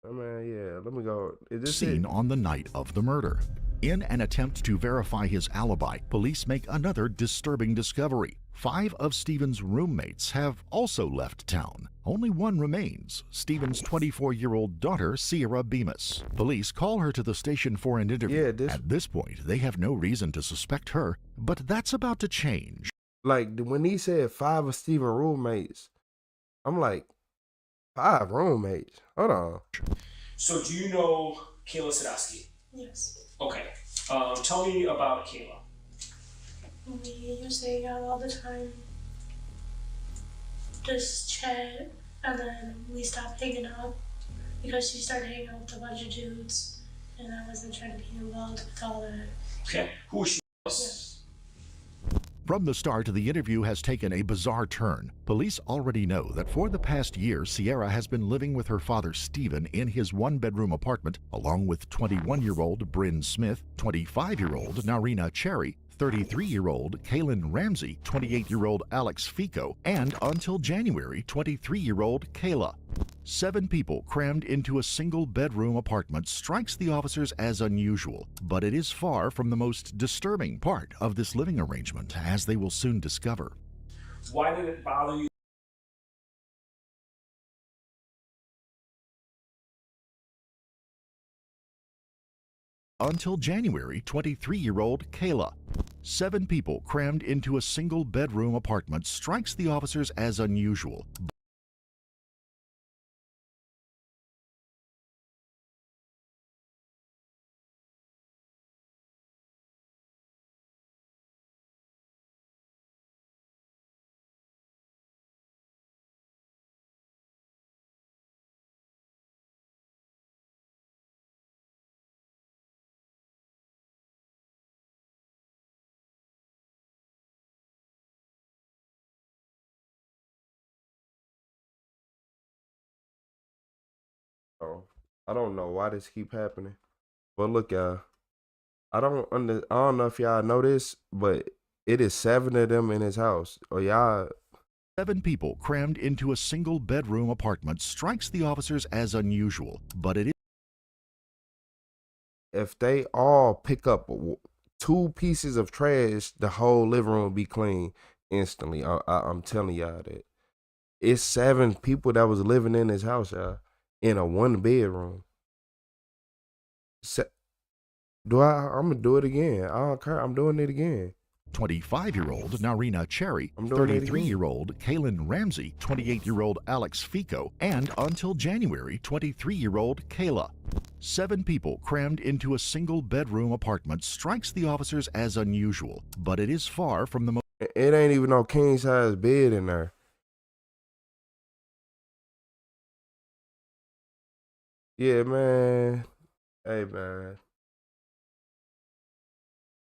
Oh, man, yeah, let me go. Is this Seen on the night of the murder. In an attempt to verify his alibi, police make another disturbing discovery. 5 of Stephen's roommates have also left town. Only one remains, Stephen's 24-year-old daughter, Sierra Bemis. Police call her to the station for an interview. At this point, they have no reason to suspect her, but that's about to change. Like, when he said 5 of Stephen's roommates, I'm like, 5 roommates? Hold on. So do you know Kayla Sadowski? Yes. Okay. Tell me about Kayla. We used to hang out all the time, just chat, and then we stopped hanging out because she started hanging out with a bunch of dudes, and I wasn't trying to be involved with all that. Okay. Who is she? Yes. From the start, the interview has taken a bizarre turn. Police already know that for the past year, Sierra has been living with her father, Stephen, in his 1-bedroom apartment, along with 21-year-old Bryn Smith, 25-year-old Narina Cherry, 33-year-old Kaylin Ramsey, 28-year-old Alex Fico, and until January, 23-year-old Kayla. 7 people crammed into a single-bedroom apartment strikes the officers as unusual, but it is far from the most disturbing part of this living arrangement, as they will soon discover. Why did it bother you? Until January, 23-year-old Kayla. 7 people crammed into a single-bedroom apartment strikes the officers as unusual. Oh, I don't know why this keep happening. But look, y'all, I don't know if y'all know this, but it is 7 of them in his house. Or y'all. 7 people crammed into a single-bedroom apartment strikes the officers as unusual, but it is. If they all pick up 2 pieces of trash, the whole living room will be clean instantly. I'm telling y'all that. It's 7 people that was living in his house, y'all, in a 1 bedroom. I'm gonna do it again. I don't care. I'm doing it again. 25-year-old Narina Cherry, 33-year-old Kaylin Ramsey, 28-year-old Alex Fico, and until January, 23-year-old Kayla. 7 people crammed into a single-bedroom apartment strikes the officers as unusual, but it is far from the most. It ain't even no king-size bed in there. Yeah, man. Hey, man.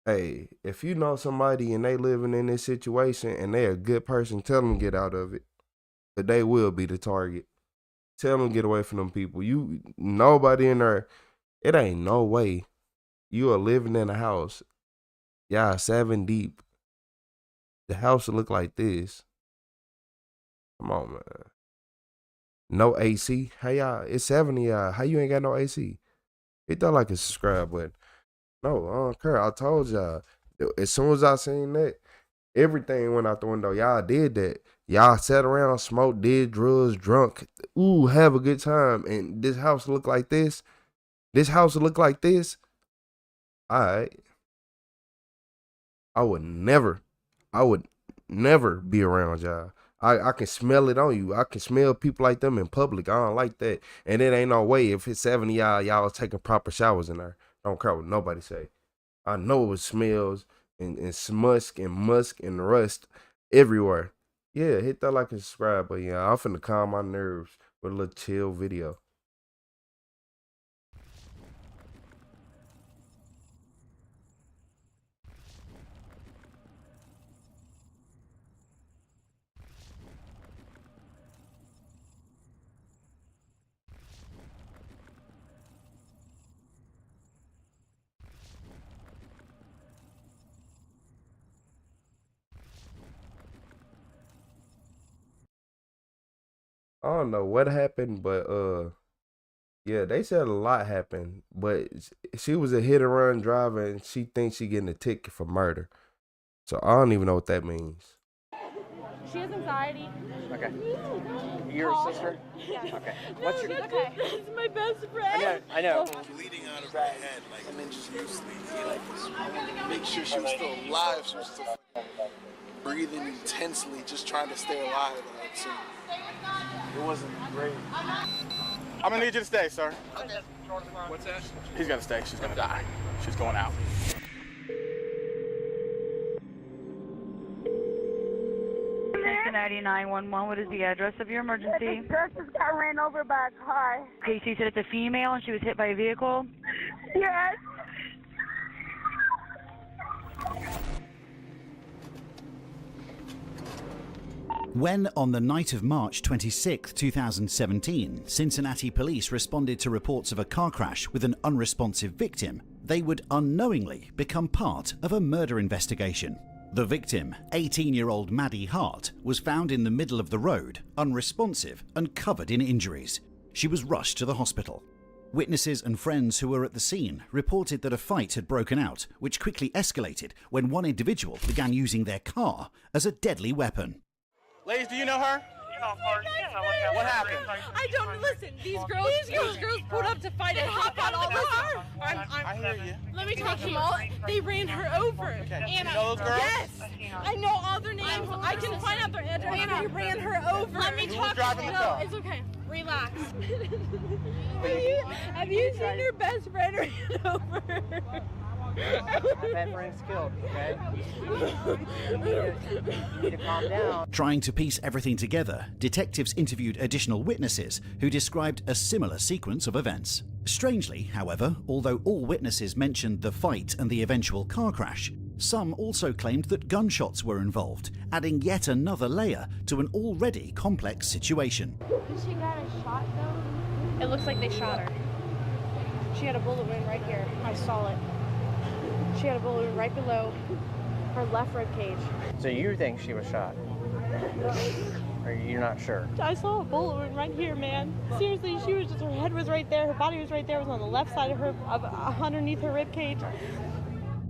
Hey, if you know somebody and they living in this situation and they a good person, tell them get out of it. But they will be the target. Tell them get away from them people. Nobody in there. It ain't no way you are living in a house. Y'all 7 deep. The house will look like this. Come on, man. No AC. Hey, y'all, it's 7 of y'all. How you ain't got no AC? Hit that like a subscribe button. No, I don't care. I told y'all. As soon as I seen that, everything went out the window. Y'all did that. Y'all sat around, smoked, did drugs, drunk. Ooh, have a good time. And this house look like this. This house look like this. All right. I would never be around y'all. I can smell it on you. I can smell people like them in public. I don't like that. And it ain't no way if it's 7 of y'all was taking proper showers in there. Don't care what nobody say. I know it smells and smusk and rust everywhere. Yeah, hit that like and subscribe. But yeah, I'm finna calm my nerves with a little chill video. I don't know what happened, but yeah, they said a lot happened, but she was a hit and run driver and she thinks she getting a ticket for murder. So I don't even know what that means. She has anxiety. Okay. Your sister? Yeah. Okay. No, What's your? she's okay. She's my best friend. I know. Bleeding out of her head, like, and then just usually make sure she was still alive. She was still breathing intensely, just trying to stay alive. So it wasn't great. I'm gonna need you to stay, sir. Okay. What's that? He's gonna stay. She's gonna die. She's going out. Cincinnati 911, what is the address of your emergency? This girl just got ran over by a car. Okay, so you said it's a female and she was hit by a vehicle? Yes. When, on the night of March 26, 2017, Cincinnati police responded to reports of a car crash with an unresponsive victim, they would unknowingly become part of a murder investigation. The victim, 18-year-old Maddie Hart, was found in the middle of the road, unresponsive and covered in injuries. She was rushed to the hospital. Witnesses and friends who were at the scene reported that a fight had broken out, which quickly escalated when one individual began using their car as a deadly weapon. Ladies, do you know her? What happened? I don't listen. These girls pulled up to fight and hop on all over. I hear you. Let me talk to them all. They ran her over. Okay. Anna, You know those girls? Yes. I know all their names. I can find out their address. Anna, they ran her over. Let me Who talk was driving to the them. car? No, it's okay. Relax. Have you seen your best friend ran over? I've had friends killed, okay? You need to calm down. Trying to piece everything together, detectives interviewed additional witnesses who described a similar sequence of events. Strangely, however, although all witnesses mentioned the fight and the eventual car crash, some also claimed that gunshots were involved, adding yet another layer to an already complex situation. She got a shot though? It looks like they shot her. She had a bullet wound right here. I saw it. She had a bullet wound right below her left rib cage. So you think she was shot? Or you're not sure? I saw a bullet wound right here, man. Seriously, she was just, her head was right there, her body was right there, it was on the left side of her, underneath her rib cage.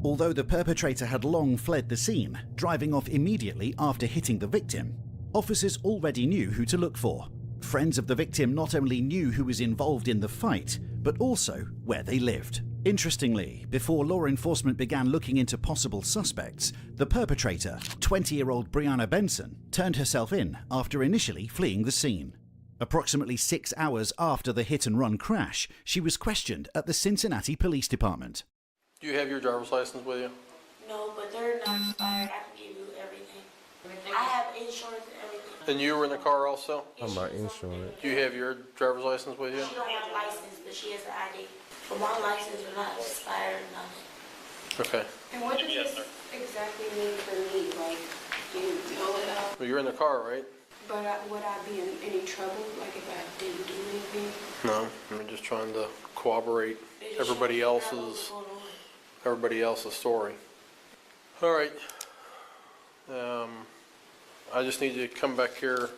Although the perpetrator had long fled the scene, driving off immediately after hitting the victim, officers already knew who to look for. Friends of the victim not only knew who was involved in the fight, but also where they lived. Interestingly, before law enforcement began looking into possible suspects, the perpetrator, 20-year-old Brianna Benson, turned herself in after initially fleeing the scene. Approximately 6 hours after the hit-and-run crash, she was questioned at the Cincinnati Police Department. Do you have your driver's license with you? No, but they're not expired. I can give you everything. I have insurance and everything. And you were in the car also? I'm about insurance. Do you have your driver's license with you? She don't have a license, but she has an ID. But my license is not expired or nothing. Okay. And what does this exactly mean for me? Like, do you fill it out? Well, you're in the car, right? But would I be in any trouble, like if I didn't do anything? No, I'm just trying to corroborate everybody else's story. All right. I just need you to come back here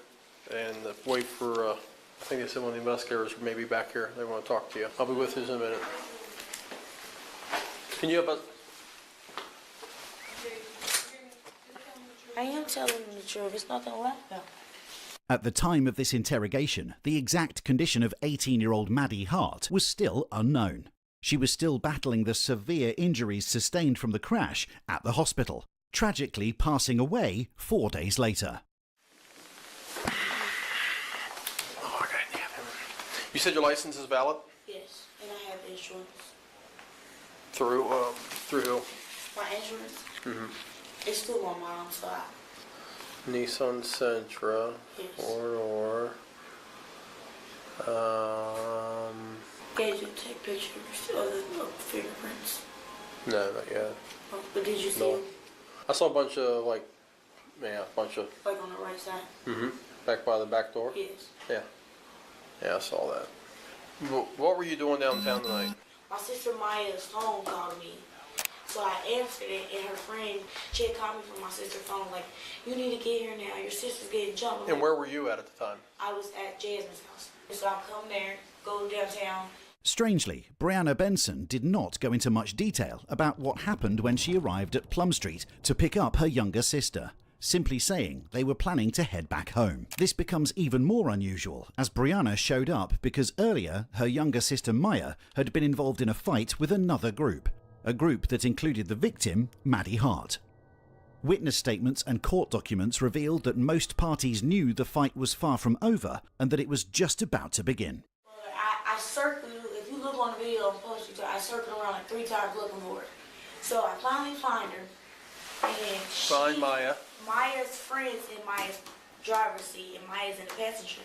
and wait for, I think they said one of the investigators may be back here. They want to talk to you. I'll be with you in a minute. Can you help us? I am telling them the truth. It's nothing left though. At the time of this interrogation, the exact condition of 18-year-old Maddie Hart was still unknown. She was still battling the severe injuries sustained from the crash at the hospital, tragically passing away 4 days later. Oh, God damn it. You said your license is valid? Yes, and I have insurance. Through who? My insurance? Mm-hmm. It's still on mom, so I... Nissan Sentra, Yes. 4-door. Did you take pictures of the fingerprints? No, not yet. Oh, but did you see No. them? I saw a bunch of, like Like on the right side? mm-hmm, back by the back door? Yes. Yeah. Yeah, I saw that. What were you doing downtown tonight? My sister Maya's phone called me. So I answered it, and her friend, she had called me from my sister's phone, like, you need to get here now, your sister's getting jumped. And where were you at the time? I was at Jasmine's house. So I come there, go downtown. Strangely, Brianna Benson did not go into much detail about what happened when she arrived at Plum Street to pick up her younger sister, simply saying they were planning to head back home. This becomes even more unusual as Brianna showed up because earlier her younger sister Maya had been involved in a fight with another group, a group that included the victim, Maddie Hart. Witness statements and court documents revealed that most parties knew the fight was far from over and that it was just about to begin. I circled, if you look on the video on Post, I circled around like 3 times looking for her. So I finally find her. And Find Maya. Maya's friend's in Maya's driver's seat and Maya's in the passenger.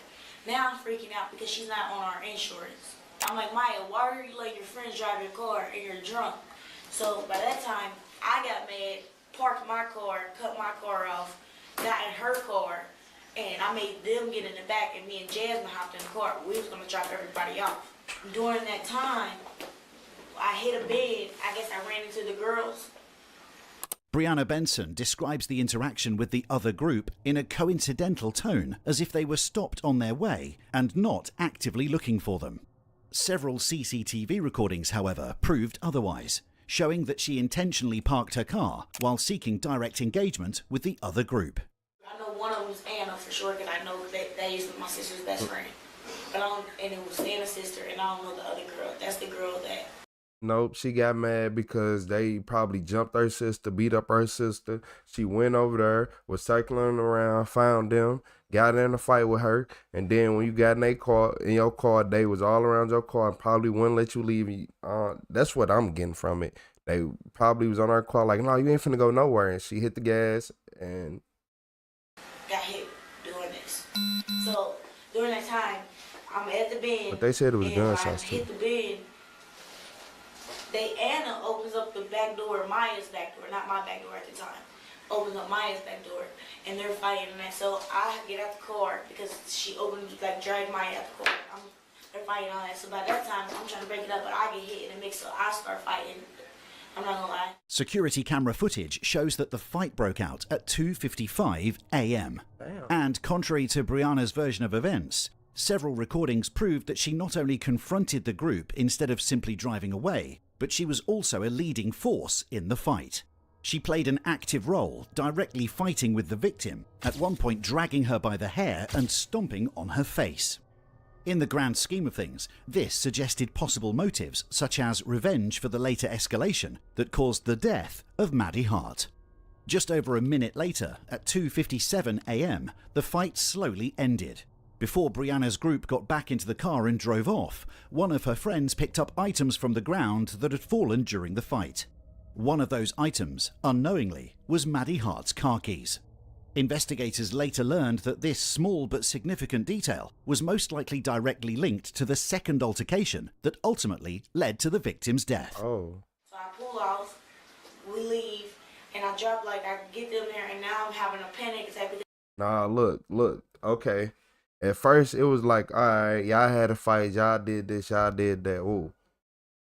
Now I'm freaking out because she's not on our insurance. I'm like, Maya, why are you letting your friends drive your car and you're drunk? So by that time, I got mad, parked my car, cut my car off, got in her car, And I made them get in the back, and me and Jasmine hopped in the car. We was gonna drop everybody off. During that time, I hit a bed. I guess I ran into the girls. Brianna Benson describes the interaction with the other group in a coincidental tone, as if they were stopped on their way and not actively looking for them. Several CCTV recordings, however, proved otherwise, showing that she intentionally parked her car while seeking direct engagement with the other group. I know one of them was Anna for sure, because I know that is my sister's best friend. But and it was Anna's sister, and I don't know the other girl. That's the girl that... Nope, she got mad because they probably jumped her sister, beat up her sister. She went over there, was cycling around, found them, got in a fight with her, and then when you got in your car, they was all around your car and probably wouldn't let you leave. That's what I'm getting from it. They probably was on her car like, no, you ain't finna go nowhere, and she hit the gas and got hit doing this. So during that time, I'm at the bend. But they said it was gunshots too. Hit the bend. Anna opens up the back door, Maya's back door, not my back door at the time. Opens up Maya's back door, and they're fighting and that. So I get out the car because she opened, like, dragged Maya out the car. They're fighting on that. So by that time, I'm trying to break it up, but I get hit in the mix, so I start fighting. I'm not gonna lie. Security camera footage shows that the fight broke out at 2:55 a.m. Damn. And contrary to Brianna's version of events, several recordings proved that she not only confronted the group instead of simply driving away, but she was also a leading force in the fight. She played an active role, directly fighting with the victim, at one point dragging her by the hair and stomping on her face. In the grand scheme of things, this suggested possible motives such as revenge for the later escalation that caused the death of Maddie Hart. Just over a minute later, at 2:57 a.m., the fight slowly ended. Before Brianna's group got back into the car and drove off, one of her friends picked up items from the ground that had fallen during the fight. One of those items, unknowingly, was Maddie Hart's car keys. Investigators later learned that this small but significant detail was most likely directly linked to the second altercation that ultimately led to the victim's death. Oh. So I pull off, we leave, and I get them there, and now I'm having a panic attack. Nah, look, okay. At first, it was like, all right, y'all had a fight, y'all did this, y'all did that, ooh.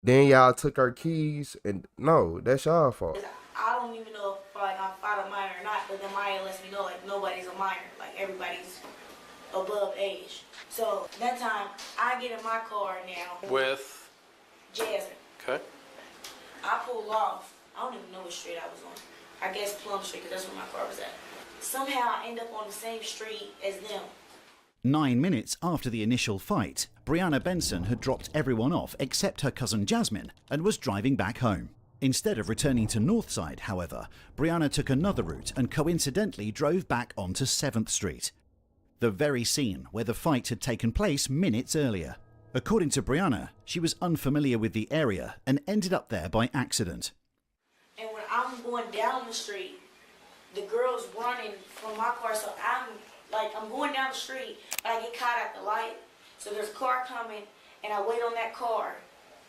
Then y'all took her keys, and no, that's y'all fault. I don't even know if I fought a minor or not, but then Maya lets me know, like, nobody's a minor. Like, everybody's above age. So, that time, I get in my car now. With? Jasmine. Okay. I pull off. I don't even know what street I was on. I guess Plum Street, because that's where my car was at. Somehow, I end up on the same street as them. 9 minutes after the initial fight, Brianna Benson had dropped everyone off except her cousin Jasmine and was driving back home. Instead of returning to Northside, however, Brianna took another route and coincidentally drove back onto 7th Street, the very scene where the fight had taken place minutes earlier. According to Brianna, she was unfamiliar with the area and ended up there by accident. And when I'm going down the street, the girl's running from my car, so I'm going down the street, but I get caught at the light. So there's a car coming, and I wait on that car,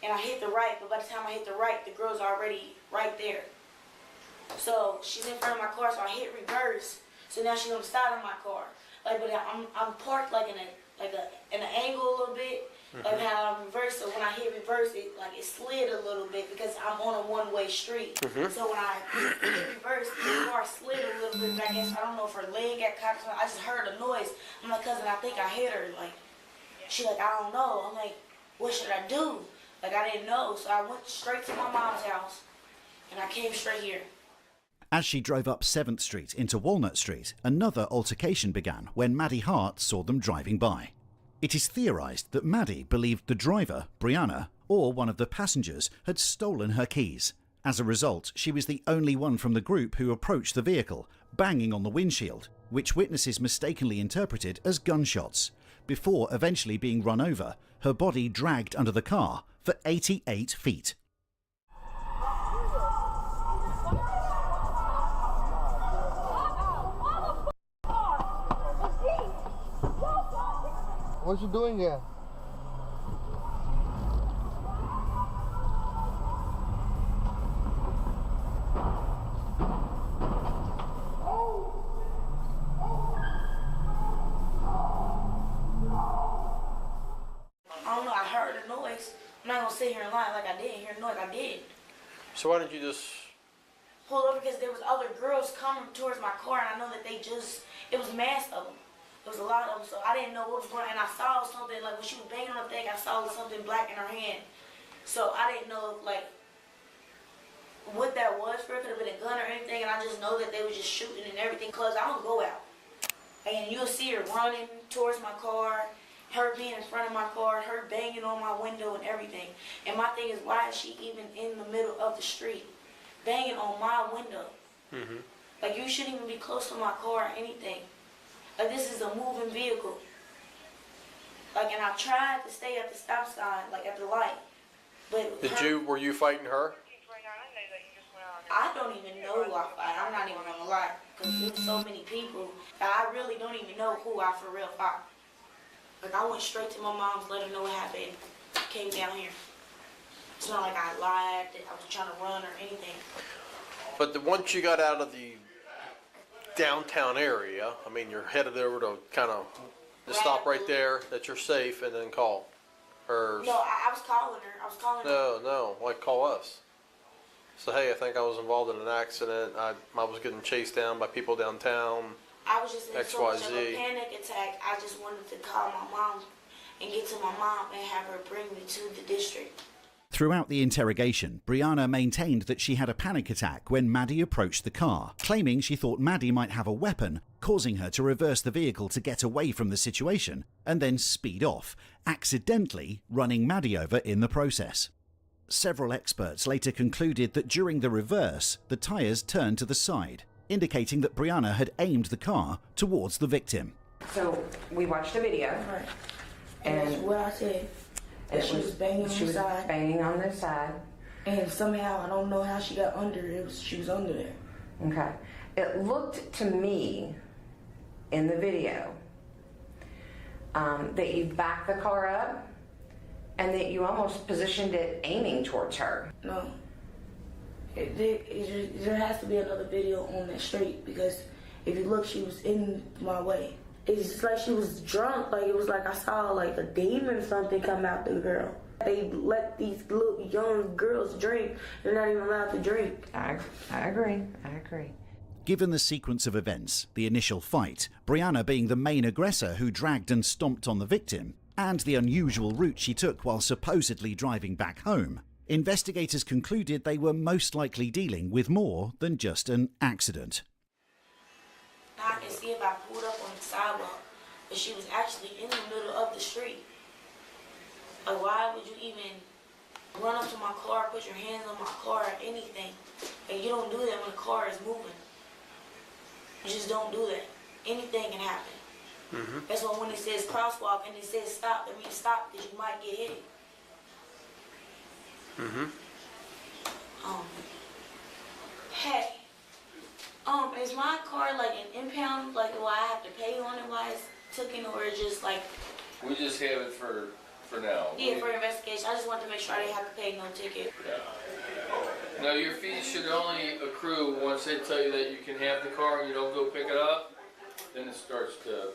and I hit the right, but by the time I hit the right, the girl's already right there. So she's in front of my car, so I hit reverse. So now she's on the side of my car. But I'm parked in an angle a little bit, like how I'm reversed. So when I hit reverse, it slid a little bit because I'm on a one-way street. So when I hit reverse, the car slid a little bit. But I guess I don't know if her leg got caught or something. I just heard a noise. I'm like, cousin, I think I hit her. She's like, I don't know. I'm like, what should I do? I didn't know. So I went straight to my mom's house, and I came straight here. As she drove up 7th Street into Walnut Street, another altercation began when Maddie Hart saw them driving by. It is theorized that Maddie believed the driver, Brianna, or one of the passengers had stolen her keys. As a result, she was the only one from the group who approached the vehicle, banging on the windshield, which witnesses mistakenly interpreted as gunshots, before eventually being run over, her body dragged under the car for 88 feet. What you doing here? don't know. I heard the noise. I'm not gonna sit here and lie like I didn't hear the noise. I did. So why didn't you just Pull over because there was other girls coming towards my car, and I know that it was mass of them. There was a lot of them, so I didn't know what was going on. And I saw something, like when she was banging on the thing, I saw something black in her hand. So I didn't know, like, what that was for. It could have been a gun or anything, and I just know that they were just shooting and everything, because I don't go out. And you'll see her running towards my car, her being in front of my car, her banging on my window and everything. And my thing is, why is she even in the middle of the street, banging on my window? Mm-hmm. Like, you shouldn't even be close to my car or anything. Like, this is a moving vehicle. Like, and I tried to stay at the stop sign, like at the light. But were you fighting her? I don't even know who I fight. I'm not even gonna lie, because there's so many people that I really don't even know who I for real fight. Like, I went straight to my mom's, let her know what happened, came down here. It's not like I lied, that I was trying to run or anything. But once you got out of the downtown area, I mean, you're headed over to kind of just stop right there, that you're safe, and then call her. No, I was calling her. No, like call us. So, hey, I think I was involved in an accident. I was getting chased down by people downtown. I was just in so much of a XYZ. panic attack. I just wanted to call my mom and get to my mom and have her bring me to the district. Throughout the interrogation, Brianna maintained that she had a panic attack when Maddie approached the car, claiming she thought Maddie might have a weapon, causing her to reverse the vehicle to get away from the situation and then speed off, accidentally running Maddie over in the process. Several experts later concluded that during the reverse, the tyres turned to the side, indicating that Brianna had aimed the car towards the victim. So we watched a video. Right. And that's what I said. That she was banging on the side. Banging on the side. And somehow, I don't know how she got under it. She was under there. Okay. It looked to me in the video that you backed the car up and that you almost positioned it aiming towards her. No. There has to be another video on that street, because if you look, she was in my way. It's just like she was drunk. Like, it was like I saw like a demon or something come out the girl. They let these little young girls drink. They're not even allowed to drink. I agree. Given the sequence of events, the initial fight, Brianna being the main aggressor who dragged and stomped on the victim, and the unusual route she took while supposedly driving back home, investigators concluded they were most likely dealing with more than just an accident. Now I can see if I pulled up on the sidewalk, but she was actually in the middle of the street. Like, why would you even run up to my car, put your hands on my car or anything? And you don't do that when the car is moving. You just don't do that. Anything can happen. Mm-hmm. That's why when it says crosswalk and it says stop, that means stop, because you might get hit. Mm-hmm. Hey, is my car like an impound? Like, do I have to pay on it while it's taken, or just like? We just have it for now. Yeah, for investigation. I just wanted to make sure I didn't have to pay no ticket. Yeah. No, your fees should only accrue once they tell you that you can have the car and you don't go pick it up. Then it starts to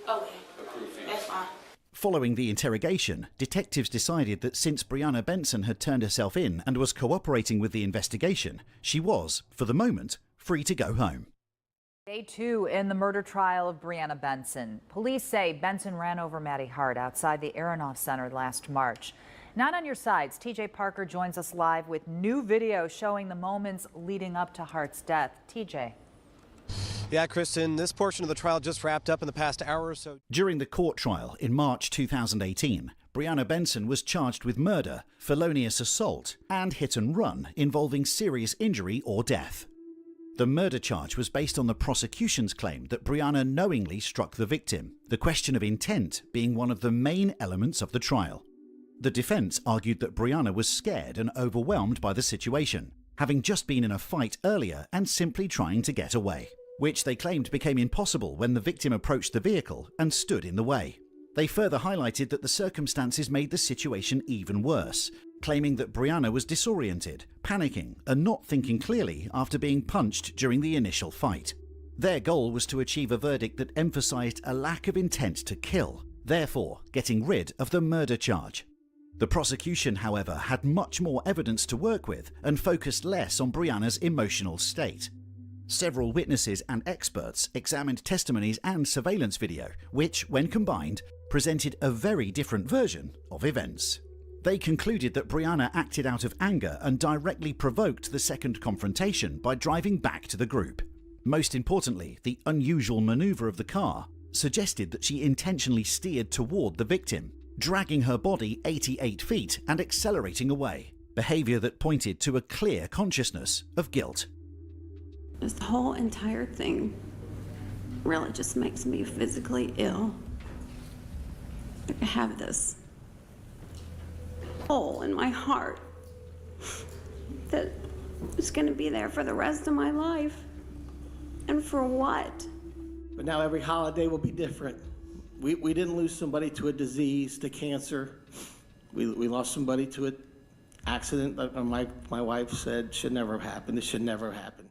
accrue fees. That's fine. Following the interrogation, detectives decided that since Brianna Benson had turned herself in and was cooperating with the investigation, she was, for the moment, free to go home. Day 2 in the murder trial of Brianna Benson. Police say Benson ran over Maddie Hart outside the Aronoff Center last March. Not on your sides, TJ Parker joins us live with new video showing the moments leading up to Hart's death. TJ. Yeah, Kristen, this portion of the trial just wrapped up in the past hour or so. During the court trial in March 2018, Brianna Benson was charged with murder, felonious assault, and hit and run involving serious injury or death. The murder charge was based on the prosecution's claim that Brianna knowingly struck the victim, the question of intent being one of the main elements of the trial. The defense argued that Brianna was scared and overwhelmed by the situation, having just been in a fight earlier and simply trying to get away, which they claimed became impossible when the victim approached the vehicle and stood in the way. They further highlighted that the circumstances made the situation even worse, claiming that Brianna was disoriented, panicking, and not thinking clearly after being punched during the initial fight. Their goal was to achieve a verdict that emphasized a lack of intent to kill, therefore getting rid of the murder charge. The prosecution, however, had much more evidence to work with and focused less on Brianna's emotional state. Several witnesses and experts examined testimonies and surveillance video, which, when combined, presented a very different version of events. They concluded that Brianna acted out of anger and directly provoked the second confrontation by driving back to the group. Most importantly, the unusual maneuver of the car suggested that she intentionally steered toward the victim, dragging her body 88 feet and accelerating away, behavior that pointed to a clear consciousness of guilt. This whole entire thing really just makes me physically ill. I have this hole in my heart that is going to be there for the rest of my life. And for what? But now every holiday will be different. We didn't lose somebody to a disease, to cancer. We lost somebody to an accident that my wife said should never have happened. It should never have happened.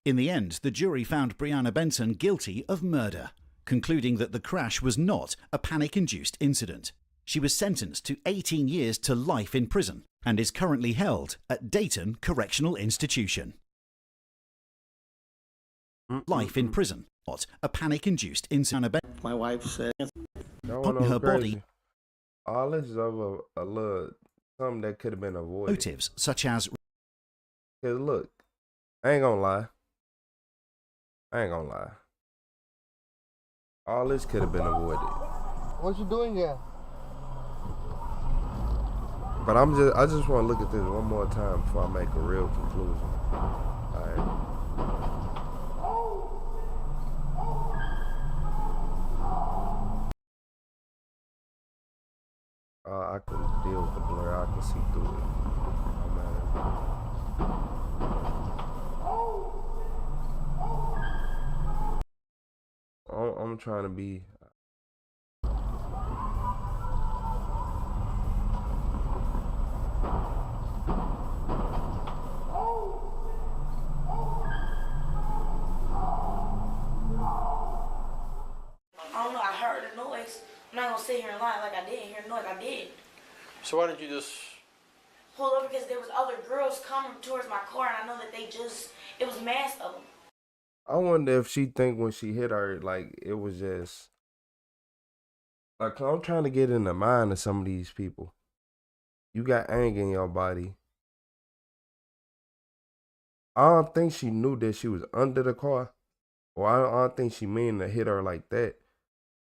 In the end, the jury found Brianna Benson guilty of murder, concluding that the crash was not a panic-induced incident. She was sentenced to 18 years to life in prison and is currently held at Dayton Correctional Institution. Life in prison, not a panic-induced incident. My wife said, putting her body. All this is over a little something that could have been avoided. Motives such as. Cause look, I ain't gonna lie. All this could have been avoided. What you doing here? But I just want to look at this one more time before I make a real conclusion. All right. I can deal with the blur. I can see through it. No matter. I'm trying to be. I don't know, I heard the noise. I'm not gonna sit here and lie like I didn't hear the noise. I did. So why didn't you just Pull over because there was other girls coming towards my car, and I know that it was mass of them. I wonder if she think when she hit her, like, it was just, like, I'm trying to get in the mind of some of these people. You got anger in your body. I don't think she knew that she was under the car. Or I don't think she meant to hit her like that.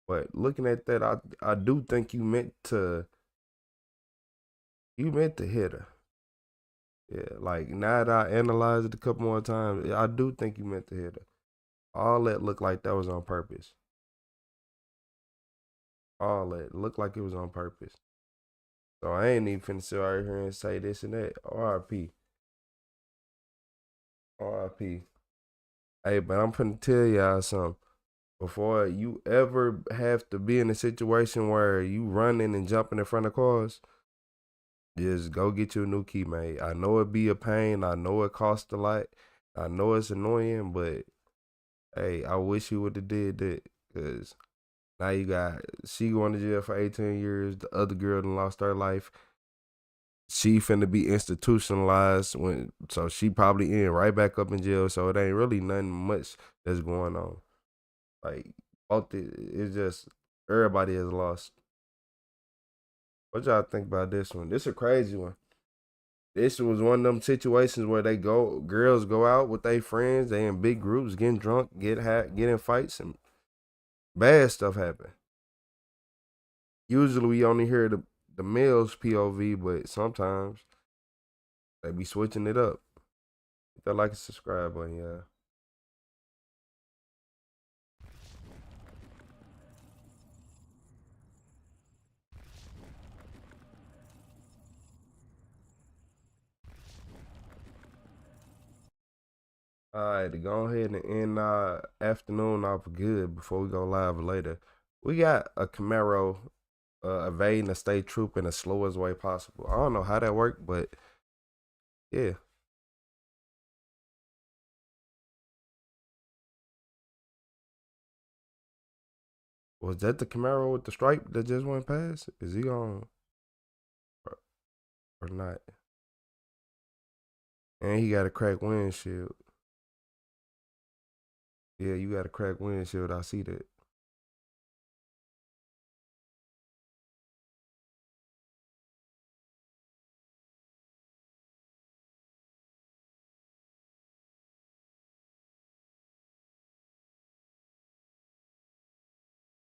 But looking at that, I do think you meant to hit her. Yeah, like now that I analyzed it a couple more times, I do think you meant to hit her. All that looked like that was on purpose. All that looked like it was on purpose. So I ain't even finna sit right here and say this and that. R.I.P. R.I.P. Hey, but I'm finna tell y'all something. Before you ever have to be in a situation where you running and jumping in front of cars, just go get you a new key made. I know it be a pain. I know it costs a lot. I know it's annoying, but hey, I wish you would have did that. Because now you got, she going to jail for 18 years. The other girl done lost her life. She finna be institutionalized, so she probably in right back up in jail. So it ain't really nothing much that's going on. Like, it's just, everybody has lost. What y'all think about this one? This is a crazy one. This was one of them situations where girls go out with their friends, they in big groups, getting drunk, get in fights, and bad stuff happen. Usually we only hear the male's POV, but sometimes they be switching it up. Hit that like and subscribe button, y'all. Alright, to go ahead and end our afternoon off good before we go live later. We got a Camaro evading a state troop in the slowest way possible. I don't know how that worked, but yeah. Was that the Camaro with the stripe that just went past? Is he on or not? And he got a cracked windshield. Yeah, you got a cracked windshield. I see that.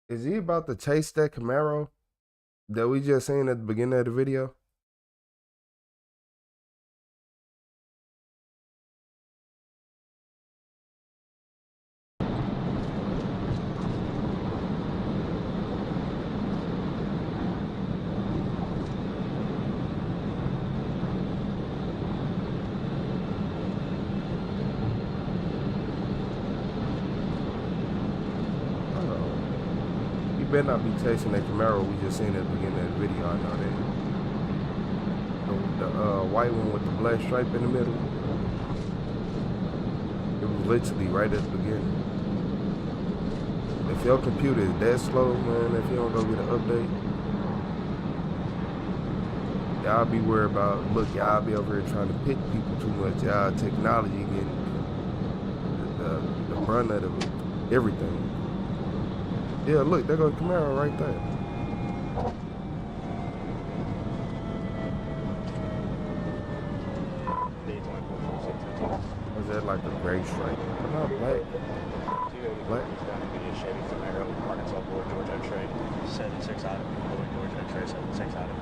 Is he about to chase that Camaro that we just seen at the beginning of the video? He better not be chasing that Camaro we just seen at the beginning of the video. I know that. The white one with the black stripe in the middle. It was literally right at the beginning. If your computer is that slow, man, if you don't go get an update, y'all be worried about, look, y'all be over here trying to pick people too much. Y'all technology getting the brunt of it, everything. Yeah, look, there goes Camaro right there. Was that like a gray stripe? Not black. Black. Chevy Camaro, Arkansas Board, Georgia X-ray, 76 item, Board, Georgia X-ray, 76 item.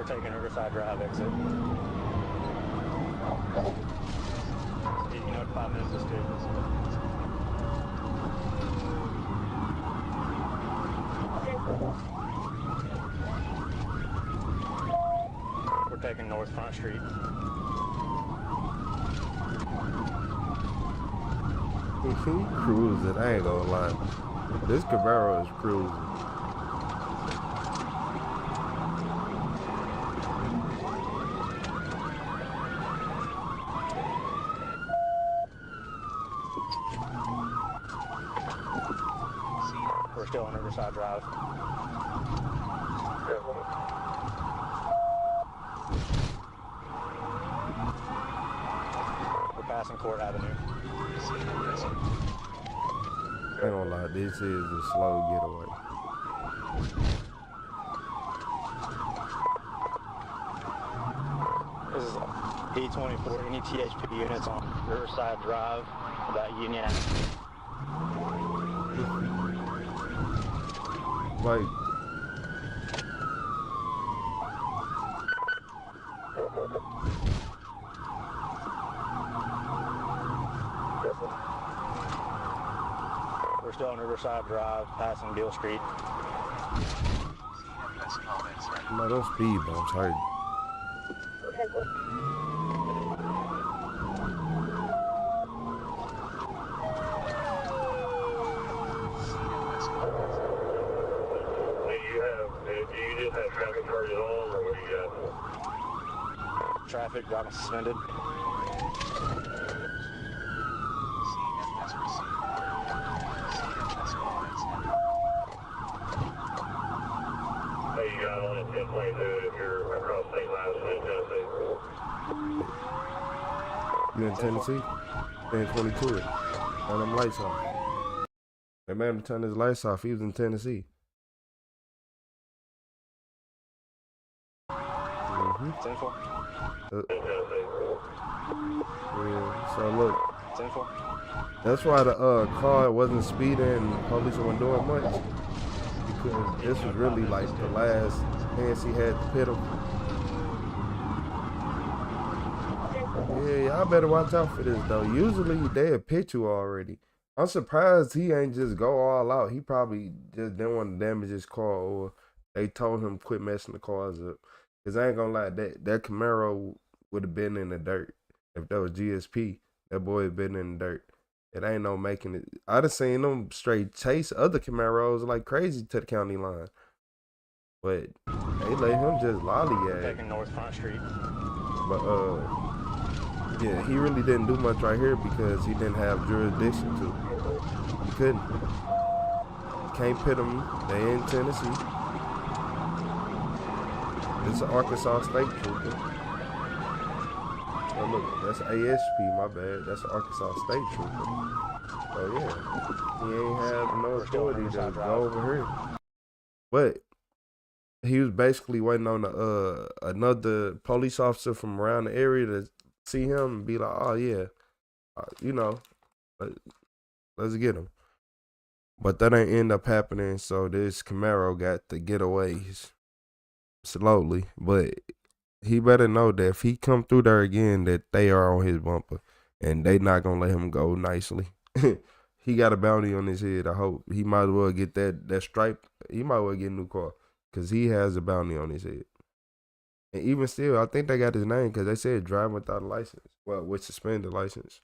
Taking Riverside Drive exit. 5 minutes to stay. We're taking North Front Street. He cruising, I ain't gonna lie. This Camaro is cruising. We're still on Riverside Drive. We're passing Court Avenue. I ain't gonna lie, this is a slow getaway. This is E24, any THP units on Riverside Drive, about Union Avenue. Like, we're still on Riverside Drive, passing Beale Street. no, don't speed bumps hurt. traffic, got him suspended. Hey, you got on at 1022 if you're across state lines in Tennessee. You in Tennessee? 1022 it. Turn them lights off. That man turned his lights off. He was in Tennessee. Mm-hmm. 10-4. Yeah, so look. 10-4. That's why the car wasn't speeding and the police weren't doing much. Because this was really like the last chance he had to pit him. Yeah, y'all better watch out for this though. Usually they'll pit you already. I'm surprised he ain't just go all out. He probably just didn't want to damage his car, or they told him quit messing the cars up. Cause I ain't gonna lie, that Camaro would have been in the dirt. If that was GSP, that boy had been in the dirt. It ain't no making it. I'd have seen them straight chase other Camaros like crazy to the county line. But they let him just lollygag. Taking North Front Street. But yeah, he really didn't do much right here because he didn't have jurisdiction to. He couldn't. Can't pit him. They in Tennessee. It's an Arkansas State Trooper. Oh look, that's ASP, my bad. That's an Arkansas State Trooper. So yeah, he ain't have no authority to go over here. But he was basically waiting on another police officer from around the area to see him and be like, oh yeah, you know, let's get him. But that ain't end up happening, so this Camaro got the getaways slowly. But he better know that if he come through there again, that they are on his bumper and they not gonna let him go nicely. He got a bounty on his head. I hope he might as well get that stripe. He might as well get a new car because he has a bounty on his head. And even still, I think they got his name because they said driving without a license. Well, with suspended license.